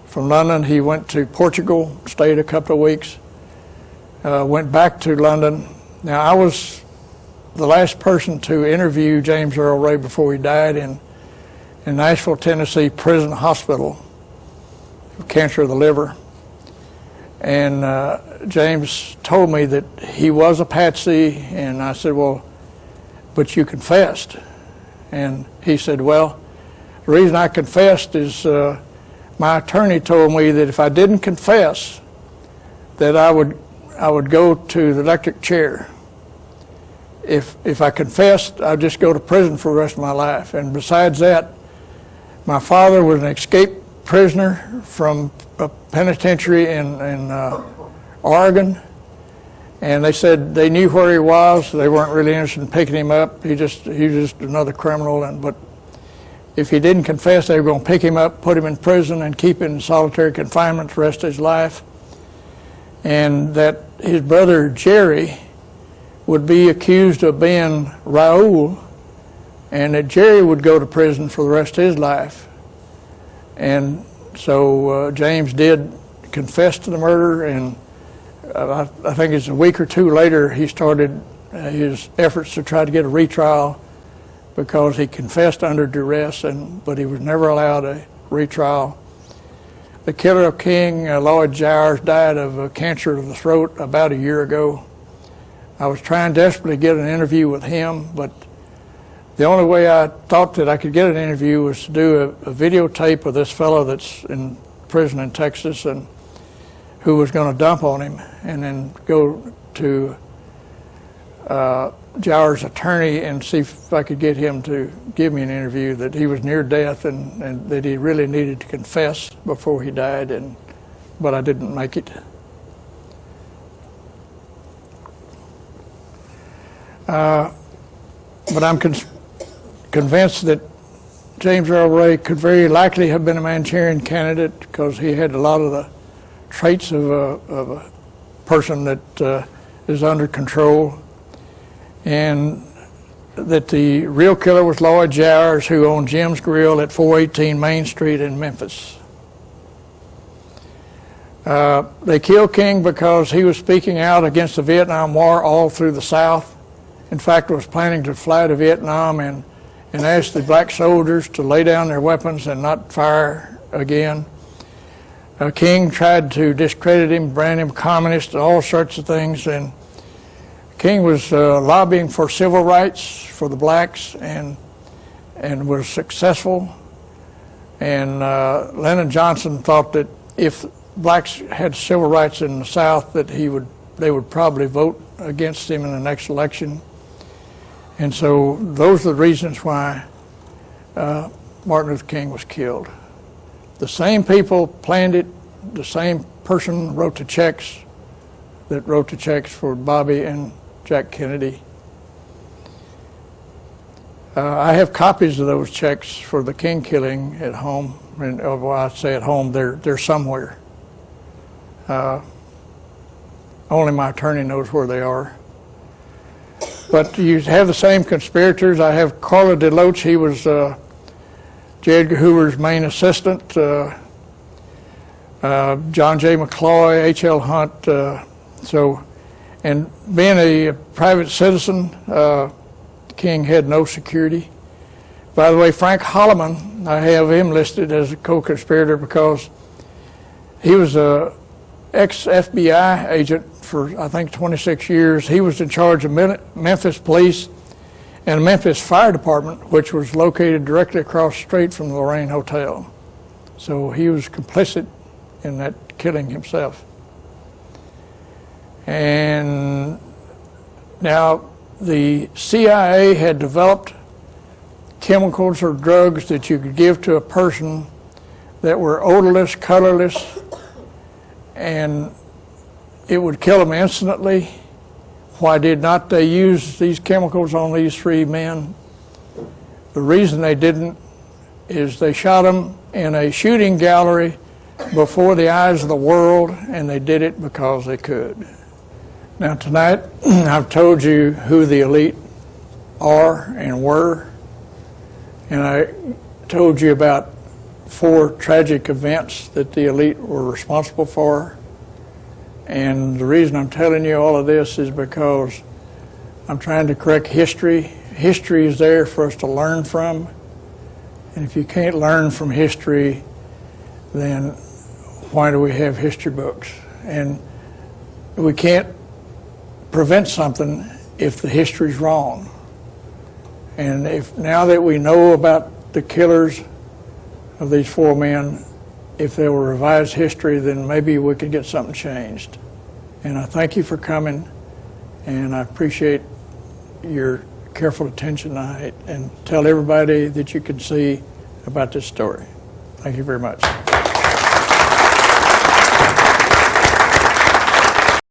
From London, he went to Portugal, stayed a couple of weeks, went back to London. Now, I was the last person to interview James Earl Ray before he died in Nashville, Tennessee Prison Hospital, cancer of the liver. And James told me that he was a patsy, and I said, well, but you confessed. And he said, well, the reason I confessed is my attorney told me that if I didn't confess, that I would go to the electric chair. If I confessed, I'd just go to prison for the rest of my life. And besides that, my father was an escaped prisoner from a penitentiary in Oregon, and they said they knew where he was. They weren't really interested in picking him up. He was just another criminal. But if he didn't confess, they were going to pick him up, put him in prison, and keep him in solitary confinement the rest of his life. And that his brother Jerry would be accused of being Raul, and that Jerry would go to prison for the rest of his life. And so James did confess to the murder, and I think it's a week or two later he started his efforts to try to get a retrial, because he confessed under duress, but he was never allowed a retrial. The killer of King, Lloyd Jowers, died of cancer of the throat about a year ago. I was trying desperately to get an interview with him, but the only way I thought that I could get an interview was to do a videotape of this fellow that's in prison in Texas and who was going to dump on him, and then go to Jowers' attorney and see if I could get him to give me an interview, that he was near death and that he really needed to confess before he died, but I didn't make it. But I'm convinced that James Earl Ray could very likely have been a Manchurian candidate, because he had a lot of the traits of a person that is under control, and that the real killer was Lloyd Jowers, who owned Jim's Grill at 418 Main Street in Memphis. They killed King because he was speaking out against the Vietnam War all through the South. In fact, was planning to fly to Vietnam and ask the black soldiers to lay down their weapons and not fire again. King tried to discredit him, brand him communist, all sorts of things, and King was lobbying for civil rights for the blacks and was successful. And Lyndon Johnson thought that if blacks had civil rights in the South, that they would probably vote against him in the next election. And so those are the reasons why Martin Luther King was killed. The same people planned it. The same person wrote the checks for Bobby and Jack Kennedy. I have copies of those checks for the King killing at home. And well, I say at home, they're somewhere. Only my attorney knows where they are. But you have the same conspirators. I have Carla DeLoach. He was J. Edgar Hoover's main assistant. John J. McCloy, H.L. Hunt. And being a private citizen, King had no security. By the way, Frank Holloman, I have him listed as a co-conspirator because he was a ex-FBI agent for, I think, 26 years. He was in charge of Memphis police, and the Memphis Fire Department, which was located directly across the street from the Lorraine Hotel. So he was complicit in that killing himself. And now the CIA had developed chemicals or drugs that you could give to a person that were odorless, colorless, and it would kill them instantly. Why did not they use these chemicals on these 3 men? The reason they didn't is they shot them in a shooting gallery before the eyes of the world, and they did it because they could. Now tonight, I've told you who the elite are and were, and I told you about 4 tragic events that the elite were responsible for. And the reason I'm telling you all of this is because I'm trying to correct history. History is there for us to learn from. And if you can't learn from history, then why do we have history books? And we can't prevent something if the history's wrong. And if now that we know about the killers of these 4 men, if there were revised history, then maybe we could get something changed. And I thank you for coming, and I appreciate your careful attention tonight, and tell everybody that you can see about this story. Thank you very much.